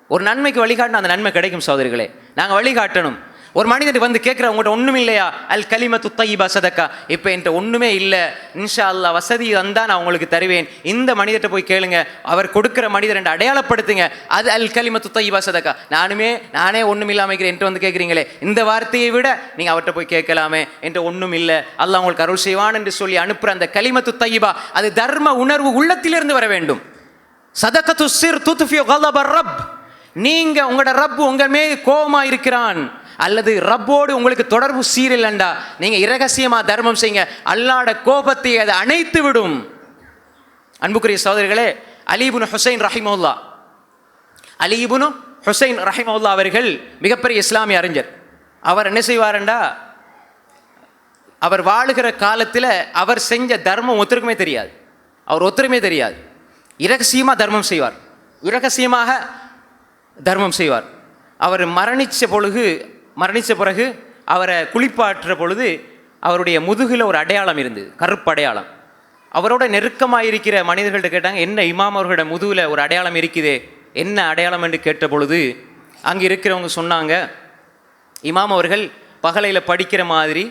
ஒரு நன்மைக்கு வழிகாட்டினா அந்த நன்மை கிடைக்கும் சகோதரிகளே. நாங்கள் வழிகாட்டணும். ஒரு மனிதன் வந்து கேட்குற, உங்கள்கிட்ட ஒன்றும் இல்லையா? அல் கலிமத்து தய்யிபா சதக்கா, இப்போ என்கிட்ட ஒன்றுமே இல்லை, இன்ஷா அல்லாஹ் வசதி வந்தால் நான் உங்களுக்கு தருவேன். இந்த மனிதர்கிட்ட போய் கேளுங்க, அவர் கொடுக்குற மனிதர் என்று அடையாளப்படுத்துங்க, அது அல் கலிமத்து தய்யிபா சதக்கா. நானே ஒன்றும் இல்லாமல் இருக்கிறேன் என்று வந்து கேட்குறீங்களே, இந்த வார்த்தையை விட நீங்கள் அவர்கிட்ட போய் கேட்கலாமே, என்கிட்ட ஒன்றும் இல்லை, அல்லாஹ் உங்களுக்கு அருள் செய்வான் என்று சொல்லி அனுப்புகிற அந்த கலிமத்து தய்யிபா, அது தர்ம உணர்வு உள்ளத்திலிருந்து வர வேண்டும். சதகத்து சிர் துத்ஃபி கலபர் ரப், நீங்க உங்களோட ரப் உங்கள் மேல் கோபமா இருக்கிறான், அல்லது ரப்போடு உங்களுக்கு தொடர்பு சீரில்லைண்டா நீங்க இரகசியமா தர்மம் செய்யுங்க, அல்லாஹ்வுடைய கோபத்தை அது அணைத்து விடும். அன்புக்குரிய சகோதரர்களே, அலி இப்னு ஹுசைன் ரஹிமஹுல்லாஹ் அவர்கள் மிகப்பெரிய இஸ்லாமிய அறிஞர். அவர் என்ன செய்வார்ண்டா, அவர் வாழுகிற காலத்தில் அவர் செஞ்ச தர்மம் ஒருத்தருக்குமே தெரியாது, அவர் ஒருத்தருமே தெரியாது. இரகசியமாக தர்மம் செய்வார், இரகசியமாக தர்மம் செய்வார். அவர் மரணித்த பிறகு அவரை குளிப்பாற்றுற பொழுது அவருடைய முதுகில் ஒரு அடையாளம் இருந்தது, கருப்பு அடையாளம். அவரோட நெருக்கமாக இருக்கிற மனிதர்கள்ட்ட கேட்டாங்க, என்ன இமாம் அவர்களோட முதுகில் ஒரு அடையாளம் இருக்குதே, என்ன அடையாளம் என்று கேட்ட பொழுது அங்கே இருக்கிறவங்க சொன்னாங்க, இமாம் அவர்கள் பகலையில் படிக்கிற மாதிரி,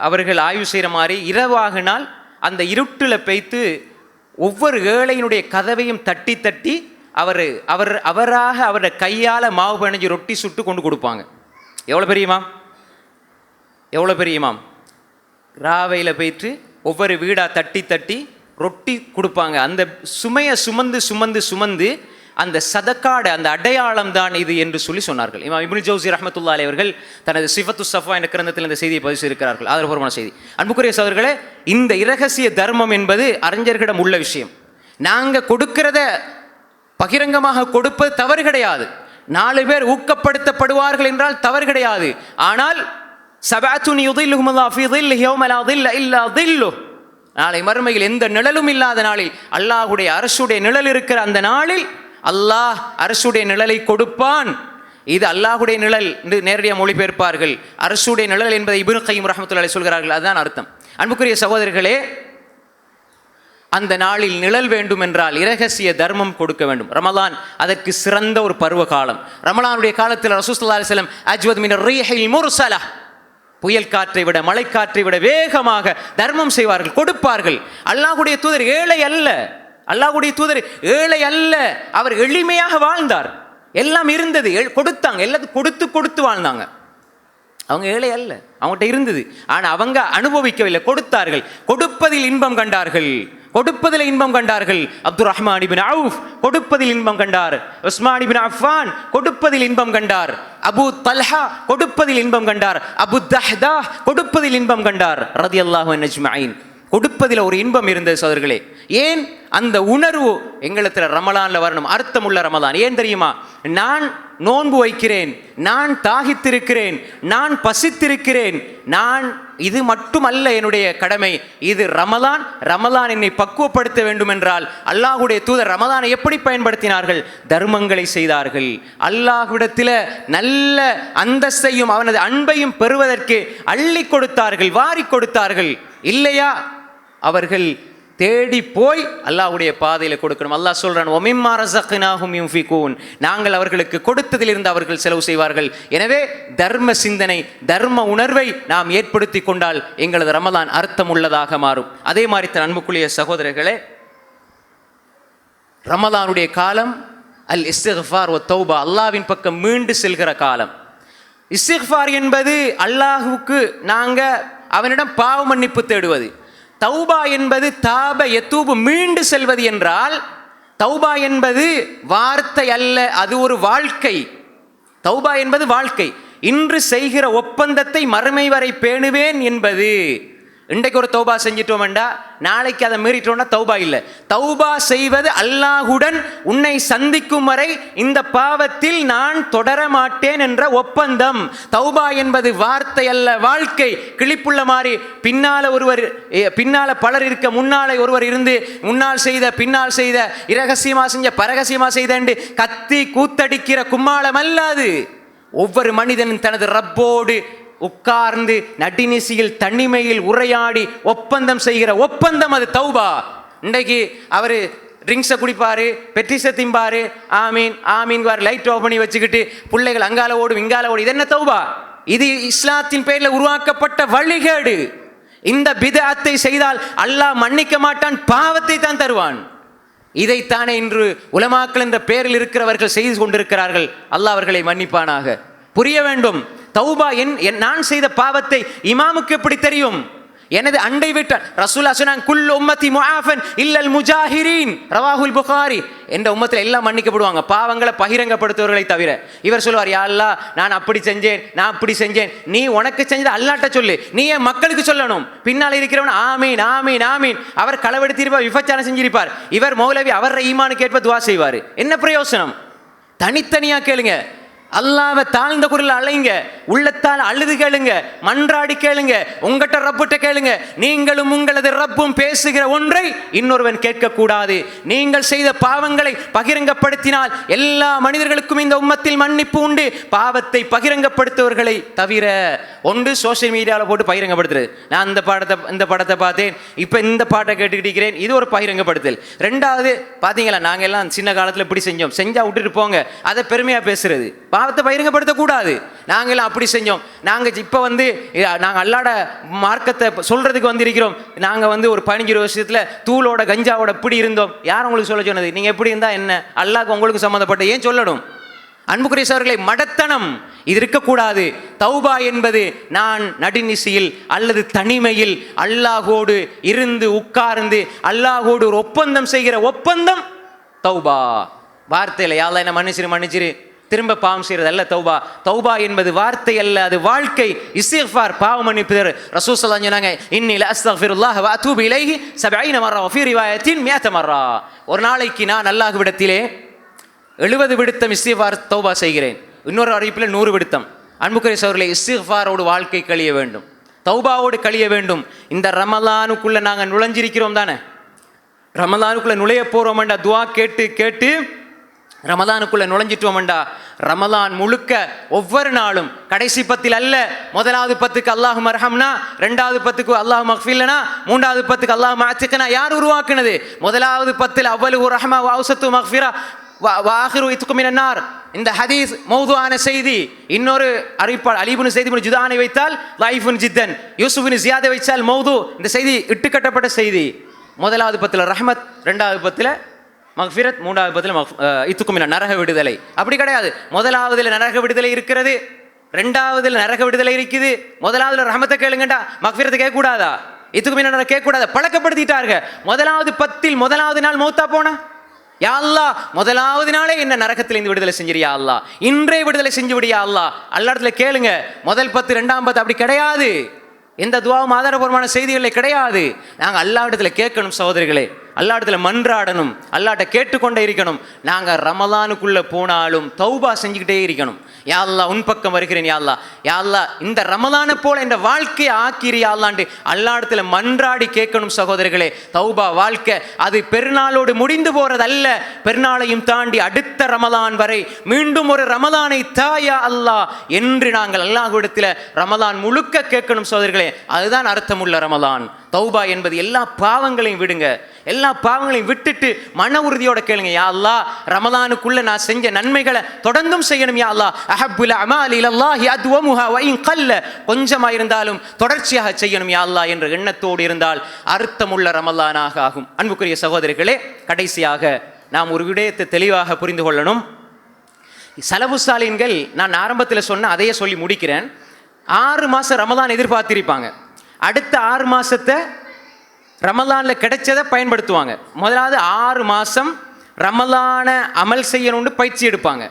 அவர்கள் ஆய்வு செய்கிற மாதிரி, இரவாகினால் அந்த இருட்டில் பெய்த்து ஒவ்வொரு ஏழையினுடைய கதவையும் தட்டி தட்டி அவராக அவருடைய கையால் மாவு பிணைஞ்சு ரொட்டி சுட்டு கொண்டு கொடுப்பாங்க. எவ்வளோ பெரிய இமாம், ராவையில் போயிட்டு ஒவ்வொரு வீடாக தட்டி தட்டி ரொட்டி கொடுப்பாங்க. அந்த சுமையை சுமந்து அந்த சதக்காடு, அந்த அடையாளம் தான் இது என்று சொல்லி சொன்னார்கள். இமாம் இப்னு ஜௌசி ரஹ்மத்துல்லாஹி அலைஹி அவர்கள் தனது சிஃபத்து ஸஃபா என்ற கிரந்தத்தில் இந்த செய்தியை பதிவு செய்திருக்கிறார்கள். ஆதாரபூர்வமான செய்தி. அன்புக்குரிய சகோதரர்களே, இந்த இரகசிய தர்மம் என்பது அறிஞர்களிடம் உள்ள விஷயம். நாங்கள் கொடுக்கிறத பகிரங்கமாக கொடுப்பது தவறு கிடையாது, 4 பேர் ஊக்கப்படுத்தப்படுவார்கள் என்றால் தவறு கிடையாது. ஆனால் சபஅத்துன் யுதில்லுஹுமுல்லாஹு ஃபீ தில்லிஹி யௌம லா தில்ல இல்லா தில்லுஹ், நாளை மறுமையில் எந்த நிழலும் இல்லாத நாளில், அல்லாஹ்வுடைய அரசுடைய நிழல் இருக்கிற அந்த நாளில் அல்லாஹ் அரசுடைய நிழலை கொடுப்பான். இது அல்லாஹ்வுடைய நிழல் என்று நேரடியாக மொழிபெயர்ப்பார்கள். அரசுடைய நிழல் என்பதை இப்னு கையிம் ரஹ்மத்துல்லாஹி சொல்கிறார்கள், அதுதான் அர்த்தம். அன்புக்குரிய சகோதரர்களே, அந்த நாளில் நிழல் வேண்டும் என்றால் இரகசிய தர்மம் கொடுக்க வேண்டும். ரமலான் அதற்கு சிறந்த ஒரு பருவ காலம். ரமலானுடைய காலத்தில் ரசூல் ஸல்லல்லாஹு அலைஹி வஸல்லம் அஜ்வத் மினர் ரீஹில் முர்ஸலா, புயல் காற்றை விட மழைக்காற்றை விட வேகமாக தர்மம் செய்வார்கள், கொடுப்பார்கள். அல்லாஹ்வுடைய தூதர் ஏழை அல்ல, அல்லாஹ்வுடைய தூதர் ஏழை அல்ல, அவர் எளிமையாக வாழ்ந்தார். எல்லாம் இருந்தது, கொடுத்தாங்க, எல்லாத்தையும் கொடுத்து கொடுத்து வாழ்ந்தாங்க. அவங்க ஏழை அல்ல, அவங்ககிட்ட இருந்தது, ஆனால் அவங்க அனுபவிக்கவில்லை, கொடுத்தார்கள். கொடுப்பதில் இன்பம் கண்டார்கள், கொடுப்பதில் இன்பம் கண்டார்கள். அப்துர் ரஹ்மான் இப்னு அவுஃப் கொடுப்பதில் இன்பம் கண்டார். உஸ்மான் இப்னு அஃபான் கொடுப்பதில் இன்பம் கண்டார். அபூ தல்ஹா கொடுப்பதில் இன்பம் கண்டார். அபூ தஹ்தா கொடுப்பதில் இன்பம் கண்டார் ரலியல்லாஹு அன்ஹும் அஜ்மஈன். கொடுப்பதில் ஒரு இன்பம் இருந்தது சகோதரர்களே. ஏன் அந்த உணர்வு எங்களிடத்தில் ரமலான்ல வரணும், அர்த்தமுள்ள ரமலான். ஏன் தெரியுமா? நான் நோன்பு வைக்கிறேன், நான் தாகித்திருக்கிறேன், நான் பசித்திருக்கிறேன், நான் இது மட்டுமல்ல என்னுடைய கடமை, இது ரமலான். ரமலான் என்னை பக்குவப்படுத்த வேண்டும் என்றால் அல்லாஹ்வுடைய தூதர் ரமலானை எப்படி பயன்படுத்தினார்கள்? தர்மங்களை செய்தார்கள். அல்லாஹ்விடத்தில் நல்ல அந்தஸ்தையும் அவனது அன்பையும் பெறுவதற்கு அள்ளி கொடுத்தார்கள், வாரி கொடுத்தார்கள். இல்லையா அவர்கள் தேடி போய் அல்லாஹ்வுடைய பாதையில் கொடுக்கணும். அல்லாஹ் சொல்றான், வமிம்மா ரஸக்னாஹும் யுன்ஃபிகூன், நாங்கள் அவர்களுக்கு கொடுத்ததிலிருந்து அவர்கள் செலவு செய்வார்கள். எனவே தர்ம சிந்தனை, தர்ம உணர்வை நாம் ஏற்படுத்தி கொண்டால் எங்களது ரமலான் அர்த்தம் உள்ளதாக மாறும். அதே மாதிரி தன் அன்புக்குரிய சகோதரர்களே, ரமலானுடைய காலம் அல் இஸ்திக்ஃபார் வ தௌபா, அல்லாஹ்வின் பக்கம் மீண்டு செல்கிற காலம். இஸ்திக்ஃபார் என்பது அல்லாஹ்வுக்கு நாங்கள் அவனிடம் பாவ மன்னிப்பு தேடுவது. தௌபா என்பது தாப யதூபு, மீண்டு செல்வது என்றால் தௌபா என்பது வார்த்தை அல்ல, அது ஒரு வாழ்க்கை. தௌபா என்பது வாழ்க்கை. இன்று செய்கிற ஒப்பந்தத்தை மறுமை வரை பேணுவேன் என்பது. இன்றைக்கு ஒரு தௌபா செஞ்சிட்டோம்டா நாளைக்கு அதை மீறிட்டோம்னா தௌபா இல்லை. தௌபா செய்வது அல்லாஹுடன் உன்னை சந்திக்கும் வரை இந்த பாவத்தில் நான் தொடர மாட்டேன் என்ற ஒப்பந்தம். தௌபா என்பது வார்த்தை அல்ல, வாழ்க்கை. கிளிப்புள்ள மாதிரி பின்னால பலர் இருக்க, முன்னாலே ஒருவர் இருந்து முன்னால் செய்த பின்னால் செய்த இரகசியமா செஞ்ச பரகசியமா செய்த என்று கத்தி கூத்தடிக்கிற கும்மாளம் அல்லாது. ஒவ்வொரு மனிதனும் தனது ரப்போடு உட்கார்ந்து நடினிசியில் தனிமையில் உரையாடி ஒப்பந்தம் செய்கிற ஒப்பந்தம், அது தௌபா. இன்றைக்கு அவர் ட்ரிங்க்ஸை குடிப்பாரு, பெட்ரிஸை திம்பாரு, ஆமீன் ஆமீன் லைட் ஆஃப் பண்ணி வச்சுக்கிட்டு பிள்ளைகள் அங்கால ஓடும் இங்கால ஓடும். இது என்ன தௌபா? இது இஸ்லாத்தின் பேரில் உருவாக்கப்பட்ட வழிகேடு. இந்த பிதஅத்தை செய்தால் அல்லாஹ் மன்னிக்க மாட்டான், பாவத்தை தான் தருவான். இதைத்தானே இன்று உலமாக்கள் என்ற பேரில் இருக்கிறவர்கள் செய்து கொண்டிருக்கிறார்கள். அல்லாஹ் அவர்களை மன்னிப்பானாக. புரிய வேண்டும், தௌபா நான் செய்த பாவத்தை இமாமுக்கு எப்படி தெரியும்? எனது அண்டை வீட்டான் ரசூலுல்லாஹ் சொன்னாங்க, குல் உம்மத்தி முஆஃபன் இல்லல் முஜாஹிரீன், ரவாஹுல் புகாரி. என்ற உம்மத்தில் எல்லாம் மன்னிக்கப்படுவாங்க, பாவங்களை பகிரங்கப்படுத்துவர்களை தவிர. இவர் சொல்லுவார், யா அல்லாஹ் நான் அப்படி செஞ்சேன், நான் அப்படி செஞ்சேன். நீ உனக்கு செஞ்சது அல்லாஹ்ட்ட சொல்லு, நீ என் மக்களுக்கு சொல்லணும். பின்னால் இருக்கிறவன் ஆமீன் ஆமீன் ஆமீன். அவர் களவெடுத்திருப்பார், விபச்சாரம் செஞ்சிருப்பார். இவர் மௌலவி அவர் ஈமானுக்கு ஏற்ப துவா செய்வார். என்ன பிரயோசனம்? தனித்தனியா கேளுங்க, அல்லாஹ்வை தாழ்ந்த குரல் அழைங்க, உள்ளத்தால் அழுது கேளுங்க, மன்றாடி கேளுங்க, உங்கள்கிட்ட ரப்பிட்ட கேளுங்க. நீங்களும் உங்களது ரப்பும் பேசுகிற ஒன்றை இன்னொருவன் கேட்கக்கூடாது. நீங்கள் செய்த பாவங்களை பகிரங்கப்படுத்தினால் எல்லா மனிதர்களுக்கும் இந்த உம்மத்தில் மன்னிப்பு உண்டு. பாவத்தை பகிரங்கப்படுத்துவர்களை தவிர ஒன்று சோசியல் மீடியாவில் போட்டு பகிரங்கப்படுத்துறது. நான் இந்த படத்தை பார்த்தேன், இப்போ இந்த பாட்டை கேட்டுக்கிட்டு இருக்கிறேன், இது ஒரு பகிரங்கப்படுத்தல். ரெண்டாவது பார்த்தீங்களா, நாங்கள் எல்லாம் சின்ன காலத்தில் இப்படி செஞ்சா விட்டுட்டு போங்க, அதை பெருமையாக பேசுறது. பாவத்தை பகிரங்கப்படுத்தக்கூடாது. நாங்கள் அப்படி செஞ்சோம், நாங்கள் இப்போ நாங்கள் அல்லாட மார்க்கத்தை சொல்றதுக்கு வந்திருக்கிறோம். நாங்கள் ஒரு 15 வருஷத்தில் தூளோட கஞ்சாவோட இப்படி இருந்தோம். யார் உங்களுக்கு சொல்ல சொன்னது? நீங்கள் எப்படி இருந்தால் என்ன? அல்லாஹ்க்கு உங்களுக்கு சம்மந்தப்பட்ட ஏன் சொல்லணும்? அன்புக்குரிய சகோதரர்களே, மடத்தனம் இது இருக்கக்கூடாது. தௌபா என்பது நான் நடுநிசையில் அல்லது தனிமையில் அல்லாஹோடு இருந்து உட்கார்ந்து அல்லாஹோடு ஒரு ஒப்பந்தம் செய்கிற ஒப்பந்தம் தௌபா. வார்த்தையில் யா அல்லாஹ் என்ன மன்னிச்சிரு திரும்ப பாவம் செய்கிறது அல்ல தௌபா. தௌபா என்பது வார்த்தை அல்ல, அது வாழ்க்கை. இஸ்திக்ஃபார் பாவ மன்னிப்பு. ரசூல் ஸல்லல்லாஹு அலைஹி சொன்னாங்க, இன்னி லஅஸ்தக்ஃபிருல்லாஹ வ அதூபு இலைஹி 70 மர்ரா வ ஃபீ ரிவாயத்தின் 100 மர்ரா. ஒரு நாளைக்கு நான் அல்லாஹ்விடத்திலே 70 விடுத்தம் இஸ்திக்ஃபார் தௌபா செய்கிறேன். இன்னொரு அறிவிப்பில் 100 விடுத்தம். அன்புக்குரிய சகோதரர்களே, இஸ்திக்ஃபாரோடு வாழ்க்கை கழிய வேண்டும், தௌபாவோடு கழிய வேண்டும். இந்த ரமலானுக்குள்ள நாங்கள் நுழைஞ்சிருக்கிறோம் தானே, ரமலானுக்குள்ள நுழைய போறோம் என்ற துவா கேட்டு ரமலானுக்குள்ள நுழைஞ்சிட்டோம்டா ரமலான் முழுக்க ஒவ்வொரு நாளும் கடைசி பத்தில் அல்ல, முதலாவது பத்துக்கு அல்லாஹு மர்ஹம்னா, ரெண்டாவது பத்துக்கு அல்லாஹு மக்ஃபில்லனா, மூன்றாவது பத்துக்கு அல்லாஹு மஅத்திகனா யார் உருவாக்குனது? முதலாவது பத்தில் அவ்வளவு ரஹ்மா வஅவுசத்து மக்ஃபிரா வாஹிரு இத்கும் மினன்னார். இந்த ஹதீஸ் மௌதுஆன செய்தி. இன்னொரு அறிவிப்பாளர் அலி இப்னு ஸைத் இப்னு ஜுதானை வைத்தால் லைஃபுன் ஜித்தன், யூசுப் இப்னு ஜியாதை வைத்தால் மௌது. இந்த செய்தி இட்டுக்கட்டப்பட்ட செய்தி. முதலாவது பத்தில் ரஹ்மத், ரெண்டாவது பத்தில் மக்ஃபிரத், மூன்றாவது பத்தில் இத்துக்கும் நரக விடுதலை. அப்படி கிடையாது. முதலாவதுல நரக விடுதலை இருக்கிறது, ரெண்டாவதுல நரக விடுதலை இருக்குது. முதலாவதுல ரஹமத்தை கேளுங்கண்டா மக்ஃபிரத்தை கேட்கக்கூடாதா? இத்துக்கும் கேட்கக்கூடாது, பழக்கப்படுத்திட்டார்கள். முதலாவது பத்தில் முதலாவது நாள் மௌத்தா போனா, யா அல்லாஹ் முதலாவது நாளே என்ன நரகத்திலிருந்து விடுதலை செஞ்சிரியா அல்லாஹ், இன்றே விடுதலை செஞ்சு விடியா அல்லாஹ். அல்லாஹ்விடத்துல கேளுங்க. முதல் 10 2ஆம் 10 அப்படி கிடையாது. எந்த துவாவும் ஆதாரபூர்வமான செய்திகளே கிடையாது. நாங்கள் அல்லாஹ்விடத்துல கேட்கணும் சகோதரிகளே, அல்லாஹ்விடத்துல மன்றாடணும், அல்லாஹ்ட்ட கேட்டுக்கொண்டே இருக்கணும். நாங்கள் ரமலானுக்குள்ள போனாலும் தௌபா செஞ்சுக்கிட்டே இருக்கணும். யா அல்லாஹ் உன் பக்கம் வருகிறேன், யா அல்லாஹ், யா அல்லாஹ் இந்த ரமலானை போல இந்த வாழ்க்கையை ஆக்கிறியா அல்லாஹ்ண்டு அல்லாஹ்விடத்துல மன்றாடி கேட்கணும் சகோதரிகளே. தௌபா வாழ்க்கை அது பெருநாளோடு முடிந்து போறதல்ல, பெருநாளையும் தாண்டி அடுத்த ரமலான் வரை மீண்டும் ஒரு ரமலானை தாயா அல்லாஹ் என்று நாங்கள் அல்லாஹ்விடத்துல ரமலான் முழுக்க கேட்கணும் சகோதரிகளே. அதுதான் அர்த்தமுள்ள ரமலான். தௌபா என்பது எல்லா பாவங்களையும் விடுங்க, எல்லா பாவங்களையும் விட்டுட்டு மன உறுதியோட கேளுங்க. யா அல்லாஹ் ரமலானுக்குள்ள நான் செஞ்ச நன்மைகளை தொடர்ந்தும் செய்யணும். யா அல்லாஹ் அஹப்புல் அமாலி இலல்லாஹி அத்வமுஹா வ இன் கல்ல, கொஞ்சமா இருந்தாலும் தொடர்ச்சியாக செய்யணும் யா அல்லாஹ் என்ற எண்ணத்தோடு இருந்தால் அர்த்தமுள்ள ரமலானாக ஆகும். அன்புக்குரிய சகோதரிகளே, கடைசியாக நாம் ஒரு விடயத்தை தெளிவாக புரிந்து கொள்ளணும். சலஃபு சாலிஹீன்கள், நான் ஆரம்பத்தில் சொன்ன அதையே சொல்லி முடிக்கிறேன். 6 மாதம் ரமலான் எதிர்பார்த்திருப்பாங்க. அடுத்த 6 மாதத்தை ரமலானில் கிடைச்சதை பயன்படுத்துவாங்க. முதலாவது 6 மாதம் ரமலானை அமல் செய்யணும்னு பயிற்சி எடுப்பாங்க.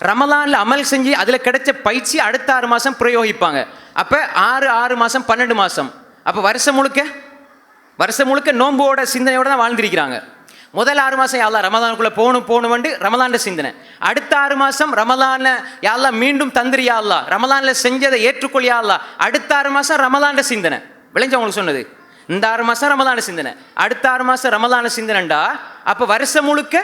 ரமலானில் அமல் செஞ்சு அதில் கிடைச்ச பயிற்சி அடுத்த 6 மாதம் பிரயோகிப்பாங்க. அப்போ 6 மாதம் 12 மாதம். அப்போ வருஷம் முழுக்க நோம்போட சிந்தனையோடு தான் வாழ்ந்திருக்கிறாங்க. முதல் 6 மாதம் யாரெல்லாம் ரமலானுக்குள்ளே போகணும் ரமலான சிந்தனை. அடுத்த 6 மாதம் ரமலான யாரெல்லாம் மீண்டும் தந்திரியா அல்லா, ரமலானில் செஞ்சதை ஏற்றுக்கொள்ளியா அல்லா. அடுத்த 6 மாதம் ரமலான சிந்தனை. விளைஞ்ச உங்களுக்கு சொன்னது, இந்த 6 மாதம் ரமலான சிந்தனை, அடுத்த 6 மாதம் ரமலான சிந்தனைண்டா அப்போ வருஷம் முழுக்க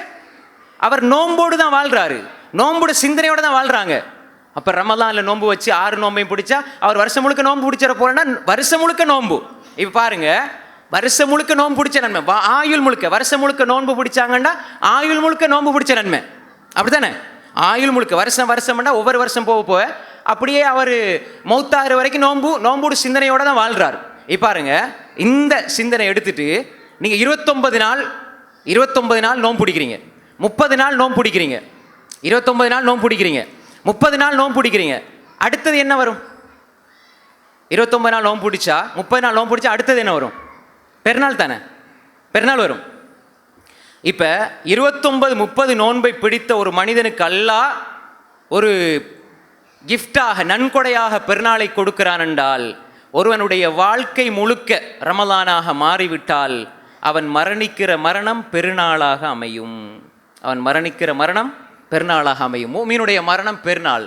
அவர் நோம்போடு தான் வாழ்கிறாரு, நோம்போட சிந்தனையோடு தான் வாழ்கிறாங்க. அப்போ ரமலானில் நோன்பு வச்சு 6 நோம்பையும் பிடிச்சா அவர் வருஷம் முழுக்க நோன்பு பிடிச்சிட போகிறேன்னா வருஷம் முழுக்க நோன்பு. இப்போ பாருங்க, வருஷம் முழுக்க நோன்பு பிடிச்ச நன்மை, ஆயுள் முழுக்க வருஷம் முழுக்க நோன்பு பிடிச்சாங்கன்னா ஆயுள் முழுக்க நோன்பு பிடிச்ச நன்மை. அப்படி தானே? ஆயுள் முழுக்க வருஷம்னா ஒவ்வொரு வருஷம் போக அப்படியே அவர் மௌத்தாகிற வரைக்கும் நோம்போடு சிந்தனையோடு தான் வாழ்கிறார். இப்போ பாருங்க, இந்த சிந்தனை எடுத்துட்டு நீங்கள் 29 நாள் நோன்பு பிடிக்கிறீங்க, 30 நாள் நோன்பு பிடிக்கிறீங்க, 29 நாள் நோன்பு பிடிக்கிறீங்க, 30 நாள் நோன்பு பிடிக்கிறீங்க. அடுத்தது என்ன வரும்? 29 நாள் நோன்பு பிடிச்சா 30 நாள் நோன்பு பிடிச்சா அடுத்தது என்ன வரும்? பெருநாள் தானே, பெருநாள் வரும். இப்போ 29 30 நோன்பை பிடித்த ஒரு மனிதனுக்கு அல்லாஹ் ஒரு கிஃப்டாக நன்கொடையாக பெருநாளை கொடுக்கிறான் என்றால், ஒருவனுடைய வாழ்க்கை முழுக்க ரமலானாக மாறிவிட்டால் அவன் மரணிக்கிற மரணம் பெருநாளாக அமையும். அவன் மரணிக்கிற மரணம் பெருநாளாக அமையும். மூமினுடைய மரணம் பெருநாள்,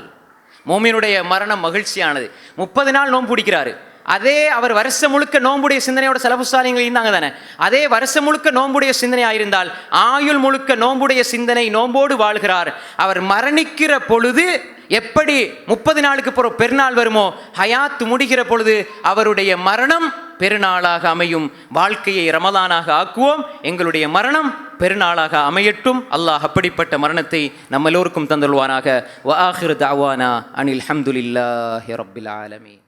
மூமினுடைய மரணம் மகிழ்ச்சியானது. 30 நாள் நோன்பு பிடிக்கிறாரு, அதே அவர் வருஷம் முழுக்க நோம்புடைய சிந்தனையோட சலஃபு சாலிஹீன்கள் இருந்தாங்க தானே, அதே வருஷம் முழுக்க நோம்புடைய சிந்தனையாக இருந்தால் ஆயுள் முழுக்க நோம்புடைய சிந்தனை நோம்போடு வாழ்கிறார். அவர் மரணிக்கிற பொழுது எப்படி 30 நாளுக்கு பிறகு பெருநாள் வருமோ, ஹயாத் முடிகிற பொழுது அவருடைய மரணம் பெருநாளாக அமையும். வாழ்க்கையை ரமலானாக ஆக்குவோம், எங்களுடைய மரணம் பெருநாளாக அமையட்டும். அல்லாஹ் அப்படிப்பட்ட மரணத்தை நம்ம எல்லோருக்கும் தந்தல்வானாக. வ ஆகிரு தஅவானா அனில் ஹம்துலில்லாஹி ரப்பில் ஆலமீன்.